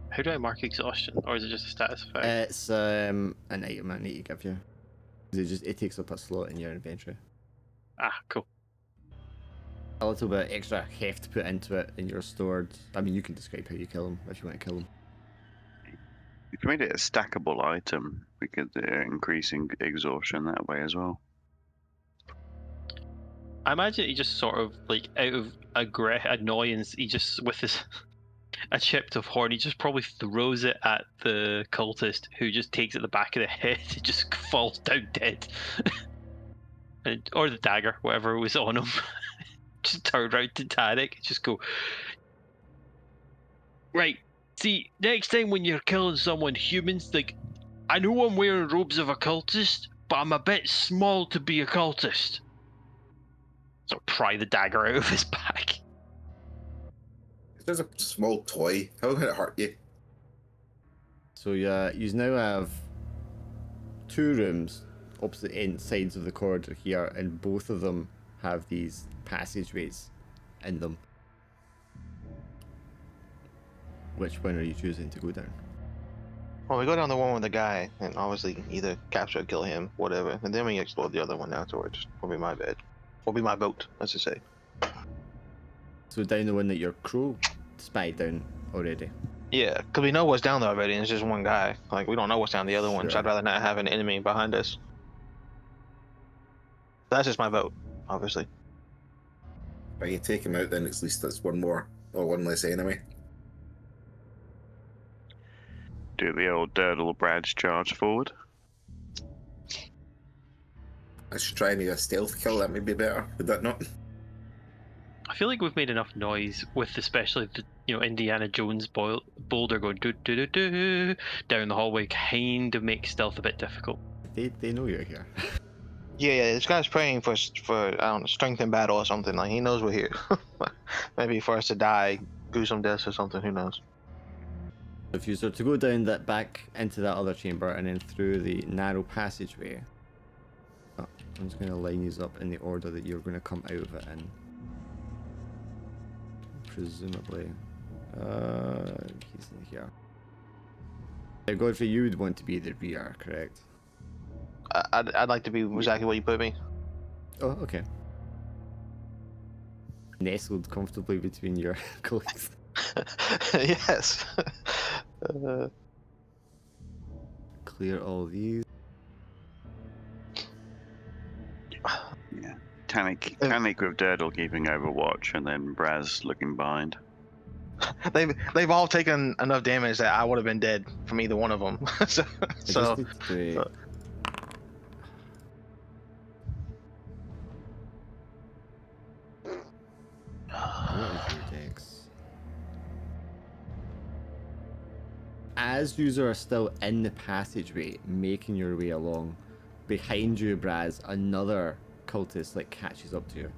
How do I mark exhaustion? Or is it just a status effect? It's an item I need to give you. It takes up a slot in your inventory. Cool. A little bit extra heft to put into it in your stored. I mean, you can describe how you kill him if you want to kill him. If you made it a stackable item, we could increase exhaustion that way as well. I imagine he just sort of, like, out of annoyance, he just, with his a chipped off horn, he just probably throws it at the cultist, who just takes it the back of the head and just falls down dead. Or the dagger, whatever was on him. Just turn around to Tarek and just go, right, see, next time when you're killing someone, humans, like, I know I'm wearing robes of a cultist, but I'm a bit small to be a cultist. So pry the dagger out of his back. There's a small toy. How could it hurt you? So yeah, you now have 2 rooms opposite end sides of the corridor here, and both of them have these passageways in them. Which one are you choosing to go down? Well, we go down the one with the guy, and obviously either capture or kill him, whatever. And then we explore the other one afterwards. Will be my bed. Will be my vote, let's just say. So down the one that your crow spied down already. Yeah, because we know what's down there already, and it's just one guy. Like, we don't know what's down the other one, so Sure. I'd rather not have an enemy behind us. That's just my vote, obviously. If you take him out, then at least that's one less enemy. Do the old Durdle Brad's charge forward. I should try and do a stealth kill. That may be better. Would that not? I feel like we've made enough noise with especially the Indiana Jones boulder going do do do do down the hallway, kind of makes stealth a bit difficult. They know you're here. Yeah, this guy's praying for I don't know, strength in battle or something. Like, he knows we're here. Maybe for us to die, gruesome deaths or something. Who knows? If you start to go down that back into that other chamber and then through the narrow passageway, I'm just going to line these up in the order that you're going to come out of it in. Presumably. He's in here. Godfrey, you would want to be the rear, correct? I'd like to be exactly what you put me. Oh, okay. Nestled comfortably between your colleagues. Yes. Clear all these. Yeah. Tannic with Durdle keeping overwatch, and then Braz looking behind. They've all taken enough damage that I would have been dead from either one of them. so I just need to do it. What is your dex? As you are still in the passageway, making your way along, behind you, Braz, another cultist catches up to you,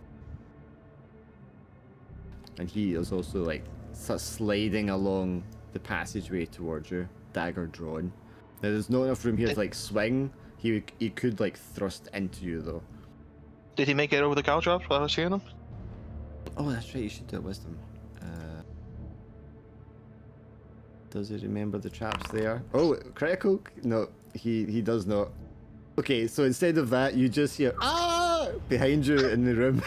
and he is also sort of sliding along the passageway towards you, dagger drawn. Now there's not enough room here to swing. He could thrust into you though. Did he make it over the cow drops while I was seeing him? Oh, that's right. You should do a wisdom. Does he remember the traps there? Oh, critical? No, he does not. Okay, so instead of that, you just hear behind you in the room.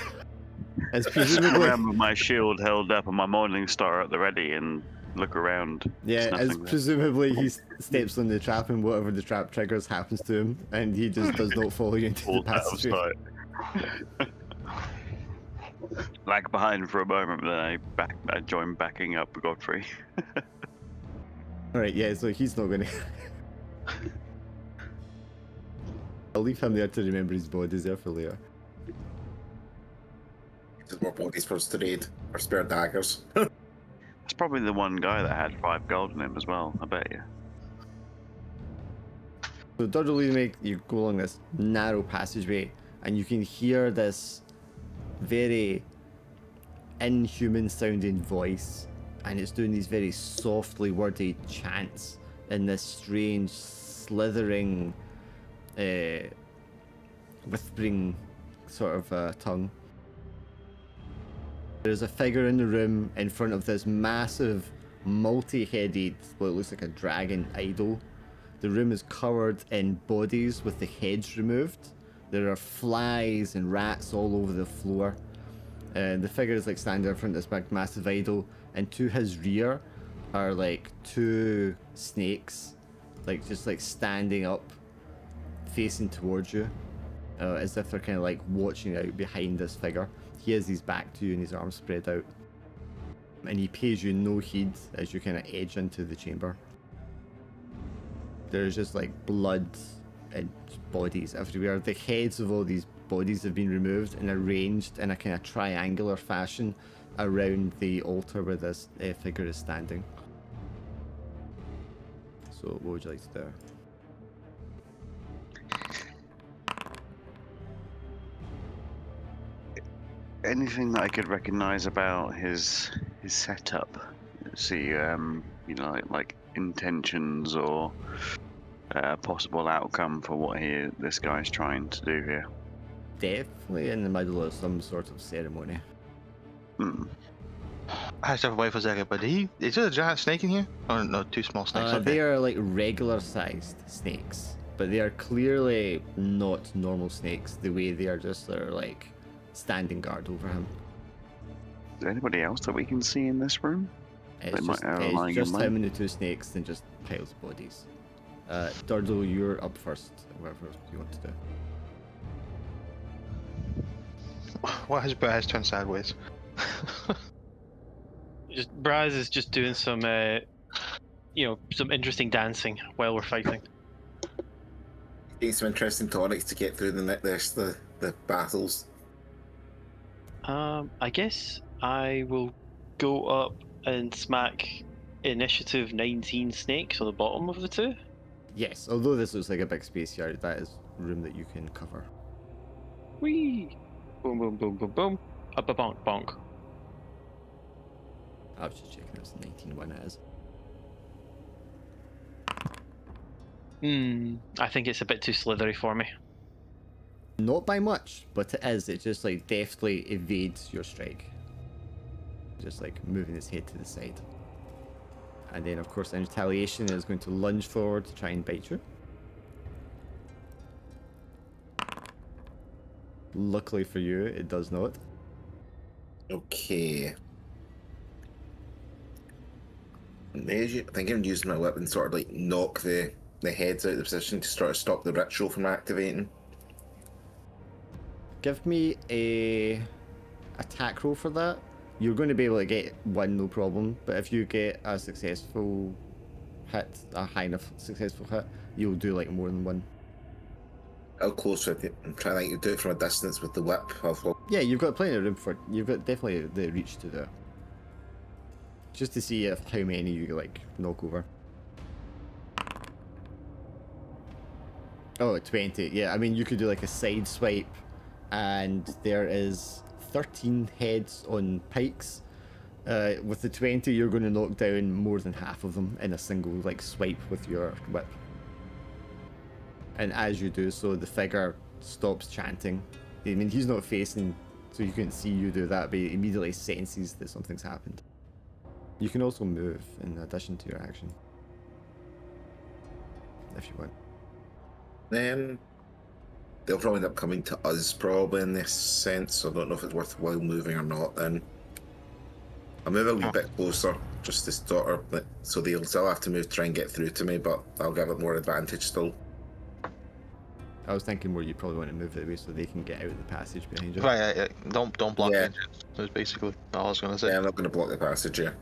As presumably, around with my shield held up and my morning star at the ready and look around. yeah, as presumably he steps on the trap and whatever the trap triggers happens to him, and he just does not follow you into the passageway. Lag behind for a moment, then I join backing up Godfrey. Alright, yeah, so he's not gonna. I'll leave him there to remember his bodies there for later. There's more bodies for us to raid, or spare daggers. That's probably the one guy that had 5 gold in him as well, I bet you. So Dodgerly you go along this narrow passageway, and you can hear this very inhuman sounding voice, and it's doing these very softly worded chants in this strange slithering whispering sort of tongue. There's a figure in the room in front of this massive multi-headed, what looks like a dragon idol. The room is covered in bodies with the heads removed. There are flies and rats all over the floor. The figure is standing in front of this big massive idol, and to his rear are 2 snakes, just standing up, facing towards you, as if they're kind of watching out behind this figure. He has his back to you and his arms spread out, and he pays you no heed as you kind of edge into the chamber. There's just blood and bodies everywhere. The heads of all these bodies have been removed and arranged in a kind of triangular fashion around the altar where this figure is standing. So what would you like to do? Anything that I could recognize about his setup? See, like intentions or possible outcome for what this guy's trying to do here. Definitely in the middle of some sort of ceremony. I had to step away for a second, but is there a giant snake in here? Oh no, 2 small snakes. Okay. They are regular sized snakes, but they are clearly not normal snakes. The way they are just standing guard over him. Is there anybody else that we can see in this room? It's might just, have it's lying in just mine. him and the 2 snakes and just piles of bodies. Durdle, you're up first, whatever you want to do. Why has Braz turned sideways? Braz is just doing some, some interesting dancing while we're fighting. Getting some interesting tonics to get through the battles. I guess I will go up and smack initiative 19 snakes on the bottom of the 2. Yes, although this looks like a big space yard, that is room that you can cover. Whee! Boom, boom, boom, boom, boom. Up a bonk, bonk. I was just checking it's 19 when it is. I think it's a bit too slithery for me. Not by much, but it is. It just like deftly evades your strike. Just like moving its head to the side. And then of course in retaliation it is going to lunge forward to try and bite you. Luckily for you, it does not. Okay. I think I'm going to use my weapon to sort of like knock the heads out of the position to sort of stop the ritual from activating. Give me a attack roll for that. You're going to be able to get 1, no problem, but if you get a successful hit, a high enough successful hit, you'll do like more than 1. How close with it? I'm trying to do it from a distance with the whip. Yeah, you've got plenty of room for it. You've got definitely the reach to do it. Just to see if how many you like knock over. Oh, 20. Yeah, I mean you could do like a side swipe, and there is 13 heads on pikes. With the 20, you're going to knock down more than half of them in a single like swipe with your whip. And as you do so, the figure stops chanting. I mean, he's not facing, so he couldn't see you do that, but he immediately senses that something's happened. You can also move in addition to your action, if you want. They'll probably end up coming to us probably in this sense, so I don't know if it's worthwhile moving or not then. I'll move a little bit closer, just to stutter, so they'll still have to move to try and get through to me, but I'll give it more advantage still. I was thinking more you probably want to move it away so they can get out of the passage behind you. Right, don't block Yeah. the entrance. That's basically all I was gonna say. Yeah, I'm not going to block the passage here.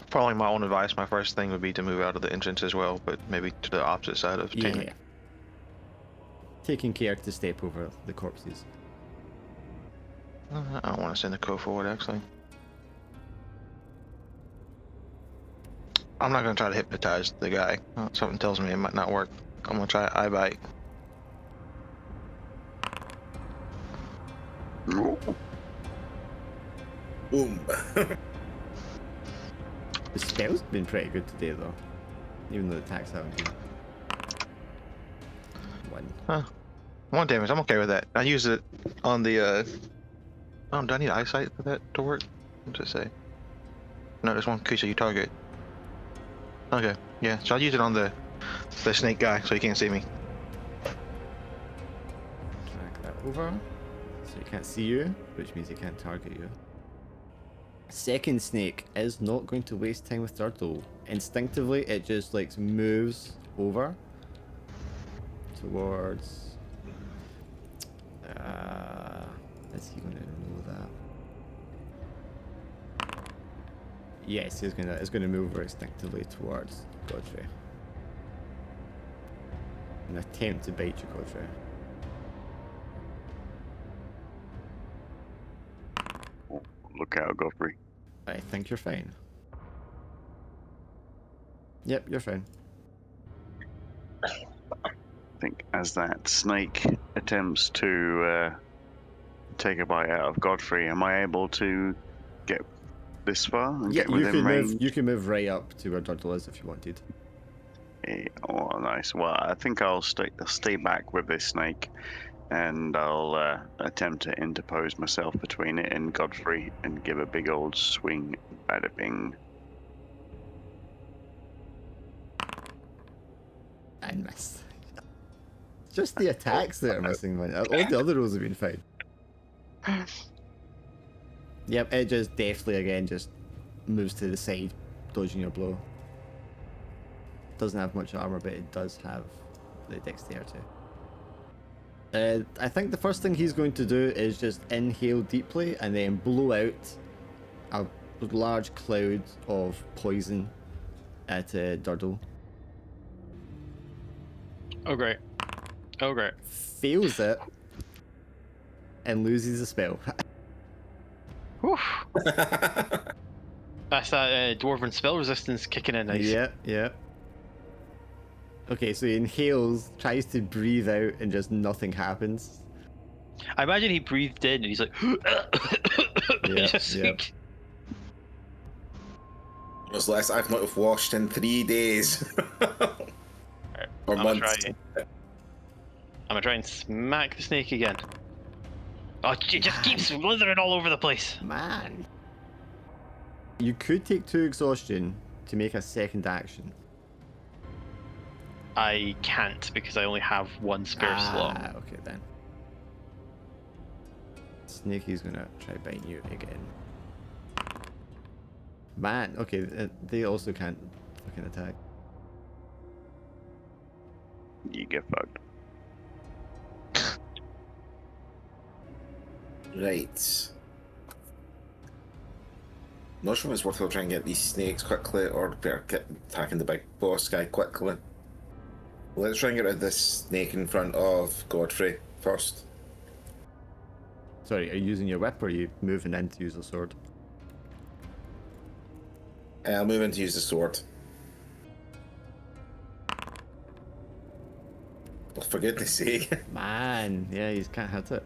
Following my own advice, my first thing would be to move out of the entrance as well, but maybe to the opposite side of Yeah. Tannic. Taking care to step over the corpses. I don't want to send the code forward, actually. I'm not going to try to hypnotize the guy. Something tells me it might not work. I'm going to try eye bite. Boom. The spell's been pretty good today though, even though the attacks haven't been. 1. 1 damage, I'm okay with that. I use it on the, do I need eyesight for that to work? What's it say? No, there's one creature you target. Okay, yeah, so I'll use it on the snake guy so he can't see me. Drag that over, so he can't see you, which means he can't target you. Second snake is not going to waste time with Turtle. Instinctively, it just like moves over towards. Is he going to know that? Yes, it's going to move over instinctively towards Godfrey. An attempt to bite you, Godfrey. Look out, Godfrey. I think you're fine. Yep, you're fine. I think as that snake attempts to take a bite out of Godfrey, am I able to get this far and Yeah, get within range? You can move right up to where Durdle is if you wanted. Oh, nice. Well, I think I'll stay back with this snake, and I'll attempt to interpose myself between it and Godfrey and give a big old swing, bada bing. I missed. Just the attacks that are missing, man. All the other rolls have been fine. Yep, it just deftly again just moves to the side, dodging your blow. Doesn't have much armor, but it does have the dexterity. I think the first thing he's going to do is just inhale deeply and then blow out a large cloud of poison at Durdle. Oh great. Oh great. Fails it and loses a spell. Whew. That's that dwarven spell resistance kicking in nice. Yeah. Okay, so he inhales, tries to breathe out, and just nothing happens. I imagine he breathed in and he's like, Yep. There's less I've not washed in 3 days. Or I'm months. gonna try and smack the snake again. Oh, it just keeps slithering all over the place. Man. You could take 2 exhaustion to make a second action. I can't because I only have 1 spare slot. Okay then. Snaky's gonna try biting you again. Man, okay, they also can't fucking attack. You get fucked. Right. Not sure if it's worthwhile trying to get these snakes quickly or better get attacking the big boss guy quickly. Let's try and get rid of this snake in front of Godfrey first. Sorry, are you using your whip or are you moving in to use a sword? I'll move in to use the sword. Oh, for goodness sake. Man, yeah, you can't hit it.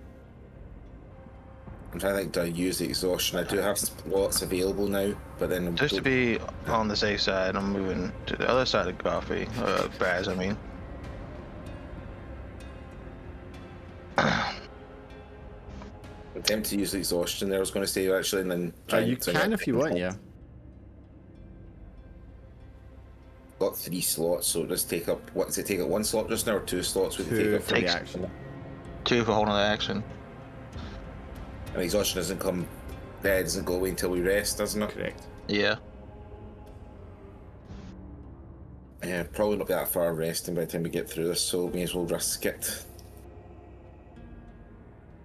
I'm trying to think, do I use the exhaustion? I do have slots available now, but then... Just to be on the safe side, I'm moving to the other side of Godfrey. Braz, I mean. Attempt to use the exhaustion there, I was going to say, actually, and then try You to can if you want, yeah. Got 3 slots, so just take up... What does it take up? 1 slot just now, or 2 slots? Would it 2 take up for the Takes- action. 2 for holding the action. And exhaustion doesn't come... doesn't go away until we rest, doesn't it? Correct. Yeah. Yeah, probably not be that far resting by the time we get through this, so may as well risk it.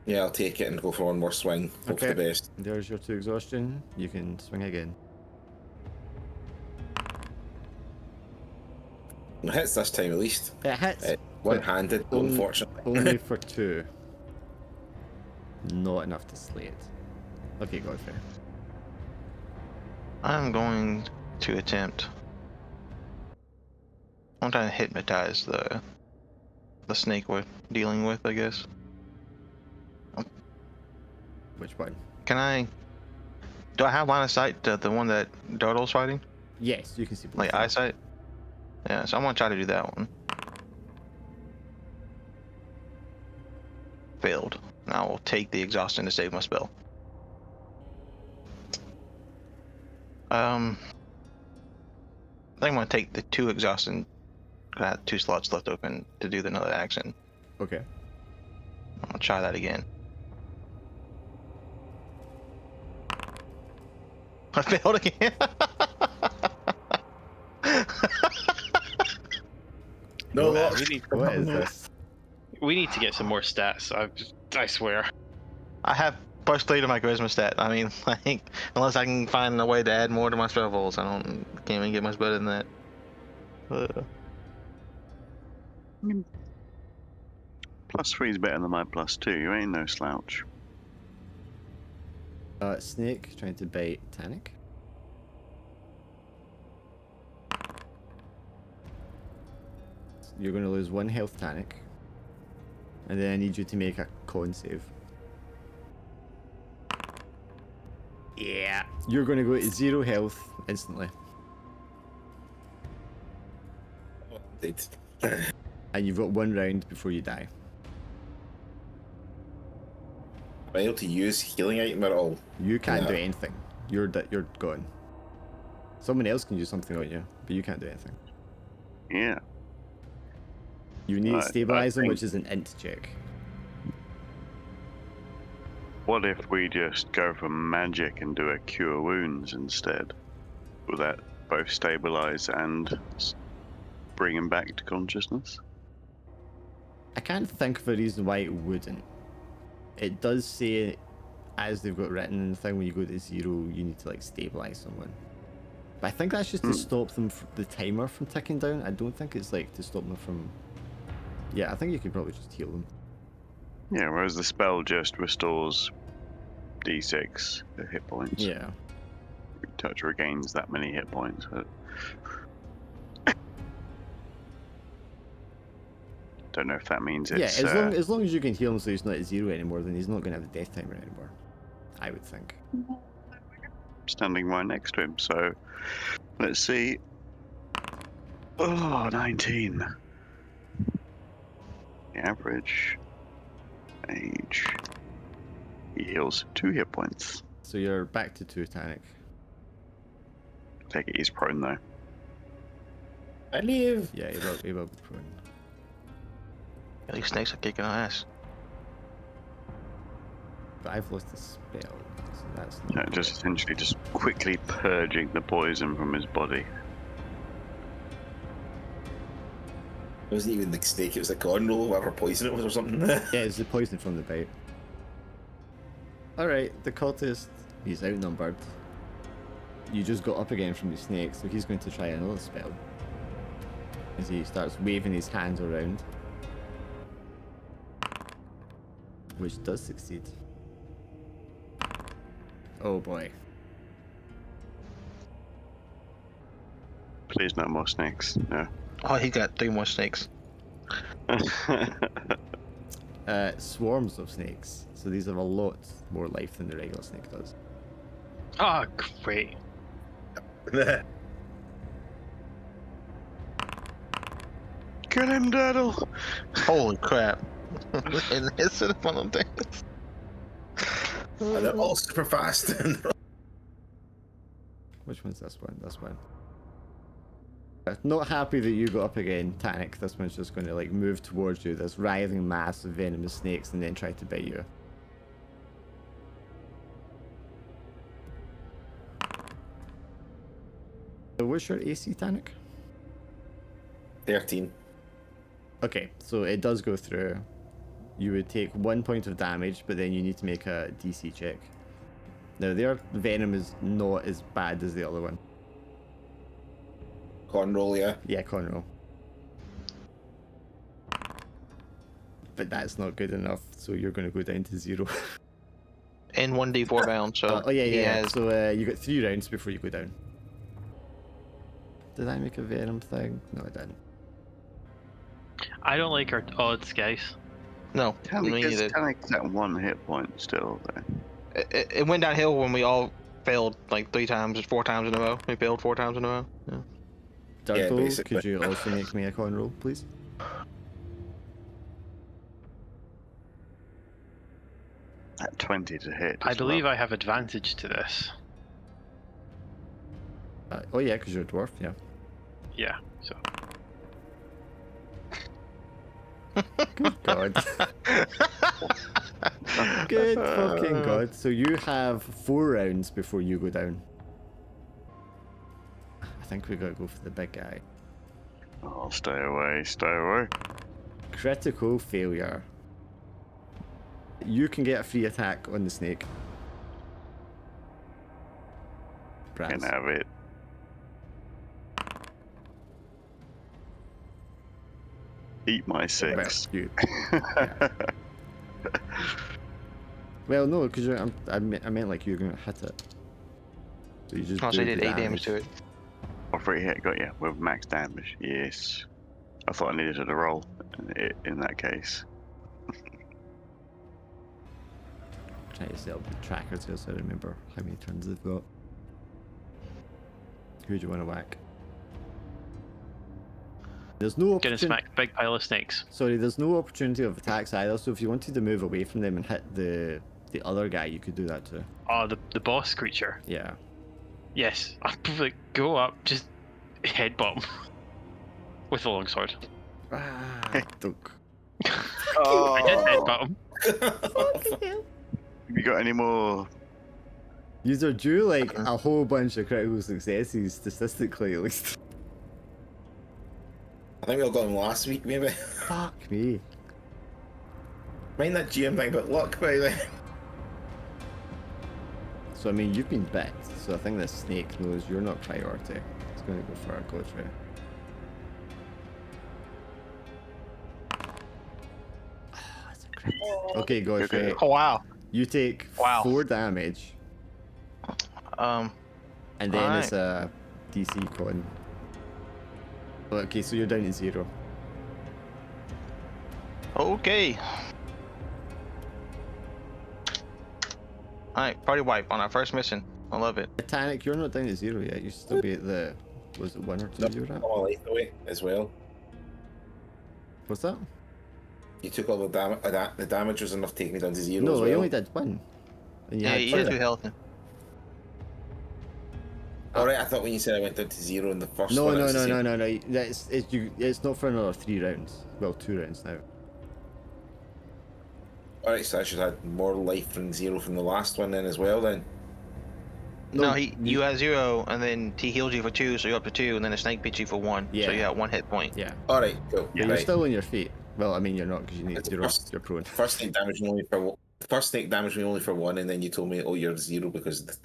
Yeah, I'll take it and go for one more swing. Hope for the best. There's your 2 exhaustion. You can swing again. It hits this time at least. It hits. One-handed, only- unfortunately. Only for 2. Not enough to slay it. Okay, Godfrey. I'm going to attempt. I'm trying to hypnotize the snake we're dealing with, I guess. Which one? Do I have line of sight to the one that Dardle's fighting? Yes, you can see both. Like of them. eyesight? Yeah, so I'm gonna try to do that one. Failed. Now I will take the exhaustion to save my spell. I think I'm gonna take the 2 exhaustion. I have 2 slots left open to do another action. Okay. I'll try that again. I failed again. No, Man, look. What is this? we need to get some more stats. I swear. I have +3 to my charisma stat. I mean, like, unless I can find a way to add more to my spell rolls, can't even get much better than that. +3 is better than my +2. You ain't no slouch. Snake trying to bite Tannic. You're going to lose 1 health, Tannic. And then I need you to make a con save. Yeah. You're going to go to 0 health instantly. And you've got 1 round before you die. Am I able to use healing item at all? You can't do Yeah. anything. You're gone. Someone else can do something on you, but you can't do anything. Yeah. You need Right, stabilizing, I think- which is an int check. What if we just go for magic and do a cure wounds instead? Will that both stabilize and bring him back to consciousness? I can't think of a reason why it wouldn't. It does say, as they've got written in the thing, when you go to 0, you need to like stabilize someone. But I think that's just to stop them, the timer from ticking down. I don't think it's like to stop them from. Yeah, I think you could probably just heal them. Yeah, whereas the spell just restores d6 hit points. Yeah. Touch regains that many hit points. Don't know if that means it's. Yeah, as long as you can heal him so he's not at 0 anymore, then he's not going to have a death timer anymore. I would think. Standing right next to him, so let's see. Oh, 19. The average age. He heals 2 hit points. So you're back to 2, Tanic. Take it he's prone though. I live. Yeah, he will be prone. These snakes are kicking our ass. But I've lost a spell, so that's Yeah, not just great. essentially just quickly purging the poison from his body. It wasn't even the snake, it was the cornrow, whatever poison it was or something. Yeah, it's the poison from the bite. Alright, the cultist, he's outnumbered. You just got up again from the snake, so he's going to try another spell. As he starts waving his hands around. Which does succeed. Oh boy. Please no more snakes. No. Oh, he got 3 more snakes. Swarms of snakes. So these have a lot more life than the regular snake does. Oh, great. Kill him, Daddle! Holy crap. And it's one of them things. And they're all super fast. Which one's this one? This one. Not happy that you got up again, Tanic. This one's just going to like move towards you, this writhing mass of venomous snakes, and then try to bite you. So what's your AC, Tanic? 13. Okay, so it does go through. You would take 1 point of damage, but then you need to make a DC check. Now, their venom is not as bad as the other one. Cornroll, yeah. Yeah, Conroe. But that's not good enough, so you're going to go down to 0. And 1d4 bound, so. Oh, yeah, he yeah. has- So you got 3 rounds before you go down. Did I make a venom thing? No, I didn't. I don't like our odds, guys. No, me neither. Tanic's at 1 hit point still, though. It went downhill when we all failed like 3 times, 4 times in a row. We failed 4 times in a row. Yeah. Darko, basically. could you also make me a con roll, please? At 20 to hit. I believe I have advantage to this. Oh yeah, because you're a dwarf, yeah. Yeah, so. Good God. Good fucking God. So you have 4 rounds before you go down. I think we gotta go for the big guy. Oh, stay away, stay away. Critical failure. You can get a free attack on the snake. Can Braz. have it. Eat my 6. Well, you. Yeah. Well, no, because I meant like you're gonna hit it. So you just. Oh, so do he did the 8 damage to it. Oh, free hit, got you. With max damage. Yes. I thought I needed to roll in that case. Trying to set up the trackers here so I remember how many turns they've got. Who do you want to whack? There's no Gonna opportunity. smack a big pile of snakes. Sorry, there's no opportunity of attacks either. So if you wanted to move away from them and hit the other guy, you could do that too. Oh, the boss creature. Yeah. Yes, I'd probably go up, just headbutt him with a longsword. Ah, dunk. I did headbutt him. Have you got any more User due like a whole bunch of critical successes statistically at least. I think we all got them last week, maybe. Fuck me. Mind that GM thing about luck, by the way. So I mean, you've been bit, so I think this snake knows you're not priority. It's going to go for a Godfrey. That's a crit. Okay, Godfrey. Oh wow. You take Wow. 4 damage, and then it's a DC con. Okay, so you're down to 0. Okay. Alright, party wipe on our first mission. I love it. Titanic, you're not down to 0 yet. You should still be at the, was it 1 or 2 you were at? All life away as well. What's that? You took all the damage. The damage was enough to take me down to 0 as No, well. you only did 1. And Yeah, had you had 2. 2 health. Alright, I thought when you said I went down to 0 in the first No, one. it no, was the no, same. no, no, no. It's not for another 3 rounds. Well, 2 rounds now. Alright, so I should have had more life from 0 from the last one then as well then. No, you had 0, and then he healed you for 2, so you're up to 2, and then the snake beat you for 1. Yeah. So you got 1 hit point. Yeah. Alright, cool. Yeah, you're Right. still on your feet. Well, I mean, you're not because you need It's you're prone. First snake damaged me only for first snake damaged me only for 1, and then you told me, oh, you're 0 because of the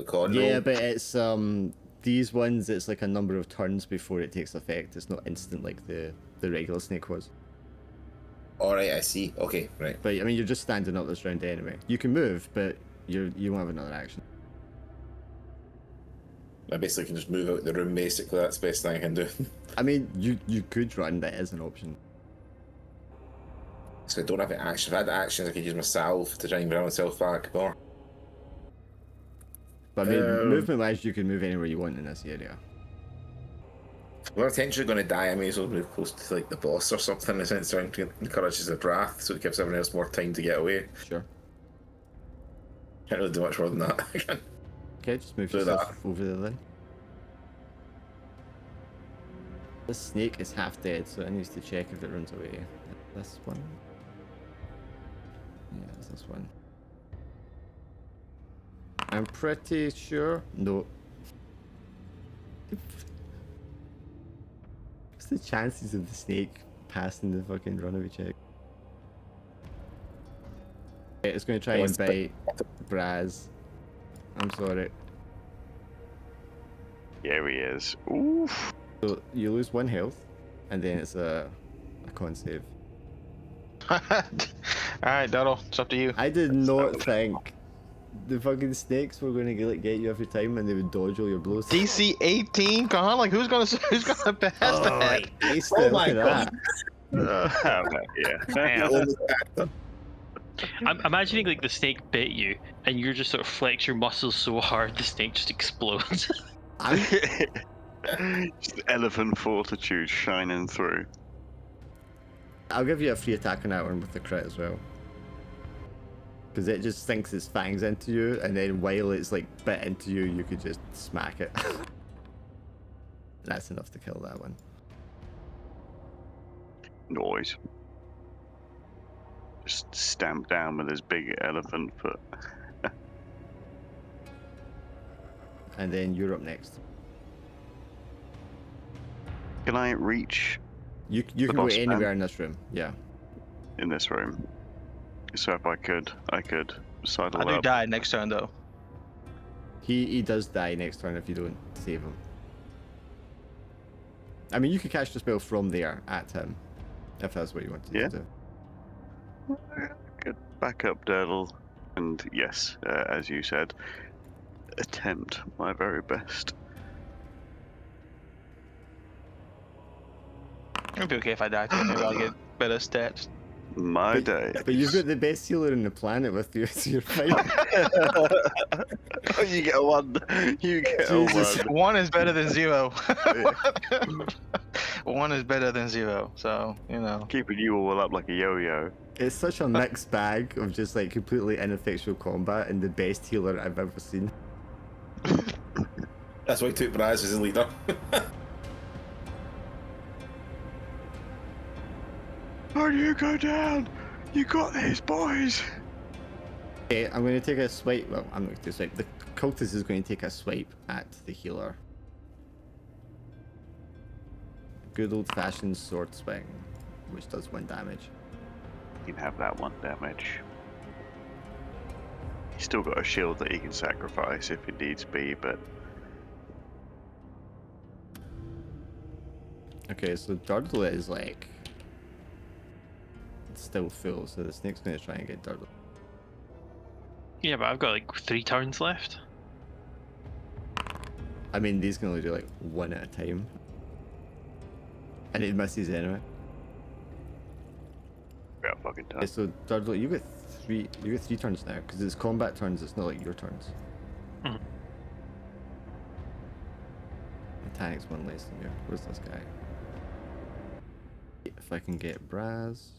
con Yeah, roll. but it's these ones. It's like a number of turns before it takes effect. It's not instant like the regular snake was. Alright, I see. Okay, right. But I mean, you're just standing up this round anyway. You can move, but you won't have another action. I basically can just move out the room. Basically, that's the best thing I can do. I mean, you could run. That is an option. So I don't have any action. If I had the actions, I could use my salve to try and bring myself back more. But I mean, movement-wise, you can move anywhere you want in this area. If we're potentially going to die, I may as well move close to like the boss or something in a sense, trying to encourage his wrath, so it gives everyone else more time to get away. Sure. Can't really do much more than that. Okay, just move Do yourself over there then. This snake is half dead, so it needs to check if it runs away. This one. Yeah, it's this one. I'm pretty sure. No. What's the chances of the snake passing the fucking runaway check? Okay, it's going to try and bite Braz. I'm sorry. Here he is. Oof. So you lose 1 health, and then it's a con save. Alright, Doddle, it's up to you. I did not think the fucking snakes were going to get you every time, and they would dodge all your blows. DC 18? Come on, like who's gonna pass that? Aced Oh it, my look at God. Yeah. I'm imagining like the snake bit you, and you're just sort of flex your muscles so hard the snake just explodes. Just elephant fortitude shining through. I'll give you a free attack on that one with the crit as well. Because it just sinks its fangs into you, and then while it's like bit into you, you could just smack it. That's enough to kill that one. Noise. Just stamp down with his big elephant foot. And then you're up next. Can I reach You can go boss man? anywhere in this room. Yeah. in this room? So if I could sidle I do up. die next turn though. He does die next turn if you don't save him. I mean, you could cast the spell from there at him, if that's what you wanted Yeah. to do. Good back up, Dirtle, and yes, as you said, attempt my very best. It'd be okay if I die too. Maybe I'll get better stats. My day. But you've got the best healer on the planet with you, so you're fine. Oh, you get a 1. You get Jesus. a 1. 1 is better than 0. 1 is better than 0. So you know. Keeping you all up like a yo-yo. It's such a mixed bag of just like completely ineffectual combat and the best healer I've ever seen. That's why I took Braz as his leader. How do you go down? You got these, boys. Okay, I'm going to take a swipe. Well, I'm not going to swipe. The cultist is going to take a swipe at the healer. Good old-fashioned sword swing, which does 1 damage. You can have that 1 damage. He's still got a shield that he can sacrifice if it needs be, but... Okay, so Durdle is like... It's still full, so the snake's going to try and get Durdle. Yeah, but I've got like 3 turns left. I mean, these can only do like 1 at a time. And it misses anyway. Yeah, fucking Okay, done. so Durdle, you get 3 turns now, because it's combat turns, it's not like your turns. Mhm. Mechanic's 1 less than you. Where's this guy? If I can get Braz.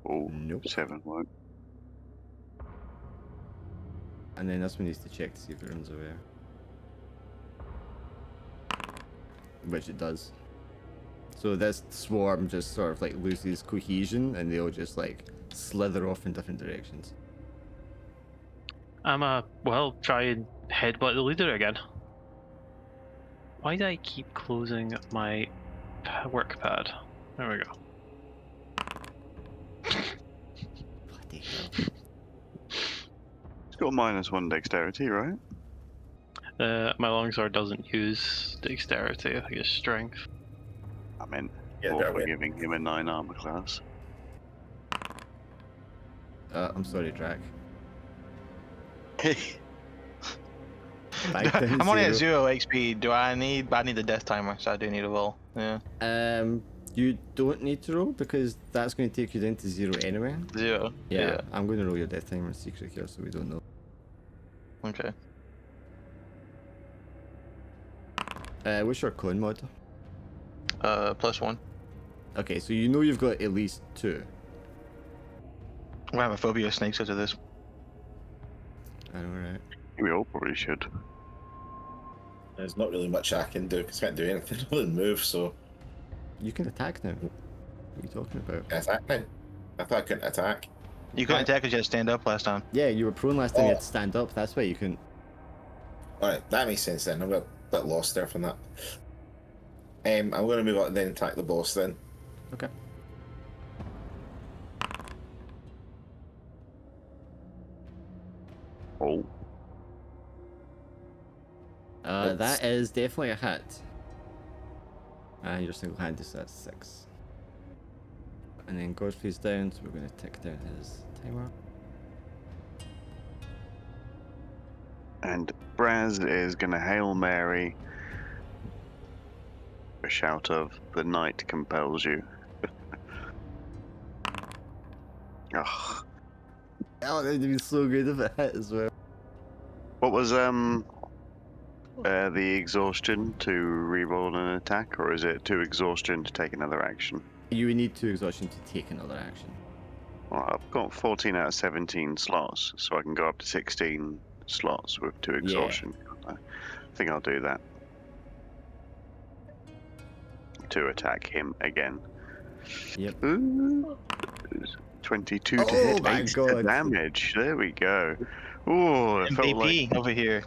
Oh, Nope. 7 won't. And then this one needs to check to see if it runs away. Which it does. So this swarm just sort of like loses cohesion and they'll just like slither off in different directions. Well, try and headbutt the leader again. Why do I keep closing my work pad? There we go. Bloody hell. It's got -1 dexterity, right? My longsword doesn't use dexterity, I think it's strength. I meant Yeah, more that for way. giving him a 9 armor class. I'm sorry, Drac. I'm only at 0. 0 HP. I need the death timer, so I do need a roll. Yeah. You don't need to roll because that's going to take you down to 0 anyway. 0. Yeah, I'm going to roll your death timer secret here so we don't know. Okay. What's your con mod? +1. Okay, so you know you've got at least 2. I have a phobia of snakes after this. I know, right? We all probably should. There's not really much I can do because I can't do anything other than move, so. You can attack now. What are you talking about? Attack now? I thought I couldn't attack. You couldn't attack because you had to stand up last time. Yeah, you were prone last time you Oh. had to stand up, that's why you couldn't. Alright, that makes sense then. I'm a bit lost there from that. I'm going to move on and then attack the boss then. Okay. Oh, That is definitely a hit. And you're single handed, so that's 6. And then Godfrey's down, so we're going to tick down his timer. and Braz is gonna Hail Mary. A shout of "The night compels you." Ugh. Oh, that'd be so good if it hit as well. What was the exhaustion to reroll an attack, or is it 2 exhaustion to take another action? You would need 2 exhaustion to take another action. Well, I've got 14 out of 17 slots, so I can go up to 16 slots with 2 exhaustion. I think I'll do that. To attack him again. Yep. Ooh, 22 to Oh hit, my 8 God. damage. There we go. Ooh, it felt like MVP over here.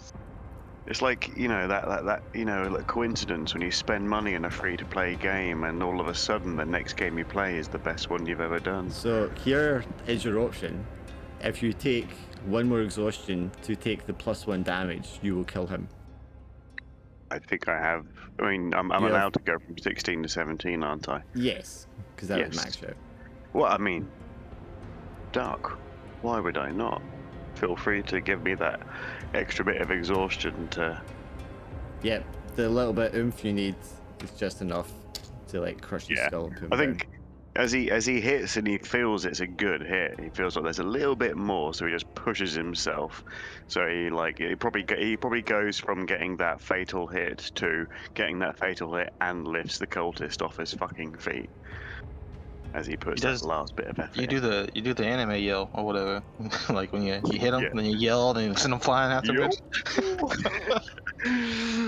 it's like, you know, that you know, like coincidence when you spend money in a free-to-play game and all of a sudden the next game you play is the best one you've ever done. So here is your option. If you take 1 more exhaustion to take the +1 damage, you will kill him. I think I have. I mean, I'm Yeah. allowed to go from 16 to 17, aren't I? Yes, because that would Yes. max out. Well, I mean, Dark. Why would I not? Feel free to give me that extra bit of exhaustion to. Yep, the little bit oomph you need is just enough to like crush his Yeah, skull and put him I down. think as he hits and he feels it's a good hit, he feels like there's a little bit more, so he just pushes himself. So he probably goes from getting that fatal hit to getting that fatal hit and lifts the cultist off his fucking feet as he puts does- that last bit of effort. You do the anime yell or whatever, like when you hit him, Yeah. then you yell, and you send him flying afterwards.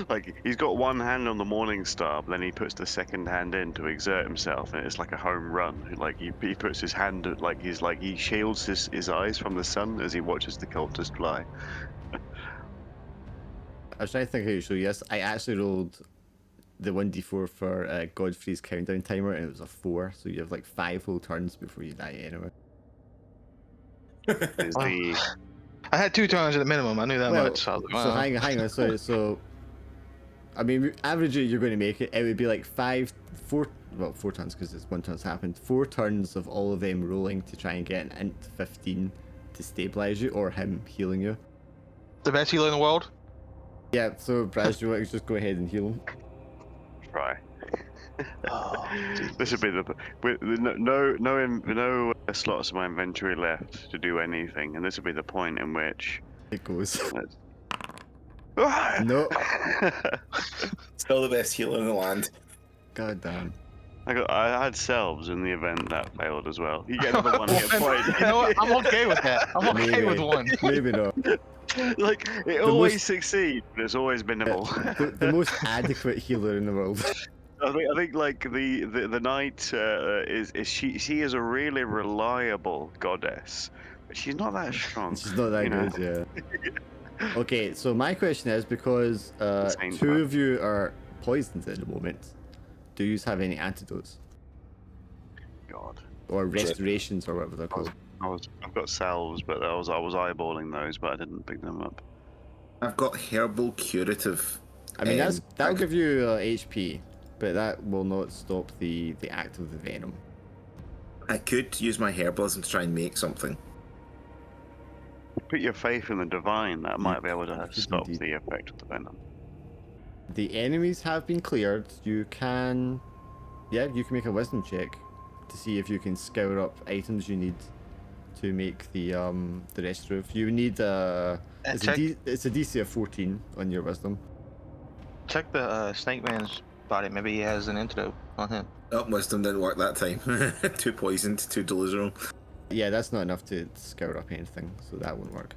Like he's got one hand on the morning star, but then he puts the second hand in to exert himself, and it's like a home run. Like he puts his hand, like he shields his eyes from the sun as he watches the cultist fly. I was trying to think how to show you this. I actually rolled the 1d4 for Godfrey's countdown timer, and it was a 4, so you have like 5 whole turns before you die anyway. Is the I had 2 turns at the minimum. I knew that Well, much. So, I was like, so wow. hang on, so I mean, average you're going to make it. It would be like 4 turns because it's 1 turn's happened. 4 turns of all of them rolling to try and get an int 15 to stabilize you, or him healing you. The best healer in the world? Yeah, so Braz, you want to just go ahead and heal him? try. Oh, This would be with no slots in my inventory left to do anything, and this would be the point in which It goes. Ah! No. Still the best healer in the land. God damn. I had selves in the event that failed as well. You get another one hit point. You know what? I'm okay with that. I'm okay Maybe. with 1. Maybe not. Like it The always most- succeeds, but it's always minimal. The most adequate healer in the world. I think like the knight is she is a really reliable goddess, but she's not that strong. She's not that you know? good, yeah. Okay, so my question is, because Same 2 time. of you are poisoned at the moment, do you have any antidotes? God, Or restorations, or whatever they're called? I've got salves, but I was eyeballing those, but I didn't pick them up. I've got herbal curative. I mean, that'll I- give you HP, but that will not stop the act of the venom. I could use my herbalism to try and make something. Put your faith in the divine. That might be able to could stop indeed. the effect of the venom. The enemies have been cleared. You can make a wisdom check to see if you can scour up items you need to make the restorative. You need it's check- a DC of 14 on your wisdom. Check the Snake Man's body. Maybe he has an antidote on him. Oh, wisdom didn't work that time. 2 poisoned, 2 delusional. Yeah, that's not enough to scour up anything, so that won't work.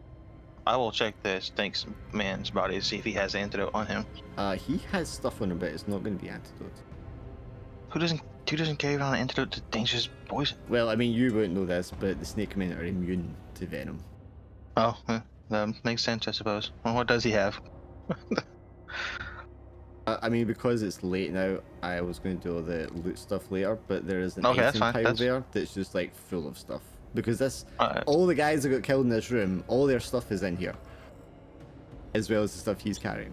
I will check the Snake Man's body to see if he has an antidote on him. He has stuff on him, but it's not going to be antidote. Who doesn't carry around an antidote to dangerous poison? Well, I mean, you won't know this, but the snake men are immune to venom. Oh, that makes sense, I suppose. Well, what does he have? I mean, because it's late now, I was going to do all the loot stuff later, but there is an Okay, that's item fine, pile that's- there that's just like full of stuff. Because Alright. all the guys that got killed in this room, all their stuff is in here, as well as the stuff he's carrying.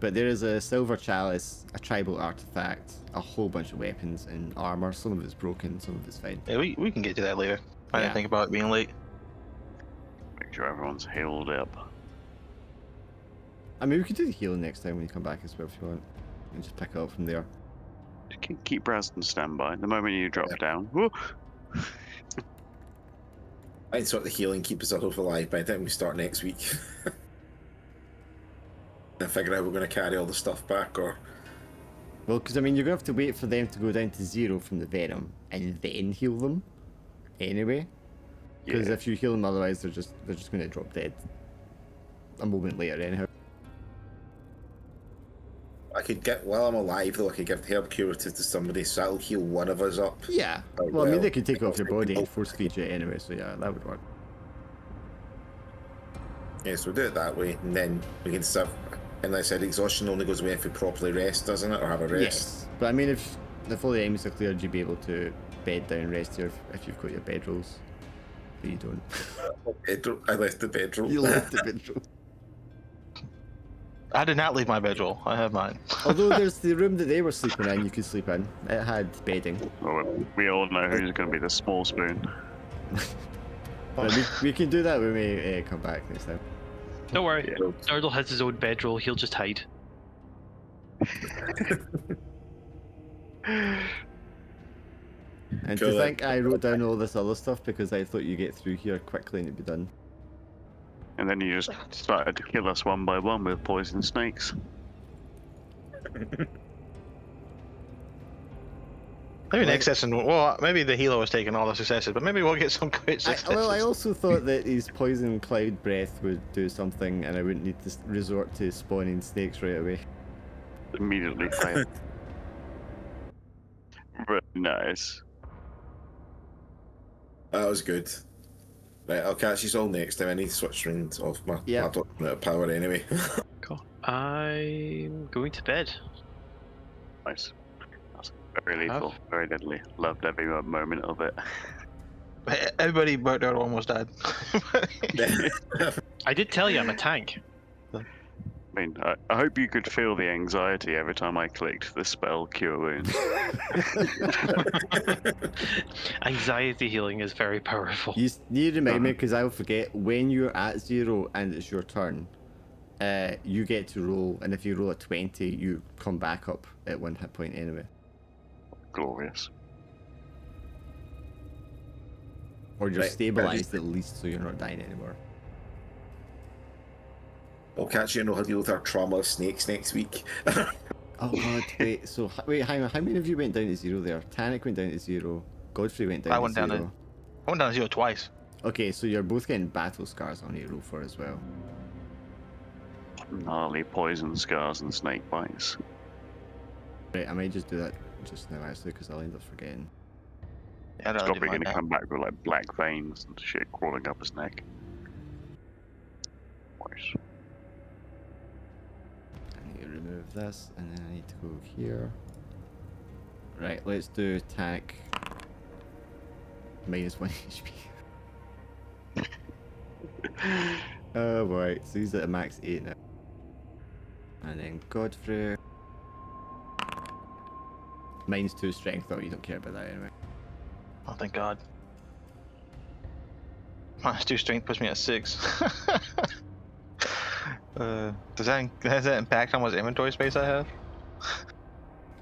But there is a silver chalice, a tribal artifact, a whole bunch of weapons and armor. Some of it's broken, some of it's fine. Yeah, we can get to that later. I Yeah. didn't think about it being late. Make sure everyone's healed up. I mean, we could do the healing next time when you come back as well if you want, and just pick it up from there. Keep Braz on standby. The moment you drop down, whoa, I'd sort the healing, keep us all alive by the time we start next week. And figure out we're going to carry all the stuff back, or Well, because I mean, you're gonna have to wait for them to go down to 0 from the venom and then heal them, anyway. Because Yeah. if you heal them, otherwise they're just gonna drop dead a moment later, anyhow. I could get, while I'm alive though, I could give herb curative to somebody, so that'll heal one of us up. Yeah. Oh, Well, I mean, well, they could take off your because body they and force feed you anyway, so yeah, that would work. Yes, we'll do it that way, and then we can serve. And like I said, exhaustion only goes away if we properly rest, doesn't it, or have a rest? Yes. But I mean, if all the enemies are cleared, you'd be able to bed down and rest here if you've got your bedrolls. But you don't. Bedroll. I left the bedroll. You left the bedroll. I did not leave my bedroll. I have mine. Although there's the room that they were sleeping in, you could sleep in. It had bedding. well, we all know who's going to be the small spoon. But we can do that when we come back next time. Don't worry. Yeah. Nardle has his own bedroll. He'll just hide. And Cool. to think I wrote down all this other stuff because I thought you get through here quickly and it'd be done. And then you just started to kill us one by one with poison snakes. Maybe Well, next session. Well, maybe the Hilo has taken all the successes, but maybe we'll get some great successes. I also thought that his poison cloud breath would do something, and I wouldn't need to resort to spawning snakes right away. Immediately fail. Very nice. That was good. Right, I'll catch you all next time. I need to switch round off my Yep. laptop out of power anyway. Cool. I'm going to bed. Nice. That's very Have- lethal, very deadly. Loved every moment of it. Everybody but there almost died. I did tell you I'm a tank. I mean, I hope you could feel the anxiety every time I clicked the spell Cure Wounds. Anxiety healing is very powerful. You need to remind me, because I'll forget, when you're at 0 and it's your turn, you get to roll, and if you roll a 20, you come back up at 1 hit point anyway. Glorious. Or you're Right, stabilized at least, so you're not dying anymore. I'll catch you and we'll deal with our trauma of snakes next week. Oh god, wait, so, wait, hang on, how many of you went down to 0 there? Tannic went down to 0, Godfrey went down I to went 0. down I went down to 0 twice. Okay, so you're both getting battle scars on your roll for as well. Gnarly poison scars and snake bites. Right, I might just do that just now actually, because I'll end up forgetting. Yeah, It's I'd rather do probably mine going to now. come back with like black veins and shit crawling up his neck. Nice. I need to remove this, and then I need to go here. Right, let's do attack. -1 HP. Oh boy, so he's at a max 8 now. And then Godfrey. -2 strength, though, you don't care about that anyway. Oh, thank God. -2 strength puts me at 6. Has that impact how much inventory space I have?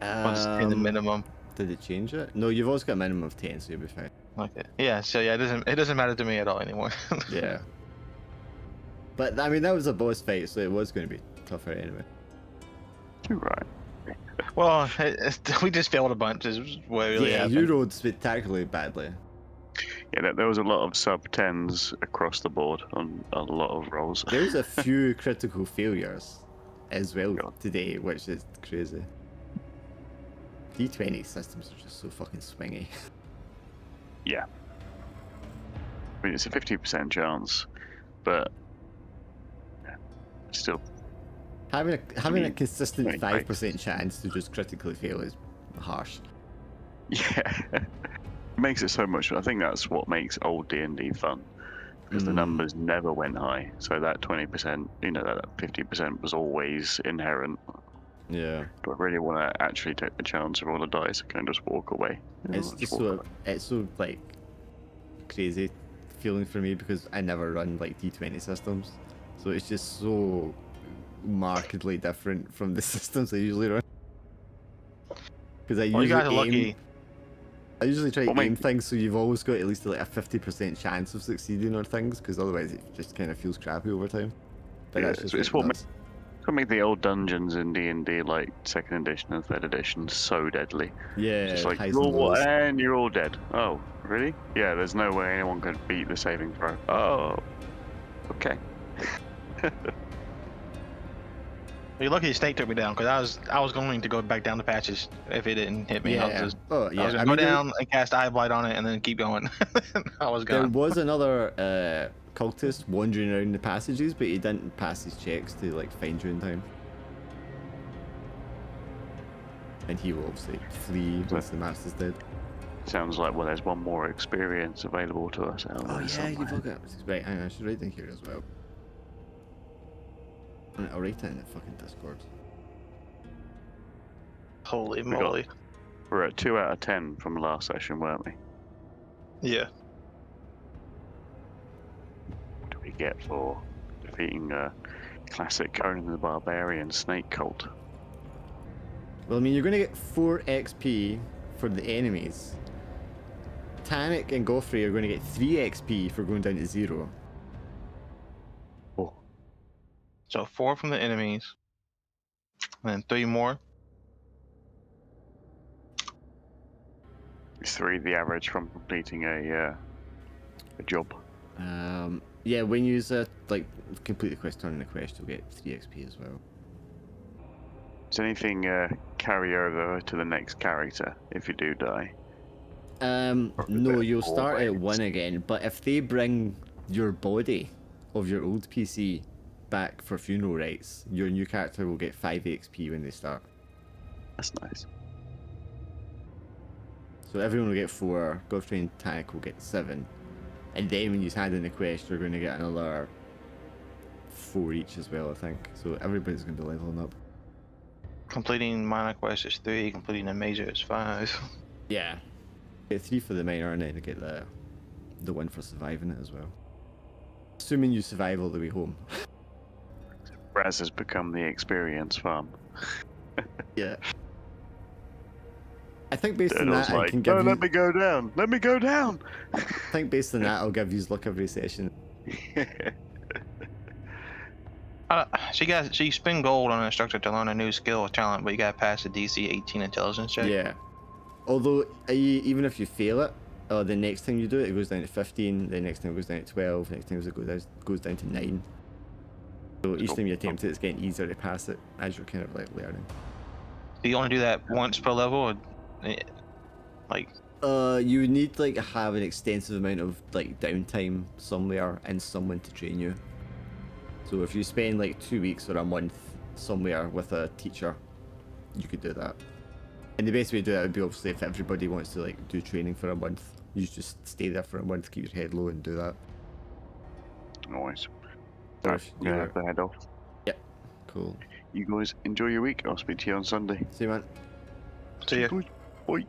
Or just in the minimum? Did it change it? No, you've also got a minimum of 10, so you'll be fine. Okay. Yeah. So yeah, it doesn't matter to me at all anymore. Yeah. But I mean, that was a boss fight, so it was going to be tougher anyway. You're right. Well, we just failed a bunch. Is what really Yeah, happened. you rolled spectacularly badly. Yeah, there was a lot of sub 10s across the board on a lot of rolls. There was a few critical failures as well God. today, which is crazy. D20 systems are just so fucking swingy. Yeah. I mean, it's a 50% chance, but yeah, still. Having a mean, consistent right, 5% chance to just critically fail is harsh. Yeah. It makes it so much. I think that's what makes old D&D fun, because the numbers never went high. So that 20%, that 50% was always inherent. Yeah. Do I really want to actually take the chance of roll a dice? I can just walk away. It's just so like crazy feeling for me, because I never run like D20 systems, so it's just so markedly different from the systems I usually run. Because I Well, you guys are usually lucky. I usually try to Well, aim things so you've always got at least like a 50% chance of succeeding on things, because otherwise it just kind of feels crappy over time. But Yeah, that's just it's what make the old dungeons in D&D like 2nd edition and 3rd edition so deadly. yeah, Just like, highs and roll lows. and you're all dead. Oh, really? Yeah, there's no way anyone could beat the saving throw. Oh, okay. You're lucky the snake took me down, because I was going to go back down the patches if it didn't hit me. I was Yeah. just, Oh I yeah. was gonna I go mean, down and cast Eye Blight on it and then keep going. I was there gone. was another cultist wandering around the passages, but he didn't pass his checks to like find you in time. And he will obviously flee once the master's dead. Sounds like, well, there's one more experience available to us out Oh there yeah, somewhere. you've got right. Hang on, I should write in here as well. I'll write it in the fucking Discord. Holy got- moly. We're at 2 out of 10 from last session, weren't we? Yeah. What do we get for defeating classic Conan the Barbarian snake cult? Well, I mean, you're going to get 4 XP for the enemies. Tannic and Godfrey are going to get 3 XP for going down to 0. Oh. So 4 from the enemies, and then 3 more. Is 3 the average from completing a job? Yeah, when you like complete the quest, turn the quest, you'll get 3 XP as well. Does anything carry over to the next character if you do die? No, you'll start at always? 1 again, but if they bring your body of your old PC back for funeral rites, your new character will get 5 XP when they start. That's nice. So everyone will get 4, Godfrey and Tannic will get 7. And then when you hand in the quest, you're going to get another 4 each as well, I think. So everybody's going to be leveling up. Completing minor quest is 3, completing a major is 5. Yeah. Get 3 for the minor and then you get the 1 for surviving it as well. Assuming you survive all the way home. Raz has become the experience farm. Yeah. I think based on Turtle's that, I like, can give no, you... let me go down. Let me go down. I think based on that, I'll give you luck every session. So you spend gold on an instructor to learn a new skill or talent, but you gotta pass a DC 18 intelligence check. Yeah. Although, even if you fail it, the next time you do it, it goes down to 15, the next time it goes down to 12, the next time it goes down to 9. So each time you attempt it, it's getting easier to pass it as you're kind of like learning. Do you only do that once per level, or like? You would need like have an extensive amount of like downtime somewhere and someone to train you. So if you spend like 2 weeks or a month somewhere with a teacher, you could do that. And the best way to do that would be obviously if everybody wants to like do training for a month, you just stay there for a month, keep your head low and do that. Nice. Or Right, if I'm gonna have to head off. Yep. Cool. You guys enjoy your week. I'll speak to you on Sunday. See you, man. See ya. Bye.